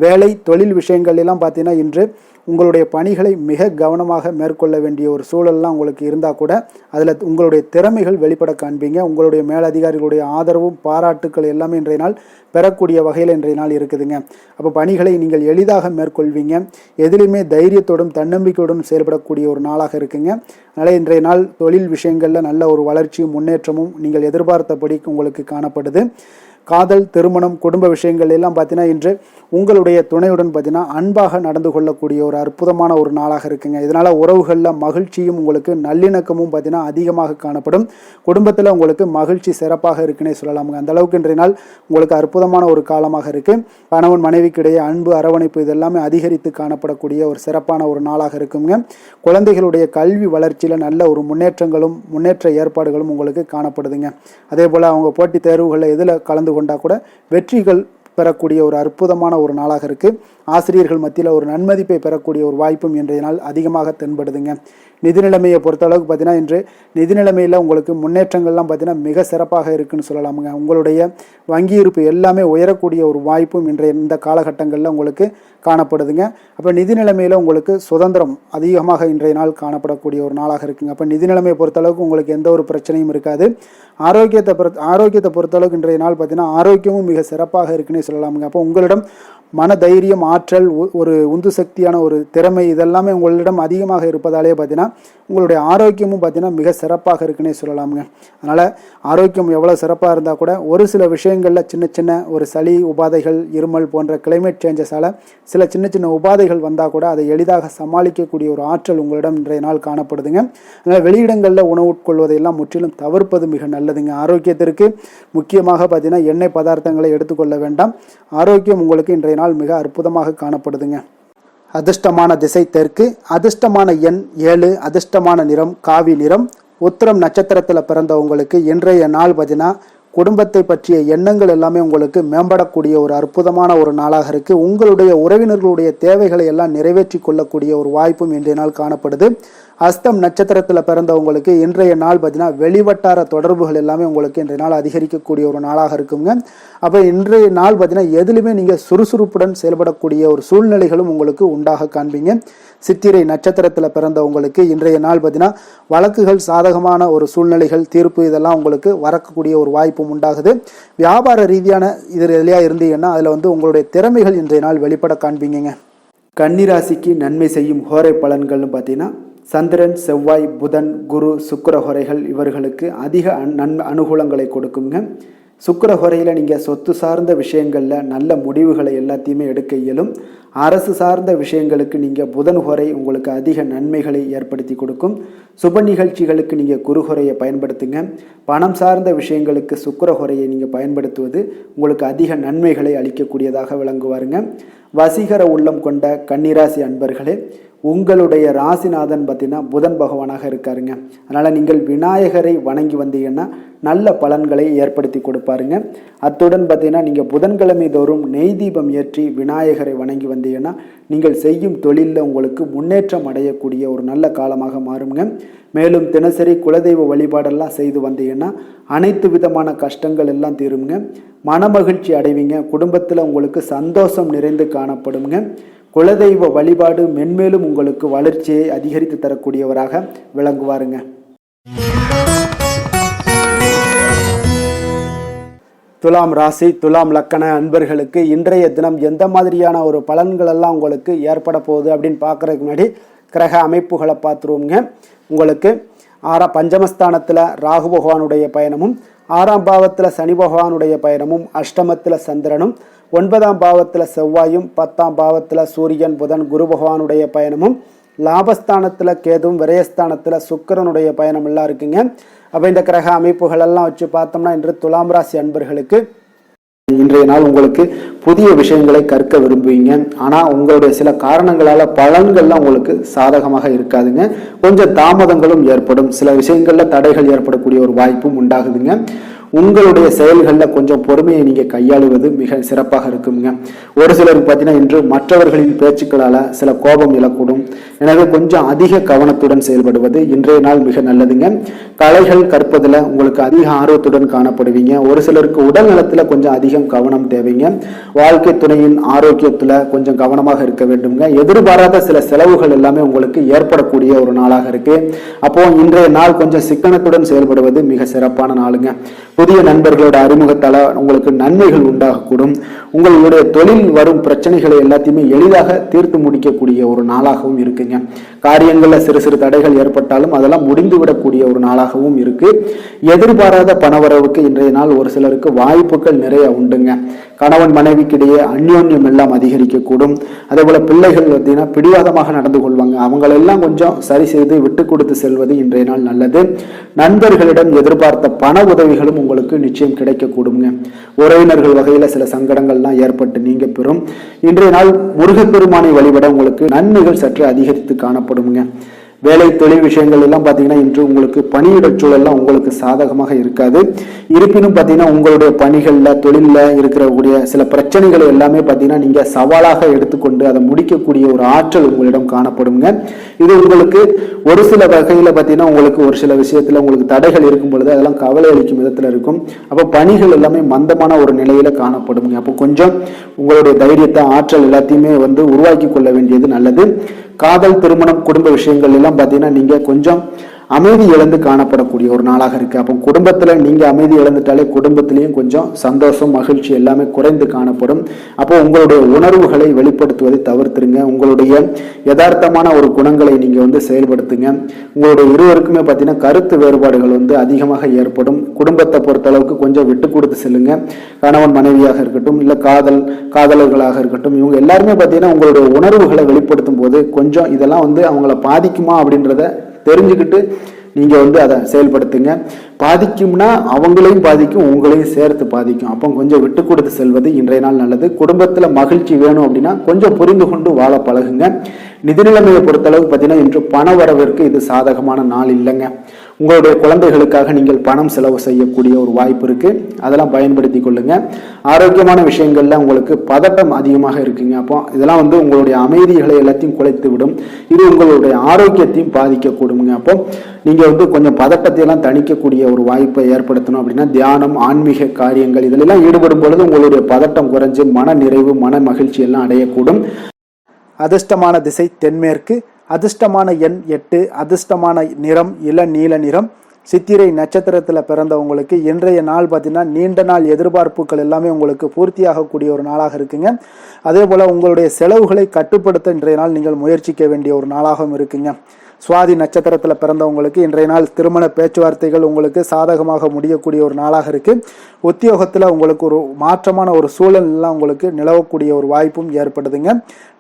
[SPEAKER 1] வேலை தொழில் விஷயங்கள் எல்லாம் பார்த்தீங்கன்னா இன்று உங்களுடைய பணிகளை மிக கவனமாக மேற்கொள்ள வேண்டிய ஒரு சூழல்லாம் உங்களுக்கு இருந்தால் கூட அதில் உங்களுடைய திறமைகள் வெளிப்பட காண்பீங்க. உங்களுடைய மேலதிகாரிகளுடைய ஆதரவும் பாராட்டுக்கள் எல்லாமே இன்றைய நாள் பெறக்கூடிய வகையில் இன்றைய நாள் இருக்குதுங்க. அப்போ பணிகளை நீங்கள் எளிதாக மேற்கொள்வீங்க. எதிலுமே தைரியத்தோடும் தன்னம்பிக்கையோடும் செயல்படக்கூடிய ஒரு நாளாக இருக்குங்க. அதனால் இன்றைய நாள் தொழில் விஷயங்களில் நல்ல ஒரு வளர்ச்சியும் முன்னேற்றமும் நீங்கள் எதிர்பார்த்தபடி உங்களுக்கு காணப்படுது. காதல், திருமணம், குடும்ப விஷயங்கள் எல்லாம் பார்த்தீங்கன்னா இன்று உங்களுடைய துணையுடன் பார்த்தீங்கன்னா அன்பாக நடந்து கொள்ளக்கூடிய ஒரு அற்புதமான ஒரு நாளாக இருக்குங்க. இதனால் உறவுகளில் மகிழ்ச்சியும் உங்களுக்கு நல்லிணக்கமும் பார்த்தீங்கன்னா அதிகமாக காணப்படும். குடும்பத்தில் உங்களுக்கு மகிழ்ச்சி சிறப்பாக இருக்குன்னே சொல்லலாமுங்க. அந்த அளவுக்கு இன்றைய நாள் உங்களுக்கு அற்புதமான ஒரு காலமாக இருக்குது. கணவன் மனைவிக்கிடையே அன்பு, அரவணைப்பு இதெல்லாமே அதிகரித்து காணப்படக்கூடிய ஒரு சிறப்பான ஒரு நாளாக இருக்குங்க. குழந்தைகளுடைய கல்வி வளர்ச்சியில் நல்ல ஒரு முன்னேற்ற ஏற்பாடுகளும் உங்களுக்கு காணப்படுதுங்க. அதே போல் அவங்க போட்டித் தேர்வுகளில் எதில் கலந்து கொண்டா கூட வெற்றிகள் பெறக்கூடிய ஒரு அற்புதமான ஒரு நாளாக இருக்குது. ஆசிரியர்கள் மத்தியில் ஒரு நன்மதிப்பை பெறக்கூடிய ஒரு வாய்ப்பும் இன்றைய நாள் அதிகமாக தென்படுதுங்க. நிதி நிலைமையை பொறுத்தளவுக்கு பார்த்தீங்கன்னா இன்று நிதி நிலைமையில் உங்களுக்கு முன்னேற்றங்கள்லாம் பார்த்தீங்கன்னா மிக சிறப்பாக இருக்குன்னு சொல்லலாமுங்க. உங்களுடைய வங்கி இருப்பு எல்லாமே உயரக்கூடிய ஒரு வாய்ப்பும் இந்த காலகட்டங்களில் உங்களுக்கு காணப்படுதுங்க. அப்போ நிதி நிலைமையில் உங்களுக்கு சுதந்திரம் அதிகமாக இன்றைய நாள் காணப்படக்கூடிய ஒரு நாளாக இருக்குங்க. அப்போ நிதி நிலைமையை பொறுத்தளவுக்கு உங்களுக்கு எந்த ஒரு பிரச்சனையும் இருக்காது. ஆரோக்கியத்தை பொறுத்தளவுக்கு இன்றைய நாள் பார்த்தீங்கன்னா ஆரோக்கியமும் மிக சிறப்பாக இருக்குன்னே சொல்லலாமுங்க. அப்போ உங்களிடம் மன தைரியம், ஆற்றல், ஒரு உந்து சக்தியான ஒரு திறமை இதெல்லாமே உங்களிடம் அதிகமாக இருப்பதாலே பார்த்தீங்கன்னா உங்களுடைய ஆரோக்கியமும் பார்த்தீங்கன்னா மிக சிறப்பாக இருக்குன்னே சொல்லலாமுங்க. அதனால் ஆரோக்கியம் எவ்வளோ சிறப்பாக இருந்தால் கூட ஒரு சில விஷயங்களில் சின்ன சின்ன ஒரு சளி உபாதைகள், இருமல் போன்ற கிளைமேட் சேஞ்சஸால் சில சின்ன சின்ன உபாதைகள் வந்தால் கூட அதை எளிதாக சமாளிக்கக்கூடிய ஒரு ஆற்றல் உங்களிடம் இன்றைய நாள் காணப்படுதுங்க. அதனால் வெளியிடங்களில் உணவு உட்கொள்வதையெல்லாம் முற்றிலும் தவிர்ப்பது மிக நல்லதுங்க. ஆரோக்கியத்திற்கு முக்கியமாக பார்த்தீங்கன்னா எண்ணெய் பதார்த்தங்களை எடுத்துக்கொள்ள வேண்டாம். ஆரோக்கியம் உங்களுக்கு இன்றைய நாள் மிக அற்புதமாக காணப்படுதுங்க. அதிர்ஷ்டமான திசை தெற்கு, அதிர்ஷ்டமான எண் 7, அதிர்ஷ்டமான நிறம் காவி நிறம். உத்திரம் நட்சத்திரத்தில் பிறந்தவங்களுக்கு இன்றைய நாள் பார்த்தீங்கன்னா குடும்பத்தை பற்றிய எண்ணங்கள் எல்லாமே உங்களுக்கு மேம்படக்கூடிய ஒரு அற்புதமான ஒரு நாளாக இருக்குது. உங்களுடைய உறவினர்களுடைய தேவைகளை எல்லாம் நிறைவேற்றி கொள்ளக்கூடிய ஒரு வாய்ப்பும் இன்றைய நாள் காணப்படுது. அஸ்தம் நட்சத்திரத்தில் பிறந்தவங்களுக்கு இன்றைய நாள் பார்த்தீங்கன்னா வெளிவட்டார தொடர்புகள் எல்லாமே உங்களுக்கு இன்றைய நாள் அதிகரிக்கக்கூடிய ஒரு நாளாக இருக்குங்க. அப்போ இன்றைய நாள் பார்த்தீங்கன்னா எதுலையுமே நீங்கள் சுறுசுறுப்புடன் செயல்படக்கூடிய ஒரு சூழ்நிலைகளும் உங்களுக்கு உண்டாக காண்பீங்க. சித்திரை நட்சத்திரத்தில் பிறந்தவங்களுக்கு இன்றைய நாள் பார்த்தீங்கன்னா வழக்குகள் சாதகமான ஒரு சூழ்நிலைகள், தீர்ப்பு இதெல்லாம் உங்களுக்கு வரக்கூடிய ஒரு வாய்ப்பும் உண்டாகுது. வியாபார ரீதியான எதுலையா இருந்தீங்கன்னா அதில் உங்களுடைய திறமைகள் இன்றைய நாள் வெளிப்பட காண்பீங்க. கன்னிராசிக்கு நன்மை செய்யும் ஹோரை பலன்கள்னு பார்த்தீங்கன்னா சந்திரன், செவ்வாய், புதன், குரு, சுக்கிர ஹோரைகள் இவர்களுக்கு அதிக அனுகூலங்களை கொடுக்குங்க. சுக்கிர ஹோரையில் நீங்கள் சொத்து சார்ந்த விஷயங்களில் நல்ல முடிவுகளை எல்லாத்தையுமே எடுக்க இயலும். அரசு சார்ந்த விஷயங்களுக்கு நீங்கள் புதன் ஹோரை உங்களுக்கு அதிக நன்மைகளை ஏற்படுத்தி கொடுக்கும். சுப நிகழ்ச்சிகளுக்கு நீங்கள் குரு ஹோரையை பயன்படுத்துங்க. பணம் சார்ந்த விஷயங்களுக்கு சுக்கிர ஹோரையை நீங்கள் பயன்படுத்துவது உங்களுக்கு அதிக நன்மைகளை அளிக்கக்கூடியதாக விளங்குவாருங்க. வசீகர உள்ளம் கொண்ட கன்னிராசி அன்பர்களே, உங்களுடைய ராசிநாதன் பார்த்தீங்கன்னா புதன் பகவானாக இருக்காருங்க. அதனால் நீங்கள் விநாயகரை வணங்கி வந்தீங்கன்னா நல்ல பலன்களை ஏற்படுத்தி கொடுப்பாருங்க. அத்துடன் பார்த்தீங்கன்னா நீங்கள் புதன்கிழமை தோறும் நெய் தீபம் ஏற்றி விநாயகரை வணங்கி வந்தீங்கன்னா நீங்கள் செய்யும் தொழிலில் உங்களுக்கு முன்னேற்றம் அடையக்கூடிய ஒரு நல்ல காலமாக மாறுங்க. மேலும் தினசரி குலதெய்வ வழிபாடெல்லாம் செய்து வந்தீங்கன்னா அனைத்து விதமான கஷ்டங்கள் எல்லாம் தீருங்க. மனமகிழ்ச்சி அடைவீங்க. குடும்பத்தில் உங்களுக்கு சந்தோஷம் நிறைந்து காணப்படுங்க. குலதெய்வ வழிபாடு மென்மேலும் உங்களுக்கு வளர்ச்சியை அதிகரித்து தரக்கூடியவராக விளங்குவாருங்க. துலாம் ராசி துலாம் லக்கண அன்பர்களுக்கு இன்றைய தினம் எந்த மாதிரியான ஒரு பலன்கள் எல்லாம் உங்களுக்கு ஏற்பட போகுது அப்படின்னு பார்க்கறதுக்கு முன்னாடி கிரக அமைப்புகளை பார்த்துருவோங்க. உங்களுக்கு பஞ்சமஸ்தானத்தில் ராகு பகவானுடைய பயணமும், 6ஆம் பாவத்தில் சனி பகவானுடைய பயணமும், அஷ்டமத்தில் சந்திரனும், 9ஆம் பாவத்தில் செவ்வாயும், 10ஆம் பாவத்தில் சூரியன் புதன் குரு பகவானுடைய பயணமும், லாபஸ்தானத்தில் கேதுவும், விரயஸ்தானத்தில் சுக்கிரனுடைய பயணம் எல்லாம் இருக்குங்க. அப்போ இந்த கிரக அமைப்புகள் எல்லாம் வச்சு பார்த்தோம்னா இன்று துலாம் ராசி அன்பர்களுக்கு இன்றைய நாள் உங்களுக்கு புதிய விஷயங்களை கற்க விரும்புவீங்க. ஆனால் உங்களுடைய சில காரணங்களால் பலன்கள்லாம் உங்களுக்கு சாதகமாக இருக்காதுங்க. கொஞ்சம் தாமதங்களும் ஏற்படும், சில விஷயங்களில் தடைகள் ஏற்படக்கூடிய ஒரு வாய்ப்பும் உண்டாகுதுங்க. உங்களுடைய செயல்களில் கொஞ்சம் பொறுமையை நீங்கள் கையாளுவது மிக சிறப்பாக இருக்குங்க. ஒரு சிலருக்கு பார்த்தீங்கன்னா இன்று மற்றவர்களின் பேச்சுக்களால் சில கோபம் இழக்கூடும். எனவே கொஞ்சம் அதிக கவனத்துடன் செயல்படுவது இன்றைய நாள் மிக நல்லதுங்க. கலைகள் கற்பதில் உங்களுக்கு அதிக ஆர்வத்துடன் காணப்படுவீங்க. ஒரு சிலருக்கு உடல் நலத்தில் கொஞ்சம் அதிகம் கவனம் தேவைங்க. வாழ்க்கை துணையின் ஆரோக்கியத்தில் கொஞ்சம் கவனமாக இருக்க வேண்டுங்க. எதிர்பாராத சில செலவுகள் எல்லாமே உங்களுக்கு ஏற்படக்கூடிய ஒரு நாளாக இருக்கு. அப்போ இன்றைய நாள் கொஞ்சம் சிக்கனத்துடன் செயல்படுவது மிக சிறப்பான நாளுங்க. புதிய நண்பர்களோட அறிமுகத்தால் உங்களுக்கு நன்மைகள் உண்டாகக்கூடும். உங்களுடைய தொழில் வரும் பிரச்சனைகளை எல்லாத்தையுமே எளிதாக தீர்த்து முடிக்கக்கூடிய ஒரு நாளாகவும் இருக்குங்க. காரியங்களில் சிறு சிறு தடைகள் ஏற்பட்டாலும் அதெல்லாம் முடிந்துவிடக்கூடிய ஒரு நாளாகவும் இருக்கு. எதிர்பாராத பணவரவுக்கு இன்றைய நாள் ஒரு சிலருக்கு வாய்ப்புகள் நிறைய உண்டுங்க. கணவன் மனைவிக்கிடையே அந்யோன்யம் எல்லாம் அதிகரிக்கக்கூடும். அதே போல பிள்ளைகள் பார்த்தீங்கன்னா பிடிவாதமாக நடந்து கொள்வாங்க. அவங்களெல்லாம் கொஞ்சம் சரி செய்து விட்டு கொடுத்து செல்வது இன்றைய நாள் நல்லது. நண்பர்களிடம் எதிர்பார்த்த பண உதவிகளும் உங்களுக்கு நிச்சயம் கிடைக்கக்கூடுங்க. உறவினர்கள் வகையில் சில சங்கடங்கள்லாம் ஏற்பட்டு நீங்க பெறும். இன்றைய நாள் முருகப்பெருமானை வழிபட உங்களுக்கு நன்மைகள் சற்று அதிகரித்து காணப்படுங்க. வேலை தொழில் விஷயங்கள் எல்லாம் பார்த்தீங்கன்னா இன்று உங்களுக்கு பணியிட சூழல்லாம் உங்களுக்கு சாதகமாக இருக்காது. இருப்பினும் பார்த்தீங்கன்னா உங்களுடைய பணிகளில் தொழிலில் இருக்கக்கூடிய சில பிரச்சனைகளை எல்லாமே பார்த்தீங்கன்னா நீங்கள் சவாலாக எடுத்துக்கொண்டு அதை முடிக்கக்கூடிய ஒரு ஆற்றல் உங்களிடம் காணப்படுங்க. இது உங்களுக்கு ஒரு சில வகையில் பார்த்தீங்கன்னா உங்களுக்கு ஒரு சில விஷயத்தில் உங்களுக்கு தடைகள் இருக்கும் பொழுது அதெல்லாம் கவலை அளிக்கும் விதத்தில் இருக்கும். அப்போ பணிகள் எல்லாமே மந்தமான ஒரு நிலையில காணப்படுங்க. அப்போ கொஞ்சம் உங்களுடைய தைரியத்தை ஆற்றல் எல்லாத்தையுமே உருவாக்கி கொள்ள வேண்டியது நல்லது. காதல், திருமணம், குடும்ப விஷயங்கள் எல்லாம் பார்த்தீங்கன்னா நீங்க கொஞ்சம் அமைதி இழந்து காணப்படக்கூடிய ஒரு நாளாக இருக்கு. அப்போ குடும்பத்துல நீங்க அமைதி இழந்துட்டாலே குடும்பத்திலையும் கொஞ்சம் சந்தோஷம், மகிழ்ச்சி எல்லாமே குறைந்து காணப்படும். அப்போ உங்களுடைய உணர்வுகளை வெளிப்படுத்துவதை தவிர்த்துருங்க. உங்களுடைய யதார்த்தமான ஒரு குணங்களை நீங்க செயல்படுத்துங்க. உங்களுடைய இருவருக்குமே பார்த்தீங்கன்னா கருத்து வேறுபாடுகள் அதிகமாக ஏற்படும். குடும்பத்தை பொறுத்த அளவுக்கு கொஞ்சம் விட்டு கொடுத்து செல்லுங்க. கணவன் மனைவியாக இருக்கட்டும், இல்லை காதலர்களாக இருக்கட்டும், இவங்க எல்லாருமே பார்த்தீங்கன்னா உங்களுடைய உணர்வுகளை வெளிப்படுத்தும் போது கொஞ்சம் இதெல்லாம் அவங்கள பாதிக்குமா அப்படின்றத தெரிஞ்சுக்கிட்டு நீங்க அதை செயல்படுத்துங்க. பாதிக்கும்னா அவங்களையும் பாதிக்கும், உங்களையும் சேர்த்து பாதிக்கும். அப்போ கொஞ்சம் விட்டு கொடுத்து செல்வது இன்றைய நாள் நல்லது. குடும்பத்துல மகிழ்ச்சி வேணும் அப்படின்னா கொஞ்சம் புரிந்து கொண்டு வாழ பழகுங்க. நிதி நிலைமையை பொறுத்தளவுக்கு பார்த்தீங்கன்னா இன்று பண வரவிற்கு இது சாதகமான நாள் இல்லைங்க. உங்களுடைய குழந்தைகளுக்காக நீங்கள் பணம் செலவு செய்யக்கூடிய ஒரு வாய்ப்பு இருக்கு. அதெல்லாம் பயன்படுத்தி கொள்ளுங்க. ஆரோக்கியமான விஷயங்கள்ல உங்களுக்கு பதட்டம் அதிகமாக இருக்குங்க. அப்போ இதெல்லாம் உங்களுடைய அமைதிகளை எல்லாத்தையும் குலைத்து விடும். இது உங்களுடைய ஆரோக்கியத்தையும் பாதிக்கக்கூடுங்க. அப்போ நீங்க கொஞ்சம் பதட்டத்தை எல்லாம் தணிக்கக்கூடிய ஒரு வாய்ப்பை ஏற்படுத்தணும் அப்படின்னா தியானம், ஆன்மீக காரியங்கள் இதிலெல்லாம் ஈடுபடும் பொழுது உங்களுடைய பதட்டம் குறைஞ்சு மன நிறைவு, மன மகிழ்ச்சி எல்லாம் அடையக்கூடும். அதிர்ஷ்டமான திசை தென்மேற்கு, அதிர்ஷ்டமான எண் 8, அதிர்ஷ்டமான நிறம் இளநீல நிறம். சித்திரை நட்சத்திரத்தில் பிறந்தவங்களுக்கு இன்றைய நாள் பார்த்தீங்கன்னா நீண்ட நாள் எதிர்பார்ப்புகள் எல்லாமே உங்களுக்கு பூர்த்தியாகக்கூடிய ஒரு நாளாக இருக்குங்க. அதே போல் உங்களுடைய செலவுகளை கட்டுப்படுத்த இன்றைய நாள் நீங்கள் முயற்சிக்க வேண்டிய ஒரு நாளாகவும் இருக்குங்க. சுவாதி நட்சத்திரத்தில் பிறந்தவங்களுக்கு இன்றைய நாள் திருமண பேச்சுவார்த்தைகள் உங்களுக்கு சாதகமாக முடியக்கூடிய ஒரு நாளாக இருக்கு. உத்தியோகத்தில் உங்களுக்கு ஒரு மாற்றமான ஒரு சூழல் எல்லாம் உங்களுக்கு நிலவக்கூடிய ஒரு வாய்ப்பும் ஏற்படுதுங்க.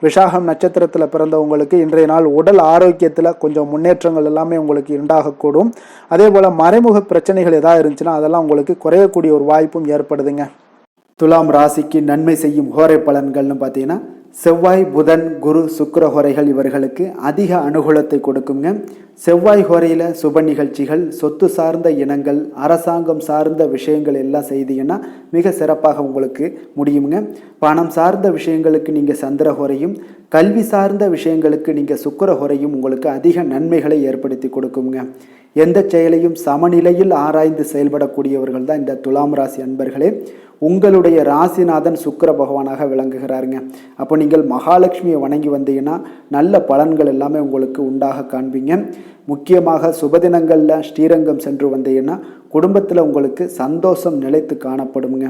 [SPEAKER 1] விசாகம் நட்சத்திரத்தில் பிறந்தவங்களுக்கு இன்றைய நாள் உடல் ஆரோக்கியத்தில் கொஞ்சம் முன்னேற்றங்கள் எல்லாமே உங்களுக்கு உண்டாகக்கூடும். அதே போல் மறைமுக பிரச்சனைகள் ஏதாவது இருந்துச்சுன்னா அதெல்லாம் உங்களுக்கு குறையக்கூடிய ஒரு வாய்ப்பும் ஏற்படுதுங்க. துலாம் ராசிக்கு நன்மை செய்யும் ஹோரை பலன்கள்னு பார்த்தீங்கன்னா செவ்வாய், புதன், குரு, சுக்கிர ஹோரைகள் இவர்களுக்கு அதிக அனுகூலத்தை கொடுக்குங்க. செவ்வாய் ஹோரையில் சுப நிகழ்ச்சிகள், சொத்து சார்ந்த இனங்கள், அரசாங்கம் சார்ந்த விஷயங்கள் எல்லாம் செய்தீங்கன்னா மிக சிறப்பாக உங்களுக்கு முடியுங்க. பணம் சார்ந்த விஷயங்களுக்கு நீங்கள் சந்திர ஹோரையும், கல்வி சார்ந்த விஷயங்களுக்கு நீங்கள் சுக்கிர ஹோரையும் உங்களுக்கு அதிக நன்மைகளை ஏற்படுத்தி கொடுக்குங்க. எந்த செயலையும் சமநிலையில் ஆராய்ந்து செயல்படக்கூடியவர்கள் தான் இந்த துலாம் ராசி அன்பர்களே. உங்களுடைய ராசிநாதன் சுக்கிர பகவானாக விளங்குகிறாருங்க. அப்போ நீங்கள் நீங்கள் மகாலட்சுமியை வணங்கி வந்தீங்கன்னா நல்ல பலன்கள் எல்லாமே உங்களுக்கு உண்டாக காண்பீங்க. முக்கியமாக சுபதினங்களில் ஸ்ரீரங்கம் சென்று வந்தீங்கன்னா குடும்பத்தில் உங்களுக்கு சந்தோஷம் நிலைத்து காணப்படுங்க.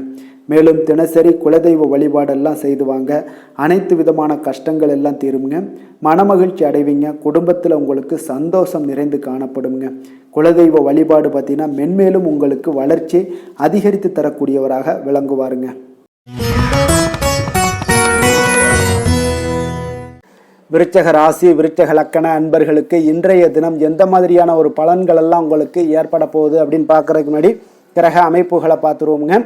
[SPEAKER 1] மேலும் தினசரி குலதெய்வ வழிபாடெல்லாம் செய்து வாங்க, அனைத்து விதமான கஷ்டங்கள் எல்லாம் தீருங்க, மனமகிழ்ச்சி அடைவீங்க, குடும்பத்தில் உங்களுக்கு சந்தோஷம் நிறைந்து காணப்படுங்க. குலதெய்வ வழிபாடு பார்த்தீங்கன்னா மென்மேலும் உங்களுக்கு வளர்ச்சி அதிகரித்து தரக்கூடியவராக விளங்குவாருங்க. விருச்சக ராசி விருச்சக லக்கண அன்பர்களுக்கு இன்றைய தினம் எந்த மாதிரியான ஒரு பலன்கள் எல்லாம் உங்களுக்கு ஏற்பட போகுது அப்படின்னு பார்க்கறதுக்கு முன்னாடி கிரக அமைப்புகளை பார்த்துருவோங்க.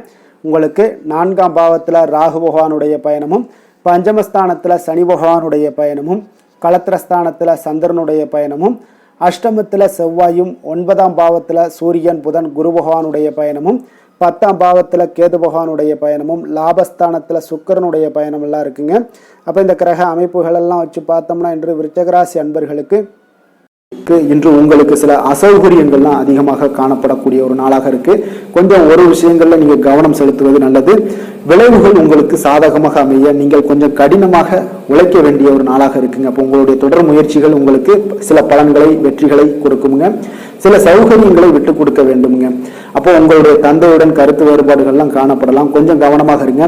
[SPEAKER 1] உங்களுக்கு 4ஆம் பாவத்தில் ராகு பகவானுடைய பயணமும், பஞ்சமஸ்தானத்தில் சனி பகவானுடைய பயணமும், களத்திரஸ்தானத்தில் சந்திரனுடைய பயணமும், அஷ்டமத்தில் செவ்வாயும், 9ஆம் பாவத்தில் சூரியன் புதன் குரு பகவானுடைய பயணமும், 10ஆம் பாவத்தில் கேது பகவானுடைய பயணமும், லாபஸ்தானத்தில் சுக்கிரனுடைய பயணம் எல்லாம் இருக்குங்க. அப்போ இந்த கிரக அமைப்புகள் எல்லாம் வச்சு பார்த்தோம்னா இன்று விருச்சகராசி அன்பர்களுக்கு இன்று உங்களுக்கு சில அசௌகரியங்கள்லாம் அதிகமாக காணப்படக்கூடிய ஒரு நாளாக இருக்கு. கொஞ்சம் ஒரு விஷயங்கள்ல நீங்க கவனம் செலுத்துவது நல்லது. விளைவுகள் உங்களுக்கு சாதகமாக அமைய நீங்கள் கொஞ்சம் கடினமாக உழைக்க வேண்டிய ஒரு நாளாக இருக்குங்க. அப்போ உங்களுடைய தொடர் முயற்சிகள் உங்களுக்கு சில பலன்களை வெற்றிகளை கொடுக்குங்க. சில சௌகரியங்களை விட்டு கொடுக்க வேண்டுங்க. அப்போ உங்களுடைய தந்தையுடன் கருத்து வேறுபாடுகள்லாம் காணப்படலாம். கொஞ்சம் கவனமாக இருங்க.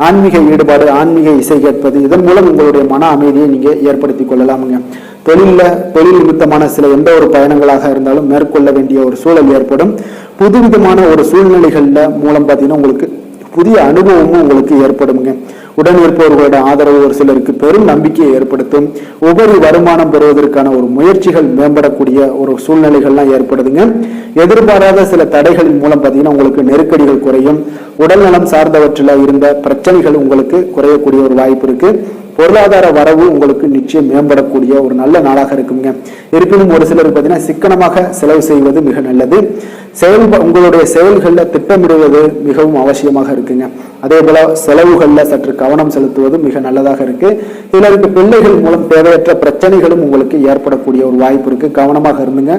[SPEAKER 1] ஆன்மீக ஈடுபாடு, ஆன்மீக இசை கேட்பது, இதன் மூலம் உங்களுடைய மன அமைதியை நீங்க ஏற்படுத்தி கொள்ளலாமுங்க. தொழில் நிமித்தமான சில எந்த ஒரு பயணங்களாக இருந்தாலும் மேற்கொள்ள வேண்டிய ஒரு சூழல் ஏற்படும். புதுவிதமான ஒரு சூழ்நிலைகள்ல மூலம் பார்த்தீங்கன்னா உங்களுக்கு புதிய அனுபவமும் உங்களுக்கு ஏற்படுங்க. உடன் இருப்பவர்களோட ஆதரவு ஒரு சிலருக்கு பெரும் நம்பிக்கையை ஏற்படுத்தும். உபரி வருமானம் பெறுவதற்கான ஒரு முயற்சிகள் மேம்படக்கூடிய ஒரு சூழ்நிலைகள்லாம் ஏற்படுதுங்க. எதிர்பாராத சில தடைகளின் மூலம் பார்த்தீங்கன்னா உங்களுக்கு நெருக்கடிகள் குறையும். உடல்நலம் சார்ந்தவற்றில் இருந்த பிரச்சனைகள் உங்களுக்கு குறையக்கூடிய ஒரு வாய்ப்பு இருக்கு. பொருளாதார வரவு உங்களுக்கு நிச்சயம் மேம்படக்கூடிய ஒரு நல்ல நாளாக இருக்குங்க. இருப்பினும் ஒரு சிலருக்கு பார்த்தீங்கன்னா சிக்கனமாக செலவு செய்வது மிக நல்லது. உங்களுடைய செயல்களில் திட்டமிடுவது மிகவும் அவசியமாக இருக்குங்க. அதே போல செலவுகளில் சற்று கவனம் செலுத்துவது மிக நல்லதாக இருக்கு. சிலருக்கு பிள்ளைகள் மூலம் தேவையற்ற பிரச்சனைகளும் உங்களுக்கு ஏற்படக்கூடிய ஒரு வாய்ப்பு இருக்கு. கவனமாக இருந்துங்க.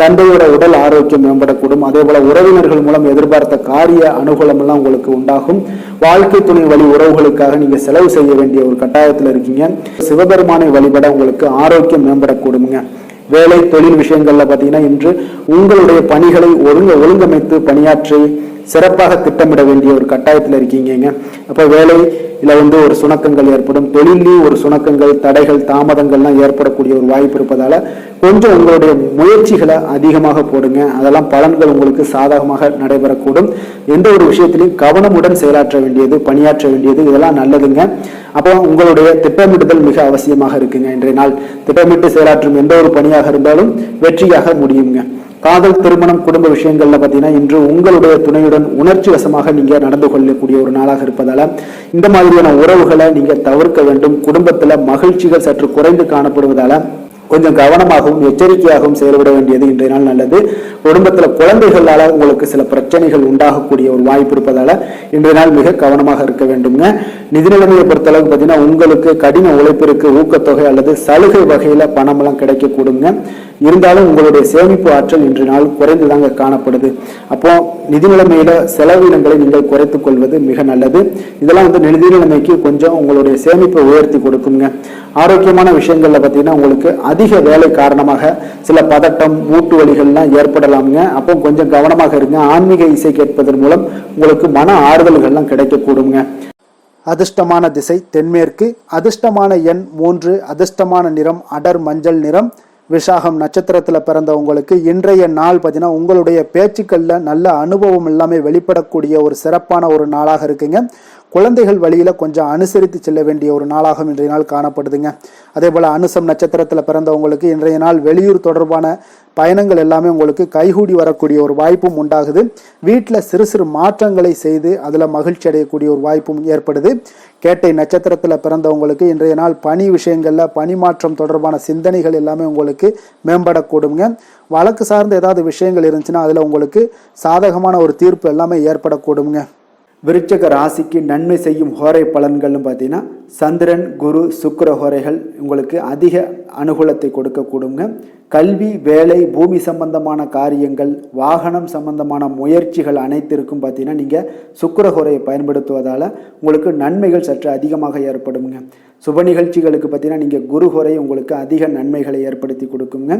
[SPEAKER 1] தந்தையோட உடல் ஆரோக்கியம் மேம்படக்கூடும். அதே போல உறவினர்கள் மூலம் எதிர்பார்த்த காரிய அனுகூலம் எல்லாம் உங்களுக்கு உண்டாகும். வாழ்க்கை துணை வழி உறவுகளுக்காக நீங்க செலவு செய்ய வேண்டிய ஒரு கட்டாயத்தில் இருக்கீங்க. சிவபெருமானை வழிபட உங்களுக்கு ஆரோக்கியம் மேம்படக்கூடுங்க. வேலை தொழில் விஷயங்கள்ல பாத்தீங்கன்னா இன்று உங்களுடைய பணிகளை ஒழுங்கமைத்து பணியாற்றி சிறப்பாக திட்டமிட வேண்டிய ஒரு கட்டாயத்தில் இருக்கீங்க. அப்ப வேலையில ஒரு சுணக்கங்கள் ஏற்படும். தொழிலையும் ஒரு சுணக்கங்கள், தடைகள், தாமதங்கள்லாம் ஏற்படக்கூடிய ஒரு வாய்ப்பு இருப்பதால கொஞ்சம் உங்களுடைய முயற்சிகளை அதிகமாக போடுங்க. அதெல்லாம் பலன்கள் உங்களுக்கு சாதகமாக நடைபெறக்கூடும். எந்த ஒரு விஷயத்திலையும் கவனமுடன் செயலாற்ற வேண்டியது, பணியாற்ற வேண்டியது, இதெல்லாம் நல்லதுங்க. அப்போ உங்களுடைய திட்டமிடுதல் மிக அவசியமாக இருக்குங்க. இன்றைய நாள் திட்டமிட்டு செயலாற்றும் எந்த ஒரு பணியாக இருந்தாலும் வெற்றியாக முடியுங்க. காதல், திருமணம், குடும்ப விஷயங்கள்ல பாத்தீங்கன்னா இன்று உங்களுடைய துணையுடன் உணர்ச்சி வசமாக நீங்க நடந்து கொள்ளக்கூடிய ஒரு நாளாக இருப்பதால இந்த மாதிரியான உறவுகளை நீங்க தவிர்க்க வேண்டும். குடும்பத்துல மகிழ்ச்சிகள் சற்று குறைந்து காணப்படுவதால கொஞ்சம் கவனமாகவும் எச்சரிக்கையாகவும் செயல்பட வேண்டியது இன்றைய நாள் நல்லது. குடும்பத்துல குழந்தைகளால உங்களுக்கு சில பிரச்சனைகள் உண்டாகக்கூடிய ஒரு வாய்ப்பு இருப்பதால இன்றைய நாள் மிக கவனமாக இருக்க வேண்டுங்க. நிதி நிலைமையை பொறுத்தளவுக்கு பார்த்தீங்கன்னா உங்களுக்கு கடின உழைப்பிற்கு ஊக்கத்தொகை அல்லது சலுகை வகையில பணம் எல்லாம் கிடைக்கக்கூடுங்க. இருந்தாலும் உங்களுடைய சேமிப்பு ஆற்றல் இன்றைய நாள் குறைந்துதாங்க காணப்படுது. அப்போ நிதி நிலைமையில செலவினங்களை நீங்கள் குறைத்துக் கொள்வது மிக நல்லது. இதெல்லாம் நிதி நிலைமைக்கு கொஞ்சம் உங்களுடைய சேமிப்பை உயர்த்தி கொடுக்குங்க. ஆரோக்கியமான விஷயங்கள்ல பார்த்தீங்கன்னா உங்களுக்கு அதிக வேலை காரணமாக சில பதட்டம், மூட்டு வலிகள்லாம் ஏற்படலாமுங்க. அப்போ கொஞ்சம் கவனமாக இருங்க. ஆன்மீக இசை கேட்பதன் மூலம் உங்களுக்கு மன ஆறுதல்கள்லாம் கிடைக்கக்கூடுங்க. அதிர்ஷ்டமான திசை தென்மேற்கு, அதிர்ஷ்டமான எண் 3, அதிர்ஷ்டமான நிறம் அடர் மஞ்சள் நிறம். விசாகம் நட்சத்திரத்துல பிறந்த உங்களுக்கு இன்றைய நாள் பார்த்தீங்கன்னா உங்களுடைய பேச்சுக்கள்ல நல்ல அனுபவம் எல்லாமே வெளிப்படக்கூடிய ஒரு சிறப்பான ஒரு நாளாக இருக்குங்க. குழந்தைகள் வழியில கொஞ்சம் அனுசரித்து செல்ல வேண்டிய ஒரு நாளாக இன்றைய நாள் காணப்படுதுங்க. அதே போல அனுசம் நட்சத்திரத்துல பிறந்தவங்களுக்கு இன்றைய நாள் வெளியூர் தொடர்பான பயணங்கள் எல்லாமே உங்களுக்கு கைகூடி வரக்கூடிய ஒரு வாய்ப்பும் உண்டாகுது. வீட்டில் சிறு சிறு மாற்றங்களை செய்து அதில் மகிழ்ச்சி அடையக்கூடிய ஒரு வாய்ப்பும் ஏற்படுது. கேட்டை நட்சத்திரத்தில் பிறந்தவங்களுக்கு இன்றைய நாள் பணி விஷயங்களில் பணி மாற்றம் தொடர்பான சிந்தனைகள் எல்லாமே உங்களுக்கு மேம்படக்கூடுங்க. வழக்கு சார்ந்த ஏதாவது விஷயங்கள் இருந்துச்சுன்னா அதில் உங்களுக்கு சாதகமான ஒரு தீர்ப்பு எல்லாமே ஏற்படக்கூடுங்க. விருச்சக ராசிக்கு நன்மை செய்யும் ஹோரை பலன்கள்னு பார்த்தீங்கன்னா சந்திரன் குரு சுக்கிர ஹோரைகள் உங்களுக்கு அதிக அனுகூலத்தை கொடுக்கக்கூடுங்க. கல்வி, வேலை, பூமி சம்பந்தமான காரியங்கள், வாகனம் சம்பந்தமான முயற்சிகள் அனைத்திற்கும் பார்த்தீங்கன்னா நீங்கள் சுக்கிர ஹோரையை பயன்படுத்துவதால் உங்களுக்கு நன்மைகள் சற்று அதிகமாக ஏற்படுங்க. சுப நிகழ்ச்சிகளுக்கு பார்த்தீங்கன்னா நீங்கள் குரு ஹோரை உங்களுக்கு அதிக நன்மைகளை ஏற்படுத்தி கொடுக்குங்க.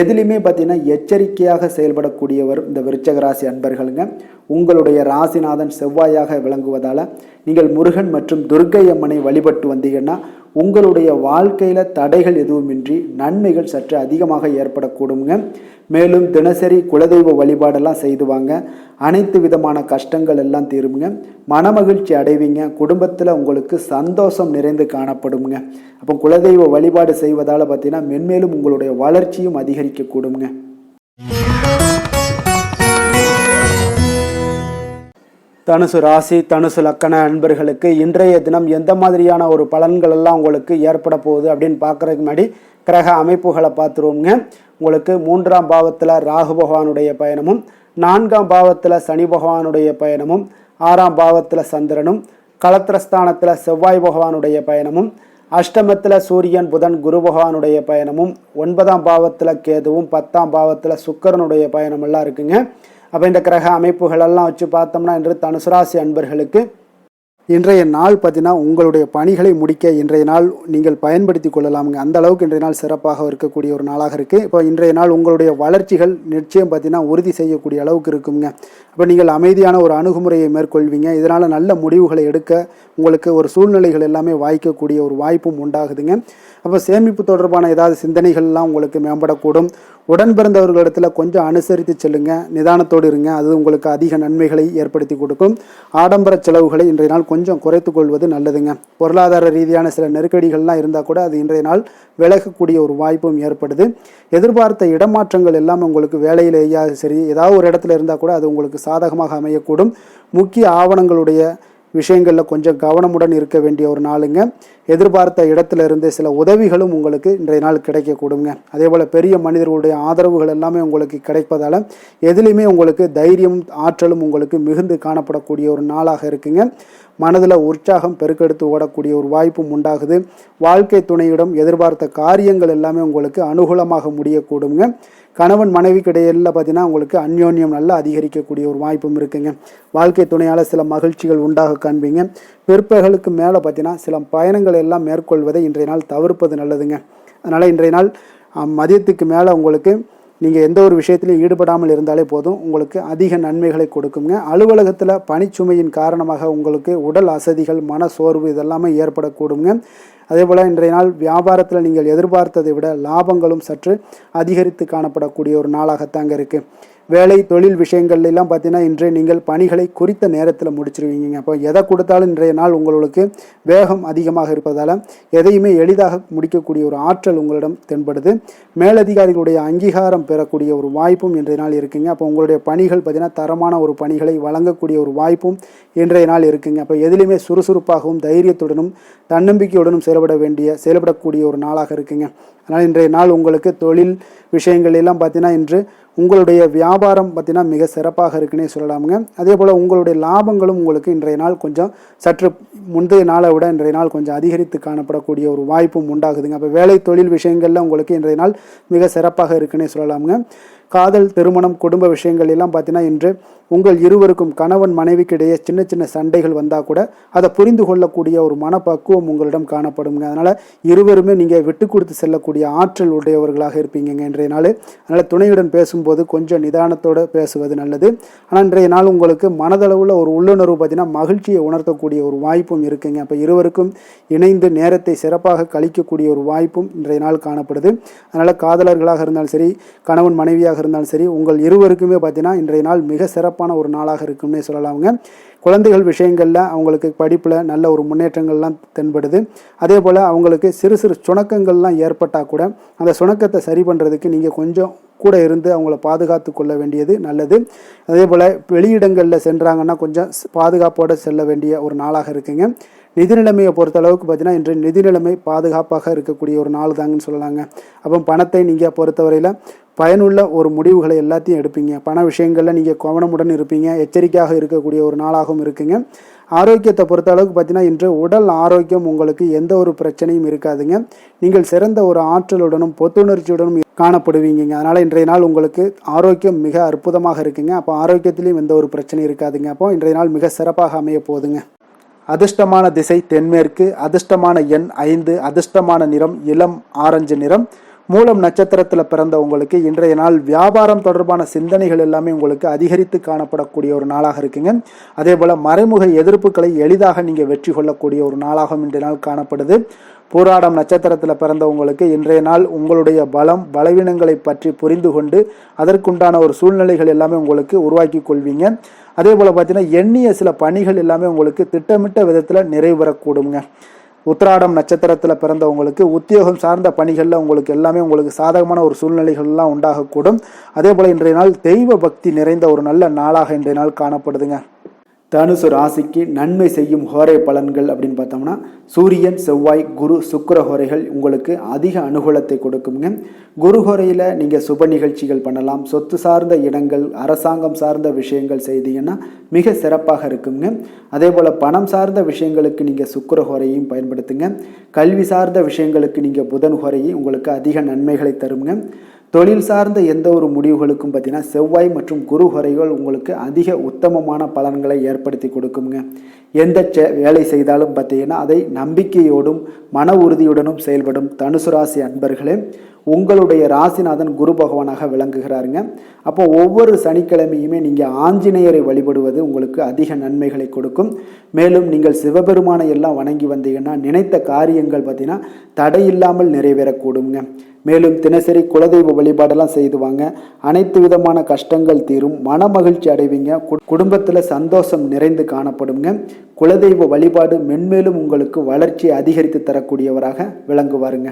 [SPEAKER 1] எதுலேயுமே பார்த்தீங்கன்னா எச்சரிக்கையாக செயல்படக்கூடியவர் இந்த விருச்சக ராசி அன்பர்களுங்க. உங்களுடைய ராசிநாதன் செவ்வாயாக விளங்குவதால் நீங்கள் முருகன் மற்றும் துர்க்கை அம்மனை வழிபட்டு வந்தீங்கன்னா உங்களுடைய வாழ்க்கையில் தடைகள் எதுவுமின்றி நன்மைகள் சற்று அதிகமாக ஏற்படக்கூடுங்க. மேலும் தினசரி குலதெய்வ வழிபாடெல்லாம் செய்து வாங்க. அனைத்து விதமான கஷ்டங்கள் எல்லாம் தீருங்க. மனமகிழ்ச்சி அடைவீங்க. குடும்பத்தில் உங்களுக்கு சந்தோஷம் நிறைந்து காணப்படுங்க. அப்போ குலதெய்வ வழிபாடு செய்வதால் பார்த்தீங்கன்னா மென்மேலும் உங்களுடைய வளர்ச்சியும் அதிகரிக்கக்கூடுங்க. தனுசு ராசி, தனுசு லக்கண அன்பர்களுக்கு இன்றைய தினம் எந்த மாதிரியான ஒரு பலன்கள் எல்லாம் உங்களுக்கு ஏற்பட போகுது அப்படின்னு பார்க்குறதுக்கு முன்னாடி கிரக அமைப்புகளை பார்த்துருவோங்க. உங்களுக்கு 3ஆம் பாவத்தில் ராகு பகவானுடைய பயணமும், 4ஆம் பாவத்தில் சனி பகவானுடைய பயணமும், 6ஆம் பாவத்தில் சந்திரனும், களத்திரஸ்தானத்தில் செவ்வாய் பகவானுடைய பயணமும், அஷ்டமத்தில் சூரியன் புதன் குரு பகவானுடைய பயணமும், 9ஆம் பாவத்தில் கேதுவும், 10ஆம் பாவத்தில் சுக்கிரனுடைய பயணமெல்லாம் இருக்குங்க. அப்போ இந்த கிரக அமைப்புகளெல்லாம் வச்சு பார்த்தோம்னா இன்று தனுசு ராசி அன்பர்களுக்கு இன்றைய நாள் பார்த்தீங்கன்னா உங்களுடைய பணிகளை முடிக்க இன்றைய நாள் நீங்கள் பயன்படுத்தி கொள்ளலாமுங்க. அந்த அளவுக்கு இன்றைய நாள் சிறப்பாக இருக்கக்கூடிய ஒரு நாளாக இருக்குது. இப்போ இன்றைய நாள் உங்களுடைய வளர்ச்சிகள் நிச்சயம் பார்த்தீங்கன்னா உறுதி செய்யக்கூடிய அளவுக்கு இருக்குங்க. அப்போ நீங்கள் அமைதியான ஒரு அணுகுமுறையை மேற்கொள்வீங்க. இதனால் நல்ல முடிவுகளை எடுக்க உங்களுக்கு ஒரு சூழ்நிலைகள் எல்லாமே வாய்க்கக்கூடிய ஒரு வாய்ப்பும் உண்டாகுதுங்க. அப்போ சேமிப்பு தொடர்பான ஏதாவது சிந்தனைகள்லாம் உங்களுக்கு மேம்படக்கூடும். உடன் பிறந்தவர்களிடத்தில் கொஞ்சம் அனுசரித்து செல்லுங்க, நிதானத்தோடு இருங்க. அது உங்களுக்கு அதிக நன்மைகளை ஏற்படுத்தி கொடுக்கும். ஆடம்பர செலவுகளை இன்றைய நாள் கொஞ்சம் குறைத்து கொள்வது நல்லதுங்க. பொருளாதார ரீதியான சில நெருக்கடிகள்லாம் இருந்தால் கூட அது இன்றைய நாள் விலகக்கூடிய ஒரு வாய்ப்பும் ஏற்படுது. எதிர்பார்த்த இடமாற்றங்கள் எல்லாம் உங்களுக்கு வேலையிலேயா சரி ஏதாவது ஒரு இடத்துல இருந்தால் கூட அது உங்களுக்கு சாதகமாக அமையக்கூடும். முக்கிய ஆவணங்களுடைய விஷயங்களில் கொஞ்சம் கவனமுடன் இருக்க வேண்டிய ஒரு நாளுங்க. எதிர்பார்த்த இடத்துல இருந்து சில உதவிகளும் உங்களுக்கு இன்றைய நாள் கிடைக்கக்கூடுங்க. அதே போல் பெரிய மனிதர்களுடைய ஆதரவுகள் எல்லாமே உங்களுக்கு கிடைப்பதால் எதுலேயுமே உங்களுக்கு தைரியமும் ஆற்றலும் உங்களுக்கு மிகுந்து காணப்படக்கூடிய ஒரு நாளாக இருக்குங்க. மனதில் உற்சாகம் பெருக்கெடுத்து ஓடக்கூடிய ஒரு வாய்ப்பும் உண்டாகுது. வாழ்க்கை துணையிடம் எதிர்பார்த்த காரியங்கள் எல்லாமே உங்களுக்கு அனுகூலமாக முடியக்கூடுங்க. கணவன் மனைவிக்கு இடையில பார்த்தீங்கன்னா உங்களுக்கு அந்யோன்யம் நல்லா அதிகரிக்கக்கூடிய ஒரு வாய்ப்பும் இருக்குங்க. வாழ்க்கை துணையால் சில மகிழ்ச்சிகள் உண்டாக காண்பீங்க. பிற்பகலுக்கு மேலே பார்த்தீங்கன்னா சில பயணங்கள் எல்லாம் மேற்கொள்வதை இன்றைய நாள் தவிர்ப்பது நல்லதுங்க. அதனால் இன்றைய நாள் மதியத்துக்கு மேலே உங்களுக்கு நீங்கள் எந்த ஒரு விஷயத்திலையும் ஈடுபடாமல் இருந்தாலே போதும், உங்களுக்கு அதிக நன்மைகளை கொடுக்குங்க. அலுவலகத்தில் பணிச்சுமையின் காரணமாக உங்களுக்கு உடல் அசதிகள், மன சோர்வு இதெல்லாமே ஏற்படக்கூடுங்க. அதே போல் இன்றைய நாள் வியாபாரத்தில் நீங்கள் எதிர்பார்த்ததை விட லாபங்களும் சற்று அதிகரித்து காணப்படக்கூடிய ஒரு நாளாகத்தாங்க இருக்குது. வேலை தொழில் விஷயங்கள்லாம் பார்த்தீங்கன்னா இன்றைய நீங்கள் பணிகளை குறித்த நேரத்தில் முடிச்சிருவீங்க. அப்போ எதை கொடுத்தாலும் இன்றைய நாள் உங்களுக்கு வேகம் அதிகமாக இருப்பதால் எதையுமே எளிதாக முடிக்கக்கூடிய ஒரு ஆற்றல் உங்களிடம் தென்படுது. மேலதிகாரிகளுடைய அங்கீகாரம் பெறக்கூடிய ஒரு வாய்ப்பும் இன்றைய நாள் இருக்குங்க. அப்போ உங்களுடைய பணிகள் பார்த்தீங்கன்னா தரமான ஒரு பணிகளை வழங்கக்கூடிய ஒரு வாய்ப்பும் இன்றைய நாள் இருக்குங்க. அப்போ எதிலுமே சுறுசுறுப்பாகவும் தைரியத்துடனும் தன்னம்பிக்கையுடனும் செயல்படக்கூடிய ஒரு நாளாக இருக்குங்க. அதனால் இன்றைய நாள் உங்களுக்கு தொழில் விஷயங்கள் எல்லாம் பார்த்தீங்கன்னா இன்று உங்களுடைய வியாபாரம் பார்த்தீங்கன்னா மிக சிறப்பாக இருக்குன்னே சொல்லலாமுங்க. அதே போல் உங்களுடைய லாபங்களும் உங்களுக்கு இன்றைய நாள் கொஞ்சம் சற்று முந்தைய நாளை விட இன்றைய நாள் கொஞ்சம் அதிகரித்து காணப்படக்கூடிய ஒரு வாய்ப்பும் உண்டாகுதுங்க. அப்போ வேலை தொழில் விஷயங்கள்ல உங்களுக்கு இன்றைய நாள் மிக சிறப்பாக இருக்குன்னே சொல்லலாமுங்க. காதல், திருமணம், குடும்ப விஷயங்கள் எல்லாம் பார்த்தீங்கன்னா இன்று உங்கள் இருவருக்கும் கணவன் மனைவிக்கு இடையே சின்ன சின்ன சண்டைகள் வந்தால் கூட அதை புரிந்து கொள்ளக்கூடிய ஒரு மனப்பக்குவம் உங்களிடம் காணப்படுங்க. அதனால் இருவருமே நீங்கள் விட்டு கொடுத்து செல்லக்கூடிய ஆற்றல் உடையவர்களாக இருப்பீங்க இன்றைய நாள். அதனால் துணையுடன் பேசும்போது கொஞ்சம் நிதானத்தோடு பேசுவது நல்லது. ஆனால் இன்றைய நாள் உங்களுக்கு மனதளவில் ஒரு உள்ளுணர்வு பார்த்தீங்கன்னா மகிழ்ச்சியை உணர்த்தக்கூடிய ஒரு வாய்ப்பும் இருக்குங்க. அப்போ இருவருக்கும் இணைந்து நேரத்தை சிறப்பாக கழிக்கக்கூடிய ஒரு வாய்ப்பும் இன்றைய நாள் காணப்படுது. அதனால் காதலர்களாக இருந்தாலும் சரி, கணவன் மனைவியாக இருந்தாலும் சரி, உங்கள் இருவருக்குமே பார்த்தீங்கன்னா இன்றைய நாள் மிக சிறப்பான ஒரு நாளாக இருக்கும்னே சொல்லலாமுங்க. குழந்தைகள் விஷயங்களில் அவங்களுக்கு படிப்பில் நல்ல ஒரு முன்னேற்றங்கள்லாம் தென்படுது. அதே போல் அவங்களுக்கு சிறு சிறு சுணக்கங்கள்லாம் ஏற்பட்டால் கூட அந்த சுணக்கத்தை சரி பண்ணுறதுக்கு நீங்கள் கொஞ்சம் கூட இருந்து அவங்கள பாதுகாத்து கொள்ள வேண்டியது நல்லது. அதே போல் வெளியிடங்களில் சென்றாங்கன்னா கொஞ்சம் பாதுகாப்போடு செல்ல வேண்டிய ஒரு நாளாக இருக்குங்க. நிதி நிலைமையை பொறுத்த அளவுக்கு பார்த்தீங்கன்னா இன்று நிதி நிலைமை பாதுகாப்பாக இருக்கக்கூடிய ஒரு நாள் தாங்கன்னு சொல்லலாங்க. அப்போ பணத்தை நீங்கள் பொறுத்தவரையில் பயனுள்ள ஒரு முடிவுகளை எல்லாத்தையும் எடுப்பீங்க. பண விஷயங்களில் நீங்கள் கவனமுடன் இருப்பீங்க. எச்சரிக்கையாக இருக்கக்கூடிய ஒரு நாளாகவும் இருக்குங்க. ஆரோக்கியத்தை பொறுத்த அளவுக்கு பார்த்தீங்கன்னா, இன்று உடல் ஆரோக்கியம் உங்களுக்கு எந்த ஒரு பிரச்சனையும் இருக்காதுங்க. நீங்கள் சிறந்த ஒரு ஆற்றலுடனும் புத்துணர்ச்சியுடனும் காணப்படுவீங்க. அதனால் இன்றைய நாள் உங்களுக்கு ஆரோக்கியம் மிக அற்புதமாக இருக்குங்க. அப்போ ஆரோக்கியத்திலையும் எந்த ஒரு பிரச்சனையும் இருக்காதுங்க. அப்போ இன்றைய நாள் மிக சிறப்பாக அமைய போகுதுங்க. அதிர்ஷ்டமான திசை தென்மேற்கு, அதிர்ஷ்டமான எண் 5, அதிர்ஷ்டமான நிறம் இளம் ஆரஞ்சு நிறம். மூலம் நட்சத்திரத்தில் பிறந்த உங்களுக்கு இன்றைய நாள் வியாபாரம் தொடர்பான சிந்தனைகள் எல்லாமே உங்களுக்கு அதிகரித்து காணப்படக்கூடிய ஒரு நாளாக இருக்குங்க. அதே போல் மறைமுக எதிர்ப்புகளை எளிதாக நீங்கள் வெற்றி கொள்ளக்கூடிய ஒரு நாளாகவும் இன்றைய நாள் காணப்படுது. பூராடம் நட்சத்திரத்தில் பிறந்தவங்களுக்கு இன்றைய நாள் உங்களுடைய பலம் பலவீனங்களை பற்றி புரிந்து கொண்டு அதற்குண்டான ஒரு சூழ்நிலைகள் எல்லாமே உங்களுக்கு உருவாக்கி கொள்வீங்க. அதே போல் பார்த்தீங்கன்னா, எண்ணிய சில பணிகள் எல்லாமே உங்களுக்கு திட்டமிட்ட விதத்தில் நிறைவேறக்கூடுங்க. உத்திராடம் நட்சத்திரத்தில் பிறந்தவங்களுக்கு உத்தியோகம் சார்ந்த பணிகளில் உங்களுக்கு எல்லாமே உங்களுக்கு சாதகமான ஒரு சூழ்நிலைகள்லாம் உண்டாகக்கூடும். அதே போல் இன்றைய நாள் தெய்வ பக்தி நிறைந்த ஒரு நல்ல நாளாக இன்றைய நாள் காணப்படுதுங்க. தனுசு ராசிக்கு நன்மை செய்யும் ஹோரை பலன்கள் அப்படின்னு பார்த்தோம்னா, சூரியன் செவ்வாய் குரு சுக்கிர ஹோரைகள் உங்களுக்கு அதிக அனுகூலத்தை கொடுக்குங்க. குரு ஹோரையில் நீங்கள் சுப நிகழ்ச்சிகள் பண்ணலாம். சொத்து சார்ந்த இடங்கள் அரசாங்கம் சார்ந்த விஷயங்கள் செய்தீங்கன்னா மிக சிறப்பாக இருக்குங்க. அதே போல் பணம் சார்ந்த விஷயங்களுக்கு நீங்கள் சுக்கிர ஹோரையும் பயன்படுத்துங்க. கல்வி சார்ந்த விஷயங்களுக்கு நீங்கள் புதன் ஹோரையும் உங்களுக்கு அதிக நன்மைகளை தருங்க. தொழில் சார்ந்த எந்த ஒரு முடிவுகளுக்கும் பார்த்தீங்கன்னா செவ்வாய் மற்றும் குரு ஹோரைகள் உங்களுக்கு அதிக உத்தமமான பலன்களை ஏற்படுத்தி கொடுக்குங்க. எந்த வேலை செய்தாலும் பார்த்தீங்கன்னா அதை நம்பிக்கையோடும் மன உறுதியுடனும் செயல்படும் தனுசு ராசி அன்பர்களே, உங்களுடைய ராசிநாதன் குரு பகவானாக விளங்குகிறாருங்க. அப்போ ஒவ்வொரு சனிக்கிழமையுமே நீங்கள் ஆஞ்சநேயரை வழிபடுவது உங்களுக்கு அதிக நன்மைகளை கொடுக்கும். மேலும் நீங்கள் சிவபெருமானை எல்லாம் வணங்கி வந்தீங்கன்னா நினைத்த காரியங்கள் பார்த்தீங்கன்னா தடையில்லாமல் நிறைவேறக்கூடுங்க. மேலும் தினசரி குலதெய்வ வழிபாடெல்லாம் செய்துவாங்க. அனைத்து விதமான கஷ்டங்கள் தீரும், மன மகிழ்ச்சி அடைவீங்க. குடும்பத்தில் சந்தோஷம் நிறைந்து காணப்படுங்க. குலதெய்வ வழிபாடு மென்மேலும் உங்களுக்கு வளர்ச்சியை அதிகரித்து தரக்கூடியவராக விளங்குவாருங்க.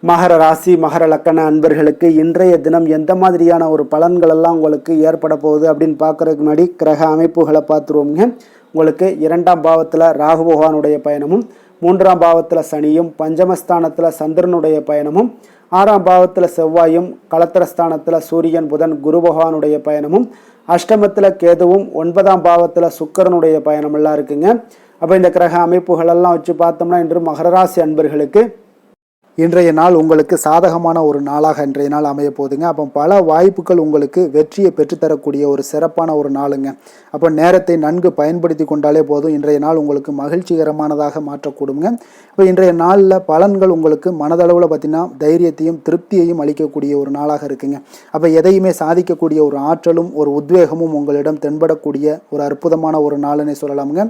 [SPEAKER 1] மகர ராசி மகர லக்கண அன்பர்களுக்கு இன்றைய தினம் எந்த மாதிரியான ஒரு பலன்களெல்லாம் உங்களுக்கு ஏற்பட போகுது அப்படின்னு பார்க்குறதுக்கு முன்னாடி கிரக அமைப்புகளை பார்த்துருவோங்க. உங்களுக்கு 2ஆம் பாவத்தில் ராகு பகவானுடைய பயணமும், 3ஆம் பாவத்தில் சனியும், பஞ்சமஸ்தானத்தில் சந்திரனுடைய பயணமும், 6ஆம் பாவத்தில் செவ்வாயும், களத்திரஸ்தானத்தில் சூரியன் புதன் குரு பகவானுடைய பயணமும், அஷ்டமத்தில் கேதுவும், 9ஆம் பாவத்தில் சுக்கிரனுடைய பயணமெல்லாம் இருக்குங்க. அப்போ இந்த கிரக அமைப்புகளெல்லாம் வச்சு பார்த்தோம்னா இன்று மகராசி அன்பர்களுக்கு இன்றைய நாள் உங்களுக்கு சாதகமான ஒரு நாளாக இன்றைய நாள் அமைய போகுதுங்க. அப்போ பல வாய்ப்புகள் உங்களுக்கு வெற்றியை பெற்றுத்தரக்கூடிய ஒரு சிறப்பான ஒரு நாளுங்க. அப்போ நேரத்தை நன்கு பயன்படுத்தி கொண்டாலே போதும், இன்றைய நாள் உங்களுக்கு மகிழ்ச்சிகரமானதாக மாற்றக்கூடுங்க. இப்போ இன்றைய நாளில் பலன்கள் உங்களுக்கு மனதளவில் பார்த்திங்கன்னா தைரியத்தையும் திருப்தியையும் அளிக்கக்கூடிய ஒரு நாளாக இருக்குங்க. அப்போ எதையுமே சாதிக்கக்கூடிய ஒரு ஆற்றலும் ஒரு உத்வேகமும் உங்களிடம் தென்படக்கூடிய ஒரு அற்புதமான ஒரு நாளுன்னே சொல்லலாமுங்க.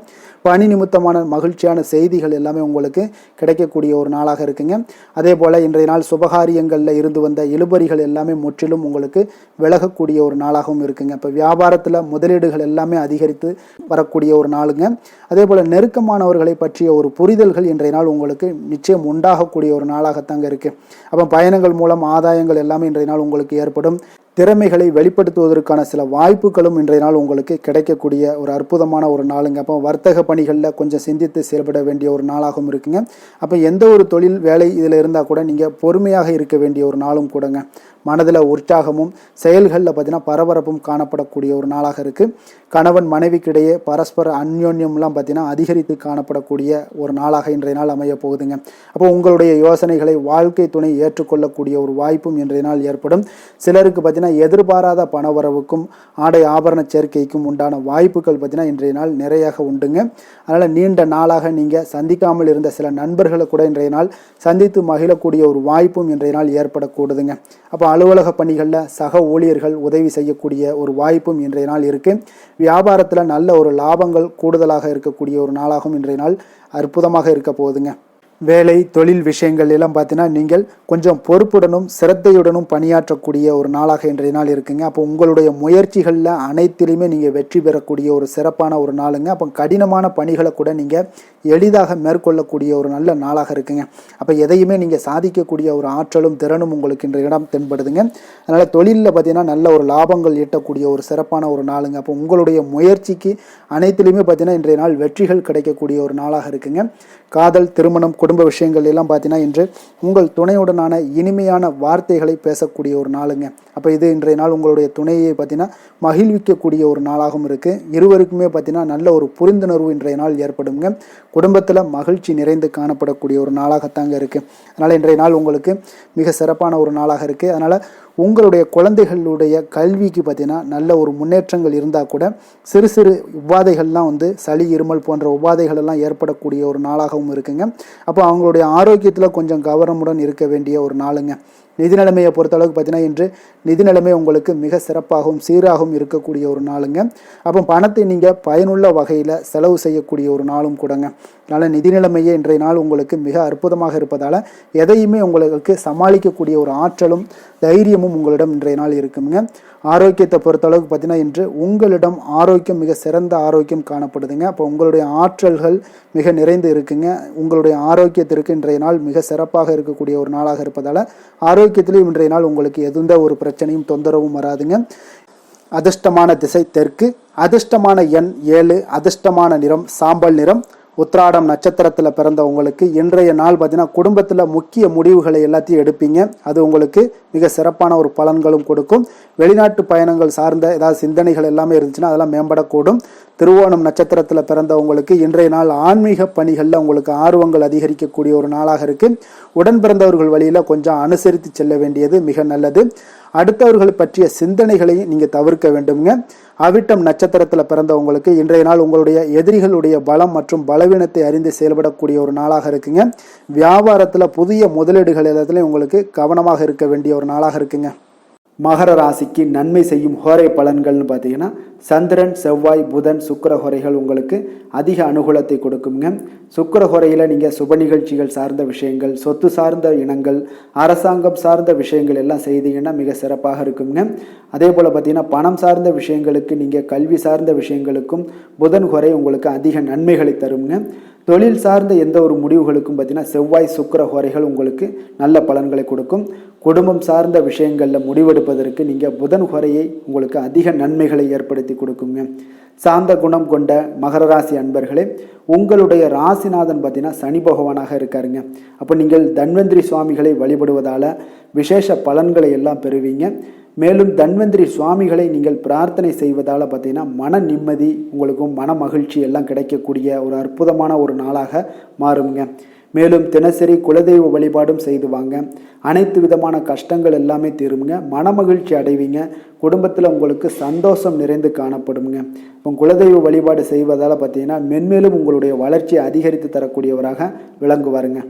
[SPEAKER 1] பணி நிமித்தமான மகிழ்ச்சியான செய்திகள் எல்லாமே உங்களுக்கு கிடைக்கக்கூடிய ஒரு நாளாக இருக்குங்க. அதே போல் இன்றைய நாள் சுபகாரியங்களில் இருந்து வந்த இழுபறிகள் எல்லாமே முற்றிலும் உங்களுக்கு விலகக்கூடிய ஒரு நாளாகவும் இருக்குங்க. இப்போ வியாபாரத்தில் முதலீடுகள் எல்லாமே அதிகரித்து வரக்கூடிய ஒரு நாளுங்க. அதே போல் நெருக்கமானவர்களை பற்றிய ஒரு புரிதல்கள் இன்றைய நாள் உங்களுக்கு நிச்சயம் உண்டாகக்கூடிய ஒரு நாளாகத்தாங்க இருக்குது. அப்போ பயணங்கள் மூலம் ஆதாயங்கள் எல்லாமே இன்றைய நாள் உங்களுக்கு ஏற்படும். திறமைகளை வெளிப்படுத்துவதற்கான சில வாய்ப்புகளும் இன்றைய நாள் உங்களுக்கு கிடைக்கக்கூடிய ஒரு அற்புதமான ஒரு நாளுங்க. அப்போ வர்த்தக பணிகளில் கொஞ்சம் சிந்தித்து செயல்பட வேண்டிய ஒரு நாளாகவும் இருக்குங்க. அப்போ எந்த ஒரு தொழில் வேலை இதில் இருந்தால் கூட நீங்கள் பொறுமையாக இருக்க வேண்டிய ஒரு நாளும் கூடங்க. மனதில் உற்சாகமும் செயல்களில் பார்த்தீங்கன்னா பரபரப்பும் காணப்படக்கூடிய ஒரு நாளாக இருக்குது. கணவன் மனைவிக்கிடையே பரஸ்பர அந்யோன்யம்லாம் பார்த்தீங்கன்னா அதிகரித்து காணப்படக்கூடிய ஒரு நாளாக இன்றைய நாள் அமைய போகுதுங்க. அப்போ உங்களுடைய யோசனைகளை வாழ்க்கை துணை ஏற்றுக்கொள்ளக்கூடிய ஒரு வாய்ப்பும் இன்றைய நாள் ஏற்படும். சிலருக்கு பார்த்தீங்கன்னா எதிர்பாராத பணவரவுக்கும் ஆடை ஆபரண சேர்க்கைக்கும் உண்டான வாய்ப்புகள் பார்த்தீங்கன்னா இன்றைய நாள் நிறையாக உண்டுங்க. அதனால் நீண்ட நாளாக நீங்கள் சந்திக்காமல் இருந்த சில நண்பர்களை கூட இன்றைய நாள் சந்தித்து மகிழக்கூடிய ஒரு வாய்ப்பும் இன்றைய நாள் ஏற்படக்கூடுதுங்க. அப்போ அலுவலக பணிகளில் சக ஊழியர்கள் உதவி செய்யக்கூடிய ஒரு வாய்ப்பும் இன்றைய நாள் இருக்குது. வியாபாரத்தில் நல்ல ஒரு லாபங்கள் கூடுதலாக இருக்கக்கூடிய ஒரு நாளாகவும் இன்றைய நாள் அற்புதமாக இருக்க போகுதுங்க. வேலை தொழில் விஷயங்கள் எல்லாம் பார்த்தீங்கன்னா நீங்கள் கொஞ்சம் பொறுப்புடனும் சிரத்தையுடனும் பணியாற்றக்கூடிய ஒரு நாளாக இன்றைய நாள் இருக்குங்க. அப்போ உங்களுடைய முயற்சிகளில் அனைத்திலையுமே நீங்கள் வெற்றி பெறக்கூடிய ஒரு சிறப்பான ஒரு நாளுங்க. அப்போ கடினமான பணிகளை கூட நீங்கள் எளிதாக மேற்கொள்ளக்கூடிய ஒரு நல்ல நாளாக இருக்குங்க. அப்போ எதையுமே நீங்கள் சாதிக்கக்கூடிய ஒரு ஆற்றலும் திறனும் உங்களுக்கு இன்றைய இடம் தென்படுதுங்க. அதனால் தொழிலில் பார்த்தீங்கன்னா நல்ல ஒரு லாபங்கள் ஈட்டக்கூடிய ஒரு சிறப்பான ஒரு நாளுங்க. அப்போ உங்களுடைய முயற்சிக்கு அனைத்திலையுமே பார்த்தீங்கன்னா இன்றைய நாள் வெற்றிகள் கிடைக்கக்கூடிய ஒரு நாளாக இருக்குங்க. காதல் திருமணம் குடும்ப விஷயங்கள் எல்லாம் பார்த்தீங்கன்னா இன்று உங்கள் துணையுடனான இனிமையான வார்த்தைகளை பேசக்கூடிய ஒரு நாளுங்க. அப்போ இது இன்றைய நாள் உங்களுடைய துணையை பார்த்தீங்கன்னா மகிழ்விக்கக்கூடிய ஒரு நாளாகவும் இருக்குது. இருவருக்குமே பார்த்தீங்கன்னா நல்ல ஒரு புரிந்துணர்வு இன்றைய நாள் ஏற்படுங்க. குடும்பத்தில் மகிழ்ச்சி நிறைந்து காணப்படக்கூடிய ஒரு நாளாகத்தாங்க இருக்குது. அதனால் இன்றைய நாள் உங்களுக்கு மிக சிறப்பான ஒரு நாளாக இருக்குது. அதனால் உங்களுடைய குழந்தைகளுடைய கல்விக்கு பார்த்தீங்கன்னா நல்ல ஒரு முன்னேற்றங்கள் இருந்தால் கூட சிறு சிறு உபாதைகள்லாம் சளி இருமல் போன்ற உபாதைகள் எல்லாம் ஏற்படக்கூடிய ஒரு நாளாகவும் இருக்குங்க. அப்போ அவங்களுடைய ஆரோக்கியத்தில் கொஞ்சம் கவனமுடன் இருக்க வேண்டிய ஒரு நாளுங்க. நிதி நிலைமையை பொறுத்தளவுக்கு பார்த்தீங்கன்னா இன்று நிதி நிலைமை உங்களுக்கு மிக சிறப்பாகவும் சீராகவும் இருக்கக்கூடிய ஒரு நாளுங்க. அப்போ பணத்தை நீங்கள் பயனுள்ள வகையில் செலவு செய்யக்கூடிய ஒரு நாளும் கூடங்க. அதனால் நிதி நிலைமையே இன்றைய நாள் உங்களுக்கு மிக அற்புதமாக இருப்பதால் எதையுமே உங்களுக்கு சமாளிக்கக்கூடிய ஒரு ஆற்றலும் தைரியமும் உங்களிடம் இன்றைய நாள் இருக்குங்க. ஆரோக்கியத்தை பொறுத்தளவுக்கு பார்த்தீங்கன்னா இன்று உங்களிடம் ஆரோக்கியம் மிக சிறந்த ஆரோக்கியம் காணப்படுதுங்க. அப்போ உங்களுடைய ஆற்றல்கள் மிக நிறைந்து இருக்குங்க. உங்களுடைய ஆரோக்கியத்திற்கு இன்றைய நாள் மிக சிறப்பாக இருக்கக்கூடிய ஒரு நாளாக இருப்பதால் ஆரோக்கியத்திலும் இன்றைய நாள் உங்களுக்கு எந்த ஒரு பிரச்சனையும் தொந்தரவும் வராதுங்க. அதிர்ஷ்டமான திசை தெற்கு, அதிர்ஷ்டமான எண் 7, அதிர்ஷ்டமான நிறம் சாம்பல் நிறம். உத்திராடம் நட்சத்திரத்தில் பிறந்த உங்களுக்கு இன்றைய நாள் பார்த்தீங்கன்னா குடும்பத்தில் முக்கிய முடிவுகளை எல்லாத்தையும் எடுப்பீங்க. அது உங்களுக்கு மிக சிறப்பான ஒரு பலன்களும் கொடுக்கும். வெளிநாட்டு பயணங்கள் சார்ந்த ஏதாவது சிந்தனைகள் எல்லாமே இருந்துச்சுன்னா அதெல்லாம் மேம்படக்கூடும். திருவோணம் நட்சத்திரத்தில் பிறந்த உங்களுக்கு இன்றைய நாள் ஆன்மீக பணிகளில் உங்களுக்கு ஆர்வங்கள் அதிகரிக்கக்கூடிய ஒரு நாளாக இருக்குது. உடன் பிறந்தவர்கள் வழியில் கொஞ்சம் அனுசரித்து செல்ல வேண்டியது மிக நல்லது. அடுத்தவர்கள் பற்றிய சிந்தனைகளையும் நீங்கள் தவிர்க்க வேண்டுங்க. அவிட்டம் நட்சத்திரத்தில் பிறந்தவங்களுக்கு இன்றைய நாள் உங்களுடைய எதிரிகளுடைய பலம் மற்றும் பலவீனத்தை அறிந்து செயல்படக்கூடிய ஒரு நாளாக இருக்குங்க. வியாபாரத்தில் புதிய முதலீடுகள் எல்லாத்துலேயும் உங்களுக்கு கவனமாக இருக்க வேண்டிய ஒரு நாளாக இருக்குங்க. மகர ராசிக்கு நன்மை செய்யும் ஹோரை பலன்கள்னு பார்த்தீங்கன்னா சந்திரன், செவ்வாய், புதன், சுக்கிர ஹோரைகள் உங்களுக்கு அதிக அனுகூலத்தை கொடுக்குங்க. சுக்கிர ஹோரையில் நீங்கள் சுப நிகழ்ச்சிகள் சார்ந்த விஷயங்கள், சொத்து சார்ந்த இனங்கள், அரசாங்கம் சார்ந்த விஷயங்கள் எல்லாம் செய்தீங்கன்னா மிக சிறப்பாக இருக்குங்க. அதே போல் பார்த்தீங்கன்னா பணம் சார்ந்த விஷயங்களுக்கு, நீங்கள் கல்வி சார்ந்த விஷயங்களுக்கும் புதன் ஹோரை உங்களுக்கு அதிக நன்மைகளை தருங்க. தொழில் சார்ந்த எந்த ஒரு முடிவுகளுக்கும் பார்த்தீங்கன்னா செவ்வாய், சுக்கிர ஹோரைகள் உங்களுக்கு நல்ல பலன்களை கொடுக்கும். குடும்பம் சார்ந்த விஷயங்களில் முடிவெடுப்பதற்கு நீங்கள் புதன் ஹோரையை உங்களுக்கு அதிக நன்மைகளை ஏற்படுத்தி கொடுக்குங்க. சாந்த குணம் கொண்ட மகர ராசி அன்பர்களே, உங்களுடைய ராசிநாதன் பார்த்தீங்கன்னா சனி பகவானாக இருக்காருங்க. அப்போ நீங்கள் தன்வந்திரி சுவாமிகளை வழிபடுவதால் விசேஷ பலன்களை எல்லாம் பெறுவீங்க. மேலும் தன்வந்திரி சுவாமிகளை நீங்கள் பிரார்த்தனை செய்வதால் பார்த்தீங்கன்னா மன நிம்மதி உங்களுக்கும் மன மகிழ்ச்சி எல்லாம் கிடைக்கக்கூடிய ஒரு அற்புதமான ஒரு நாளாக மாறுங்க. மேலும் தினசரி குலதெய்வ வழிபாடும் செய்து வாங்க. அனைத்து விதமான கஷ்டங்கள் எல்லாமே தீருங்க. மன மகிழ்ச்சி அடைவீங்க. குடும்பத்தில் உங்களுக்கு சந்தோஷம் நிறைந்து காணப்படுங்க. இப்போ குலதெய்வ வழிபாடு செய்வதால் பார்த்தீங்கன்னா மென்மேலும் உங்களுடைய வளர்ச்சியை அதிகரித்து தரக்கூடியவராக விளங்குவாருங்க.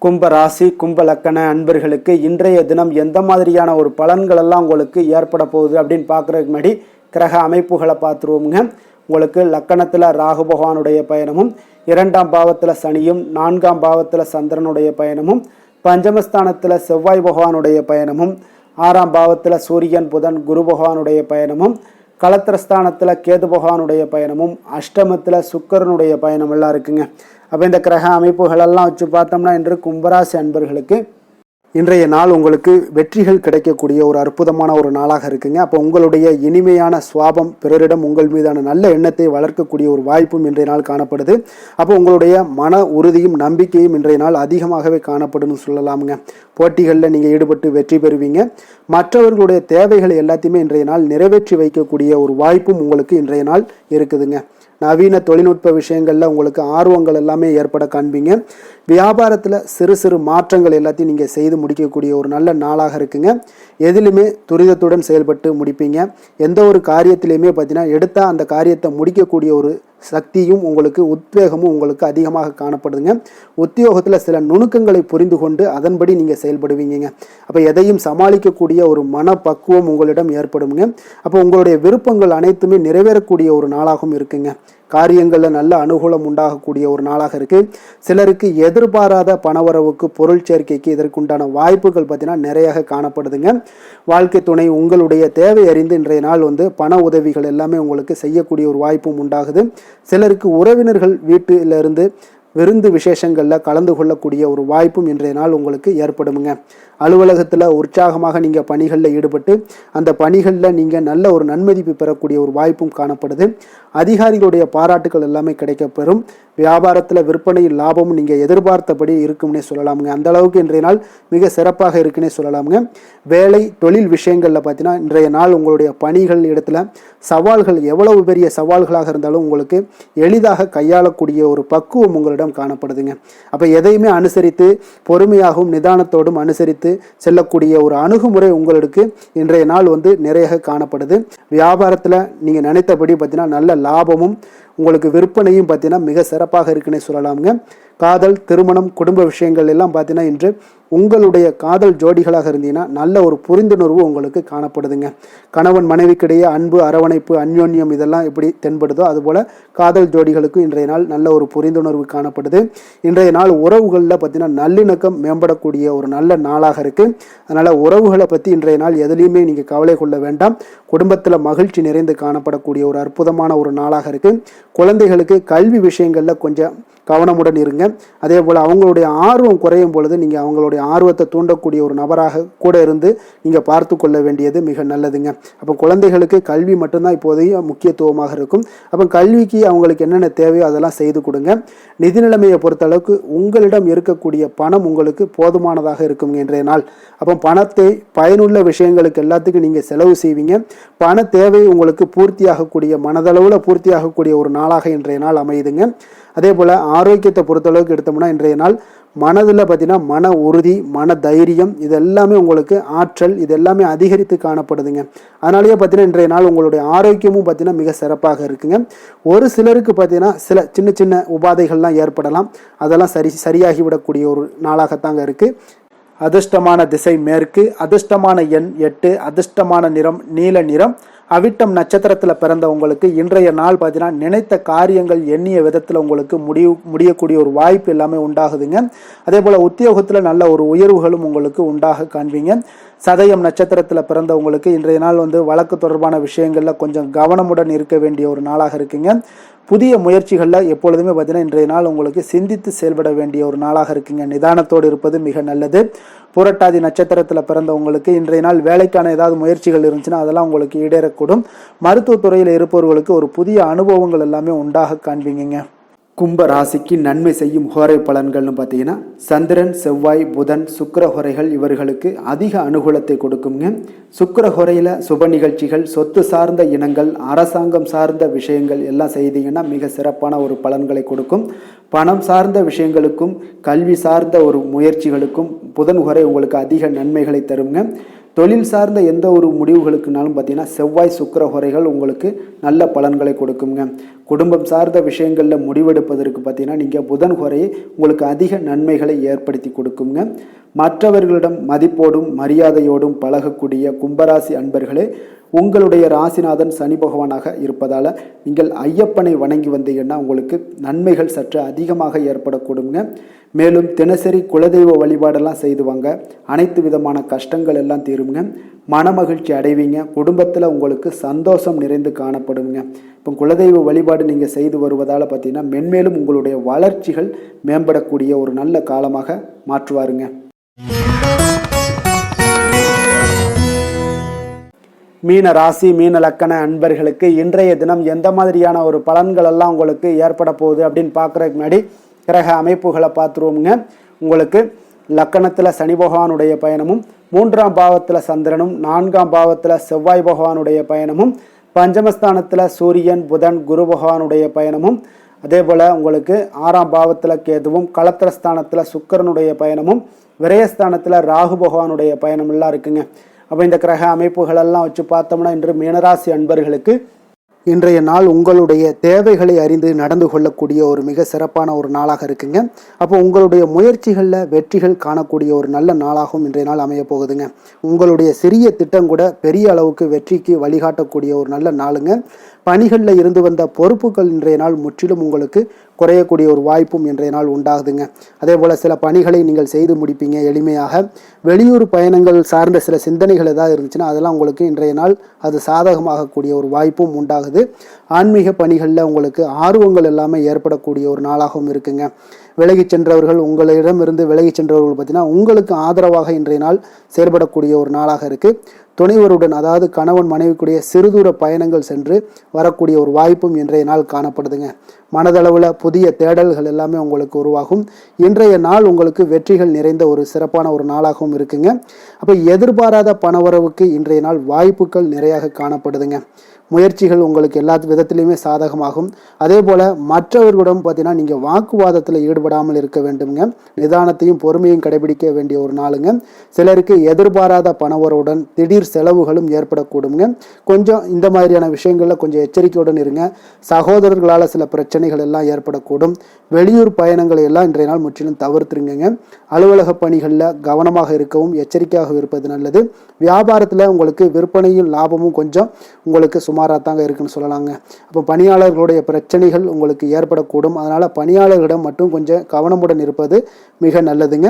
[SPEAKER 1] கும்ப ராசி, கும்ப லக்கண அன்பர்களுக்கு இன்றைய தினம் எந்த மாதிரியான ஒரு பலன்கள் எல்லாம் உங்களுக்கு ஏற்பட போகுது அப்படின்னு பார்க்குறதுக்கு முன்னாடி கிரக அமைப்புகளை பார்த்துருவோமுங்க. உங்களுக்கு லக்கணத்தில் ராகு பகவானுடைய பயணமும், 2ஆம் பாவத்தில் சனியும், 4ஆம் பாவத்தில் சந்திரனுடைய பயணமும், பஞ்சமஸ்தானத்தில் செவ்வாய் பகவானுடைய பயணமும், 6ஆம் பாவத்தில் சூரியன், புதன், குரு பகவானுடைய பயணமும், களத்திரஸ்தானத்தில் கேது பகவானுடைய பயணமும், அஷ்டமத்தில் சுக்கிரனுடைய பயணம் எல்லாம் இருக்குங்க. அப்போ இந்த கிரக அமைப்புகளெல்லாம் வச்சு பார்த்தோம்னா இன்று கும்பராசி அன்பர்களுக்கு இன்றைய நாள் உங்களுக்கு வெற்றிகள் கிடைக்கக்கூடிய ஒரு அற்புதமான ஒரு நாளாக இருக்குங்க. அப்போ உங்களுடைய இனிமையான சுவாபம் பிறரிடம் உங்கள் மீதான நல்ல எண்ணத்தை வளர்க்கக்கூடிய ஒரு வாய்ப்பும் இன்றைய நாள் காணப்படுது. அப்போ உங்களுடைய மன உறுதியும் நம்பிக்கையும் இன்றைய நாள் அதிகமாகவே காணப்படும்னு சொல்லலாமுங்க. போட்டிகளில் நீங்கள் ஈடுபட்டு வெற்றி பெறுவீங்க. மற்றவர்களுடைய தேவைகளை எல்லாத்தையுமே இன்றைய நாள் நிறைவேற்றி வைக்கக்கூடிய ஒரு வாய்ப்பும் உங்களுக்கு இன்றைய நாள் இருக்குதுங்க. நவீன தொழில்நுட்ப விஷயங்களில் உங்களுக்கு ஆர்வங்கள் எல்லாமே ஏற்பட காண்பீங்க. வியாபாரத்தில் சிறு சிறு மாற்றங்கள் எல்லாத்தையும் நீங்கள் செய்து முடிக்கக்கூடிய ஒரு நல்ல நாளாக இருக்குங்க. எதிலுமே துரிதத்துடன் செயல்பட்டு முடிப்பீங்க. எந்த ஒரு காரியத்திலையுமே பார்த்தீங்கன்னா எடுத்தால் அந்த காரியத்தை முடிக்கக்கூடிய ஒரு சக்தியும் உங்களுக்கு உத்வேகமும் உங்களுக்கு அதிகமாக காணப்படுதுங்க. உத்தியோகத்தில் சில நுணுக்கங்களை புரிந்து கொண்டு அதன்படி நீங்கள் செயல்படுவீங்க. அப்போ எதையும் சமாளிக்கக்கூடிய ஒரு மனப்பக்குவம் உங்களிடம் ஏற்படுங்க. அப்போ உங்களுடைய விருப்பங்கள் அனைத்துமே நிறைவேறக்கூடிய ஒரு நாளாகவும் இருக்குங்க. காரியங்களில் நல்ல அனுகூலம் உண்டாகக்கூடிய ஒரு நாளாக இருக்குது. சிலருக்கு எதிர்பாராத பணவரவுக்கு, பொருள் சேர்க்கைக்கு இதற்குண்டான வாய்ப்புகள் பார்த்தீங்கன்னா நிறைய காணப்படுதுங்க. வாழ்க்கை துணை உங்களுடைய தேவை அறிந்து இன்றைய நாள் பண உதவிகள் எல்லாமே உங்களுக்கு செய்யக்கூடிய ஒரு வாய்ப்பும் உண்டாகுது. சிலருக்கு உறவினர்கள் வீட்டிலிருந்து விருந்து விசேஷங்களில் கலந்து கொள்ளக்கூடிய ஒரு வாய்ப்பும் இன்றைய நாள் உங்களுக்கு ஏற்படுமுங்க. அலுவலகத்தில் உற்சாகமாக நீங்கள் பணிகளில் ஈடுபட்டு அந்த பணிகளில் நீங்கள் நல்ல ஒரு நன்மதிப்பு பெறக்கூடிய ஒரு வாய்ப்பும் காணப்படுது. அதிகாரிகளுடைய பாராட்டுகள் எல்லாமே கிடைக்கப்பெறும். வியாபாரத்தில் விற்பனையில் லாபமும் நீங்கள் எதிர்பார்த்தபடி இருக்கும்னே சொல்லலாமுங்க. அந்த அளவுக்கு இன்றைய நாள் மிக சிறப்பாக இருக்குன்னே சொல்லலாமுங்க. வேலை தொழில் விஷயங்களில் பார்த்தீங்கன்னா இன்றைய நாள் உங்களுடைய பணிகள் இடத்துல சவால்கள் எவ்வளவு பெரிய சவால்களாக இருந்தாலும் உங்களுக்கு எளிதாக கையாளக்கூடிய ஒரு பக்குவம் உங்களிடம் காணப்படுதுங்க. அப்போ எதையுமே அனுசரித்து பொறுமையாகவும் நிதானத்தோடும் அனுசரித்து செல்லக்கூடிய ஒரு அணுகுமுறை உங்களுக்கு இன்றைய நாள் நிறைய காணப்படுது. வியாபாரத்தில் நீங்கள் நினைத்தபடி பார்த்தீங்கன்னா நல்ல லாபமும் உங்களுக்கு விற்பனையும் பார்த்தீங்கன்னா மிக சிறப்பாக இருக்குன்னே சொல்லலாமுங்க. காதல், திருமணம், குடும்ப விஷயங்கள் எல்லாம் பார்த்தீங்கன்னா இன்று உங்களுடைய காதல் ஜோடிகளாக இருந்தீங்கன்னா நல்ல ஒரு புரிந்துணர்வு உங்களுக்கு காணப்படுதுங்க. கணவன் மனைவிக்கிடையே அன்பு, அரவணைப்பு, அந்யோன்யம் இதெல்லாம் எப்படி தென்படுதோ அதுபோல் காதல் ஜோடிகளுக்கு இன்றைய நாள் நல்ல ஒரு புரிந்துணர்வு காணப்படுது. இன்றைய நாள் உறவுகளில் பார்த்தீங்கன்னா நல்லிணக்கம் மேம்படக்கூடிய ஒரு நல்ல நாளாக இருக்குது. அதனால் உறவுகளை பற்றி இன்றைய நாள் எதுலேயுமே நீங்கள் கவலை கொள்ள வேண்டாம். குடும்பத்தில் மகிழ்ச்சி நிறைந்து காணப்படக்கூடிய ஒரு அற்புதமான ஒரு நாளாக இருக்குது. குழந்தைகளுக்கு கல்வி விஷயங்களில் கொஞ்சம் கவனமுடன் இருங்க. அதே போல் அவங்களுடைய ஆர்வம் குறையும் பொழுது நீங்கள் அவங்களுடைய ஆர்வத்தை தூண்டக்கூடிய ஒரு நபராக கூட இருந்து நீங்கள் பார்த்து கொள்ள வேண்டியது மிக நல்லதுங்க. அப்போ குழந்தைகளுக்கு கல்வி மட்டும்தான் இப்போதைய முக்கியத்துவமாக இருக்கும். அப்போ கல்விக்கு அவங்களுக்கு என்னென்ன தேவையோ அதெல்லாம் செய்து கொடுங்க. நிதி நிலைமையை பொறுத்தளவுக்கு உங்களிடம் இருக்கக்கூடிய பணம் உங்களுக்கு போதுமானதாக இருக்கும் இன்றைய நாள். அப்போ பணத்தை பயனுள்ள விஷயங்களுக்கு எல்லாத்துக்கும் நீங்கள் செலவு செய்வீங்க. பண தேவை உங்களுக்கு பூர்த்தியாகக்கூடிய மனதளவில் பூர்த்தியாகக்கூடிய ஒரு நாளாக இன்றைய நாள் அமையுதுங்க. அதே போல் ஆரோக்கியத்தை பொறுத்தளவுக்கு எடுத்தோம்னா இன்றைய நாள் மனதில் பார்த்தீங்கன்னா மன உறுதி, மன தைரியம் இது எல்லாமே உங்களுக்கு ஆற்றல் இது எல்லாமே அதிகரித்து காணப்படுதுங்க. அதனாலேயே பார்த்தீங்கன்னா இன்றைய நாள் உங்களுடைய ஆரோக்கியமும் பார்த்தீங்கன்னா மிக சிறப்பாக இருக்குங்க. ஒரு சிலருக்கு பார்த்தீங்கன்னா சில சின்ன சின்ன உபாதைகள்லாம் ஏற்படலாம். அதெல்லாம் சரியாகிவிடக்கூடிய ஒரு நாளாகத்தாங்க இருக்குது. அதிர்ஷ்டமான திசை மேற்கு, அதிர்ஷ்டமான எண் 8, அதிர்ஷ்டமான நிறம் நீல நிறம். அவிட்டம் நட்சத்திரத்தில் பிறந்த உங்களுக்கு இன்றைய நாள் பார்த்தீங்கன்னா நினைத்த காரியங்கள் எண்ணிய விதத்தில் உங்களுக்கு முடியக்கூடிய ஒரு வாய்ப்பு எல்லாமே உண்டாகுதுங்க. அதே போல் உத்தியோகத்தில் நல்ல ஒரு உயர்வுகளும் உங்களுக்கு உண்டாக காண்பீங்க. சதயம் நட்சத்திரத்தில் பிறந்தவங்களுக்கு இன்றைய நாள் வழக்கு தொடர்பான விஷயங்களில் கொஞ்சம் கவனமுடன் இருக்க வேண்டிய ஒரு நாளாக இருக்குங்க. புதிய முயற்சிகளில் எப்பொழுதுமே பார்த்தீங்கன்னா இன்றைய நாள் உங்களுக்கு சிந்தித்து செயல்பட வேண்டிய ஒரு நாளாக இருக்குங்க. நிதானத்தோடு இருப்பது மிக நல்லது. புரட்டாதி நட்சத்திரத்தில் பிறந்தவங்களுக்கு இன்றைய நாள் வேலைக்கான ஏதாவது முயற்சிகள் இருந்துச்சுன்னா அதெல்லாம் உங்களுக்கு ஈடேறக்கூடும். மருத்துவத்துறையில் இருப்பவர்களுக்கு ஒரு புதிய அனுபவங்கள் எல்லாமே உண்டாக காண்பீங்க. கும்ப ராசிக்கு நன்மை செய்யும் ஹோரை பலன்கள்னு பார்த்தீங்கன்னா சந்திரன், செவ்வாய், புதன், சுக்கிர ஹோரைகள் இவர்களுக்கு அதிக அனுகூலத்தை கொடுக்குங்க. சுக்கிர ஹோரையில் சுப நிகழ்ச்சிகள், சொத்து சார்ந்த இனங்கள், அரசாங்கம் சார்ந்த விஷயங்கள் எல்லாம் செய்தீங்கன்னா மிக சிறப்பான ஒரு பலன்களை கொடுக்கும். பணம் சார்ந்த விஷயங்களுக்கும் கல்வி சார்ந்த ஒரு முயற்சிகளுக்கும் புதன் ஹோரை உங்களுக்கு அதிக நன்மைகளை தருங்க. தொழில் சார்ந்த எந்த ஒரு முடிவுகளுக்குனாலும் பார்த்தீங்கன்னா செவ்வாய், சுக்கிர ஹோரைகள் உங்களுக்கு நல்ல பலன்களை கொடுக்குங்க. குடும்பம் சார்ந்த விஷயங்களில் முடிவெடுப்பதற்கு பார்த்தீங்கன்னா நீங்கள் புதன் ஹோரையை உங்களுக்கு அதிக நன்மைகளை ஏற்படுத்தி கொடுக்குங்க. மற்றவர்களிடம் மதிப்போடும் மரியாதையோடும் பழகக்கூடிய கும்பராசி அன்பர்களே, உங்களுடைய ராசிநாதன் சனி பகவானாக இருப்பதால் நீங்கள் ஐயப்பனை வணங்கி வந்தீங்கன்னா உங்களுக்கு நன்மைகள் சற்று அதிகமாக ஏற்படக்கூடுங்க. மேலும் தினசரி குலதெய்வ வழிபாடெல்லாம் செய்துவாங்க. அனைத்து விதமான கஷ்டங்கள் எல்லாம் தீருங்க. மனமகிழ்ச்சி அடைவீங்க. குடும்பத்தில் உங்களுக்கு சந்தோஷம் நிறைந்து காணப்படுங்க. இப்போ குலதெய்வ வழிபாடு நீங்கள் செய்து வருவதால் பார்த்தீங்கன்னா மென்மேலும் உங்களுடைய வளர்ச்சிகள் மேம்படக்கூடிய ஒரு நல்ல காலமாக மாற்றுவாருங்க. மீன ராசி, மீன லக்கண அன்பர்களுக்கு இன்றைய தினம் எந்த மாதிரியான ஒரு பலன்கள் எல்லாம் உங்களுக்கு ஏற்பட போகுது அப்படின்னு பார்க்குறதுக்கு முன்னாடி கிரக அமைப்புகளை பார்த்துருவோமுங்க. உங்களுக்கு லக்கணத்தில் சனி பகவானுடைய பயணமும், 3ஆம் பாவத்தில் சந்திரனும், 4ஆம் பாவத்தில் செவ்வாய் பகவானுடைய பயணமும், பஞ்சமஸ்தானத்தில் சூரியன், புதன், குரு பகவானுடைய பயணமும், அதே போல் உங்களுக்கு 6ஆம் பாவத்தில் கேதுவும், களத்திரஸ்தானத்தில் சுக்கிரனுடைய பயணமும், விரயஸ்தானத்தில் ராகு பகவானுடைய பயணமெல்லாம் இருக்குங்க. அப்போ இந்த கிரக அமைப்புகளெல்லாம் வச்சு பார்த்தோம்னா இன்று மீனராசி அன்பர்களுக்கு இன்றைய நாள் உங்களுடைய தேவைகளை அறிந்து நடந்து கொள்ளக்கூடிய ஒரு மிக சிறப்பான ஒரு நாளாக இருக்குங்க. அப்போ உங்களுடைய முயற்சிகளில் வெற்றிகள் காணக்கூடிய ஒரு நல்ல நாளாகவும் இன்றைய நாள் அமைய போகுதுங்க. உங்களுடைய சிறிய திட்டம் கூட பெரிய அளவுக்கு வெற்றிக்கு வழிகாட்டக்கூடிய ஒரு நல்ல நாளுங்க. பணிகளில் இருந்து வந்த பொறுப்புகள் இன்றைய நாள் முற்றிலும் உங்களுக்கு குறையக்கூடிய ஒரு வாய்ப்பும் இன்றைய நாள் உண்டாகுதுங்க. அதே போல் சில பணிகளை நீங்கள் செய்து முடிப்பீங்க எளிமையாக. வெளியூர் பயணங்கள் சார்ந்த சில சிந்தனைகள் ஏதாவது இருந்துச்சுன்னா அதெல்லாம் உங்களுக்கு இன்றைய நாள் அது சாதகமாகக்கூடிய ஒரு வாய்ப்பும் உண்டாகுது. ஆன்மீக பணிகளில் உங்களுக்கு ஆர்வங்கள் எல்லாமே ஏற்படக்கூடிய ஒரு நாளாகவும் இருக்குங்க. விலகி சென்றவர்கள், உங்களிடமிருந்து விலகி சென்றவர்கள் பார்த்தீங்கன்னா உங்களுக்கு ஆதரவாக இன்றைய நாள் செயல்படக்கூடிய ஒரு நாளாக இருக்குது. துணைவருடன், அதாவது கணவன் மனைவிக்குடைய சிறுதூர பயணங்கள் சென்று வரக்கூடிய ஒரு வாய்ப்பும் இன்றைய நாள் காணப்படுதுங்க. மனதளவில் புதிய தேடல்கள் எல்லாமே உங்களுக்கு உருவாகும். இன்றைய நாள் உங்களுக்கு வெற்றிகள் நிறைந்த ஒரு சிறப்பான ஒரு நாளாகவும் இருக்குங்க. அப்போ எதிர்பாராத பணவரவுக்கு இன்றைய நாள் வாய்ப்புகள் நிறையாக காணப்படுதுங்க. முயற்சிகள் உங்களுக்கு எல்லா விதத்திலையுமே சாதகமாகும். அதே போல் மற்றவர்களிடம் பார்த்தீங்கன்னா நீங்கள் வாக்குவாதத்தில் ஈடுபடாமல் இருக்க வேண்டுங்க. நிதானத்தையும் பொறுமையும் கடைபிடிக்க வேண்டிய ஒரு நாளுங்க. சிலருக்கு எதிர்பாராத பணவரவுடன் திடீர் செலவுகளும் ஏற்படக்கூடுங்க. கொஞ்சம் இந்த மாதிரியான விஷயங்களில் கொஞ்சம் எச்சரிக்கையுடன் இருங்க. சகோதரர்களால் சில பிரச்சனைகள் எல்லாம் ஏற்படக்கூடும். வெளியூர் பயணங்களை எல்லாம் இன்றைய நாள் முற்றிலும் தவிர்த்துருங்க. அலுவலக பணிகளில் கவனமாக இருக்கவும் எச்சரிக்கையாக இருப்பது நல்லது. வியாபாரத்தில் உங்களுக்கு விற்பனையும் லாபமும் கொஞ்சம் உங்களுக்கு சுமாராக தாங்க இருக்குன்னு சொல்லலாங்க. அப்போ பணியாளர்களுடைய பிரச்சனைகள் உங்களுக்கு ஏற்படக்கூடும். அதனால் பணியாளர்களிடம் மட்டும் கொஞ்சம் கவனமுடன் இருப்பது மிக நல்லதுங்க.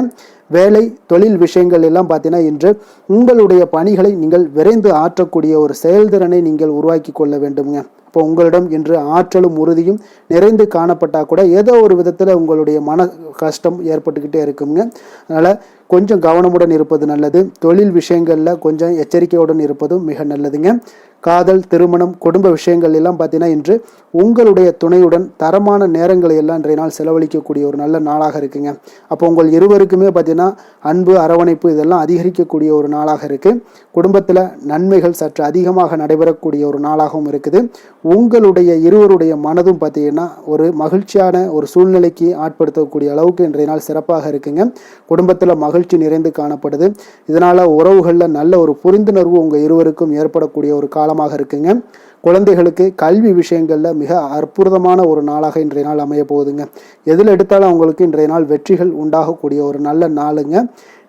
[SPEAKER 1] வேலை தொழில் விஷயங்கள் எல்லாம் பார்த்தீங்கன்னா இன்று உங்களுடைய பணிகளை நீங்கள் விரைந்து ஆற்றக்கூடிய ஒரு செயல்திறனை நீங்கள் உருவாக்கி கொள்ள வேண்டுங்க. இப்போ உங்களிடம் இன்று ஆற்றலும் உறுதியும் நிறைந்து காணப்பட்டால் கூட ஏதோ ஒரு விதத்தில் உங்களுடைய மன கஷ்டம் ஏற்பட்டுக்கிட்டே இருக்குங்க. அதனால் கொஞ்சம் கவனமுடன் இருப்பது நல்லது. தொழில் விஷயங்களில் கொஞ்சம் எச்சரிக்கையுடன் இருப்பதும் மிக நல்லதுங்க. காதல், திருமணம், குடும்ப விஷயங்கள் எல்லாம் பார்த்தீங்கன்னா இன்று உங்களுடைய துணையுடன் தரமான நேரங்களை எல்லாம் இன்றைய நாள் செலவழிக்கக்கூடிய ஒரு நல்ல நாளாக இருக்குங்க. அப்போ உங்கள் இருவருக்குமே பார்த்தீங்கன்னா அன்பு, அரவணைப்பு இதெல்லாம் அதிகரிக்கக்கூடிய ஒரு நாளாக இருக்குது. குடும்பத்தில் நன்மைகள் சற்று அதிகமாக நடைபெறக்கூடிய ஒரு நாளாகவும் இருக்குது. உங்களுடைய இருவருடைய மனதும் பார்த்தீங்கன்னா ஒரு மகிழ்ச்சியான ஒரு சூழ்நிலைக்கு ஆட்படுத்தக்கூடிய அளவுக்கு இன்றைய நாள் சிறப்பாக இருக்குங்க. குடும்பத்தில் மகிழ்ச்சி நிறைந்து காணப்படுது. இதனால் உறவுகளில் நல்ல ஒரு புரிந்துணர்வு உங்கள் இருவருக்கும் ஏற்படக்கூடிய ஒரு காலமாக இருக்குங்க. குழந்தைகளுக்கு கல்வி விஷயங்களில் மிக அற்புதமான ஒரு நாளாக இன்றைய நாள் அமைய போகுதுங்க. எதில் எடுத்தாலும் அவங்களுக்கு இன்றைய நாள் வெற்றிகள் உண்டாகக்கூடிய ஒரு நல்ல நாளுங்க.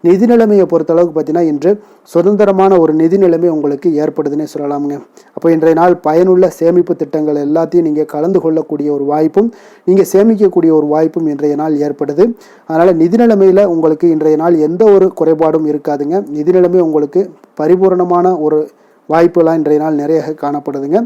[SPEAKER 1] நிதி நிலைமையை பொறுத்தளவுக்கு பார்த்தீங்கன்னா இன்று சுதந்திரமான ஒரு நிதி நிலைமை உங்களுக்கு ஏற்படுதுன்னே சொல்லலாமுங்க. அப்போ இன்றைய நாள் பயனுள்ள சேமிப்பு திட்டங்கள் எல்லாத்தையும் நீங்கள் கலந்து கொள்ளக்கூடிய ஒரு வாய்ப்பும் நீங்கள் சேமிக்கக்கூடிய ஒரு வாய்ப்பும் இன்றைய நாள் ஏற்படுது. அதனால் நிதி நிலைமையில் உங்களுக்கு இன்றைய நாள் எந்த ஒரு குறைபாடும் இருக்காதுங்க. நிதி நிலைமை உங்களுக்கு பரிபூர்ணமான ஒரு வாய்ப்புலாம் இன்றைய நாள் நிறைய காணப்படுதுங்க.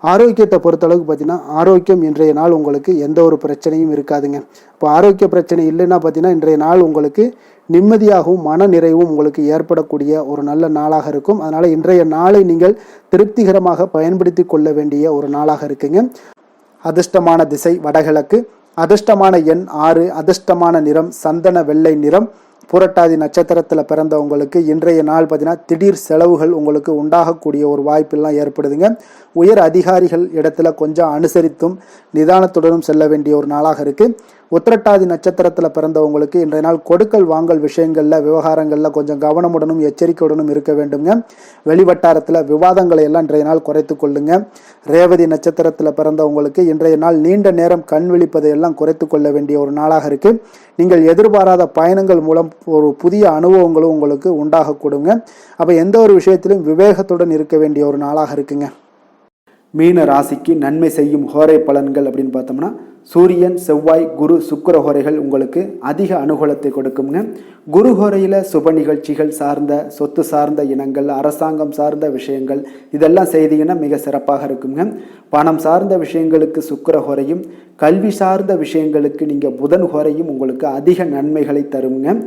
[SPEAKER 1] ஆரோக்கியத்தை பொறுத்தளவுக்கு பார்த்தீங்கன்னா ஆரோக்கியம் இன்றைய நாள் உங்களுக்கு எந்த ஒரு பிரச்சனையும் இருக்காதுங்க. இப்போ ஆரோக்கிய பிரச்சனை இல்லைன்னா பார்த்தீங்கன்னா இன்றைய நாள் உங்களுக்கு நிம்மதியாகவும் மன நிறைவும் உங்களுக்கு ஏற்படக்கூடிய ஒரு நல்ல நாளாக இருக்கும். அதனால் இன்றைய நாளை நீங்கள் திருப்திகரமாக பயன்படுத்தி கொள்ள வேண்டிய ஒரு நாளாக இருக்குங்க. அதிர்ஷ்டமான திசை வடகிழக்கு, அதிர்ஷ்டமான எண் 6, அதிர்ஷ்டமான நிறம் சந்தன வெள்ளை நிறம். புரட்டாதி நட்சத்திரத்தில் பிறந்தவங்களுக்கு இன்றைய நாள் பார்த்தீங்கன்னா திடீர் செலவுகள் உங்களுக்கு உண்டாகக்கூடிய ஒரு வாய்ப்பெல்லாம் ஏற்படுதுங்க. உயர் அதிகாரிகள் இடத்துல கொஞ்சம் அனுசரித்தும் நிதானத்துடனும் செல்ல வேண்டிய ஒரு நாளாக இருக்குது. உத்திரட்டாதி நட்சத்திரத்தில் பிறந்தவங்களுக்கு இன்றைய நாள் கொடுக்கல் வாங்கல் விஷயங்களில் விவகாரங்களில் கொஞ்சம் கவனமுடனும் எச்சரிக்கையுடனும் இருக்க வேண்டுங்க. வெளிவட்டாரத்தில் விவாதங்களை எல்லாம் இன்றைய நாள் குறைத்து கொள்ளுங்க. ரேவதி நட்சத்திரத்தில் பிறந்தவங்களுக்கு இன்றைய நாள் நீண்ட நேரம் கண் விழிப்பதை எல்லாம் குறைத்து கொள்ள வேண்டிய ஒரு நாளாக இருக்குது. நீங்கள் எதிர்பாராத பயணங்கள் மூலம் ஒரு புதிய அனுபவங்களும் உங்களுக்கு உண்டாகக்கூடுங்க. அப்போ எந்த ஒரு விஷயத்திலும் விவேகத்துடன் இருக்க வேண்டிய ஒரு நாளாக இருக்குங்க. மீன ராசிக்கு நன்மை செய்யும் ஹோரை பலன்கள் அப்படின்னு பார்த்தோம்னா சூரியன், செவ்வாய், குரு, சுக்கிர ஹோரைகள் உங்களுக்கு அதிக அனுகூலத்தை கொடுக்குங்க. குரு ஹோரையில் சுப நிகழ்ச்சிகள் சார்ந்த, சொத்து சார்ந்த இனங்கள், அரசாங்கம் சார்ந்த விஷயங்கள் இதெல்லாம் செய்தீங்கன்னா மிக சிறப்பாக இருக்குங்க. பணம் சார்ந்த விஷயங்களுக்கு சுக்கிர ஹோரையும், கல்வி சார்ந்த விஷயங்களுக்கு நீங்கள் புதன் ஹோரையும் உங்களுக்கு அதிக நன்மைகளை தருங்க.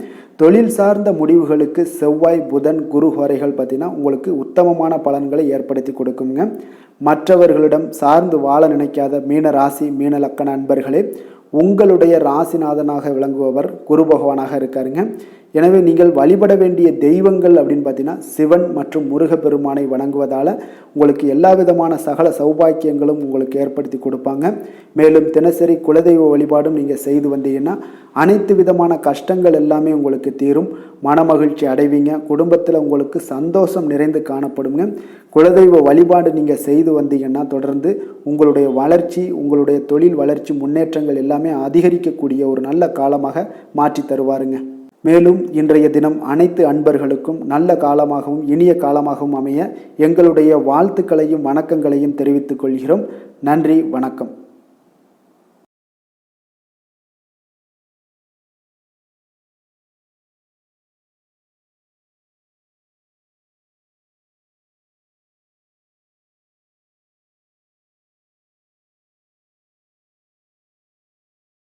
[SPEAKER 1] தொழில் சார்ந்த முடிவுகளுக்கு செவ்வாய், புதன், குரு ஹோரைகள் பார்த்தீங்கன்னா உங்களுக்கு உத்தமமான பலன்களை ஏற்படுத்தி கொடுக்குங்க. மற்றவர்களிடம் சார்ந்து வாழ நினைக்காத மீன ராசி, மீன லக்கண அன்பர்களே, உங்களுடைய ராசிநாதனாக விளங்குபவர் குரு பகவானாக இருக்காருங்க. எனவே நீங்கள் வழிபட வேண்டிய தெய்வங்கள் அப்படின்னு பார்த்தீங்கன்னா சிவன் மற்றும் முருகப்பெருமானை வணங்குவதால் உங்களுக்கு எல்லா விதமான சகல சௌபாக்கியங்களும் உங்களுக்கு ஏற்படுத்தி கொடுப்பாங்க. மேலும் தினசரி குலதெய்வ வழிபாடும் நீங்கள் செய்து வந்தீங்கன்னா அனைத்து விதமான கஷ்டங்கள் எல்லாமே உங்களுக்கு தீரும். மனமகிழ்ச்சி அடைவீங்க. குடும்பத்தில் உங்களுக்கு சந்தோஷம் நிறைந்து காணப்படுங்க. குலதெய்வ வழிபாடு நீங்கள் செய்து வந்தீங்கன்னா தொடர்ந்து உங்களுடைய வளர்ச்சி, உங்களுடைய தொழில் வளர்ச்சி, முன்னேற்றங்கள் எல்லாமே அதிகரிக்கக்கூடிய ஒரு நல்ல காலமாக மாற்றி தருவாருங்க. மேலும் இன்றைய தினம் அனைத்து அன்பர்களுக்கும் நல்ல காலமாகவும் இனிய காலமாகவும் அமைய எங்களுடைய வாழ்த்துக்களையும் வணக்கங்களையும் தெரிவித்துக் கொள்கிறோம். நன்றி, வணக்கம்.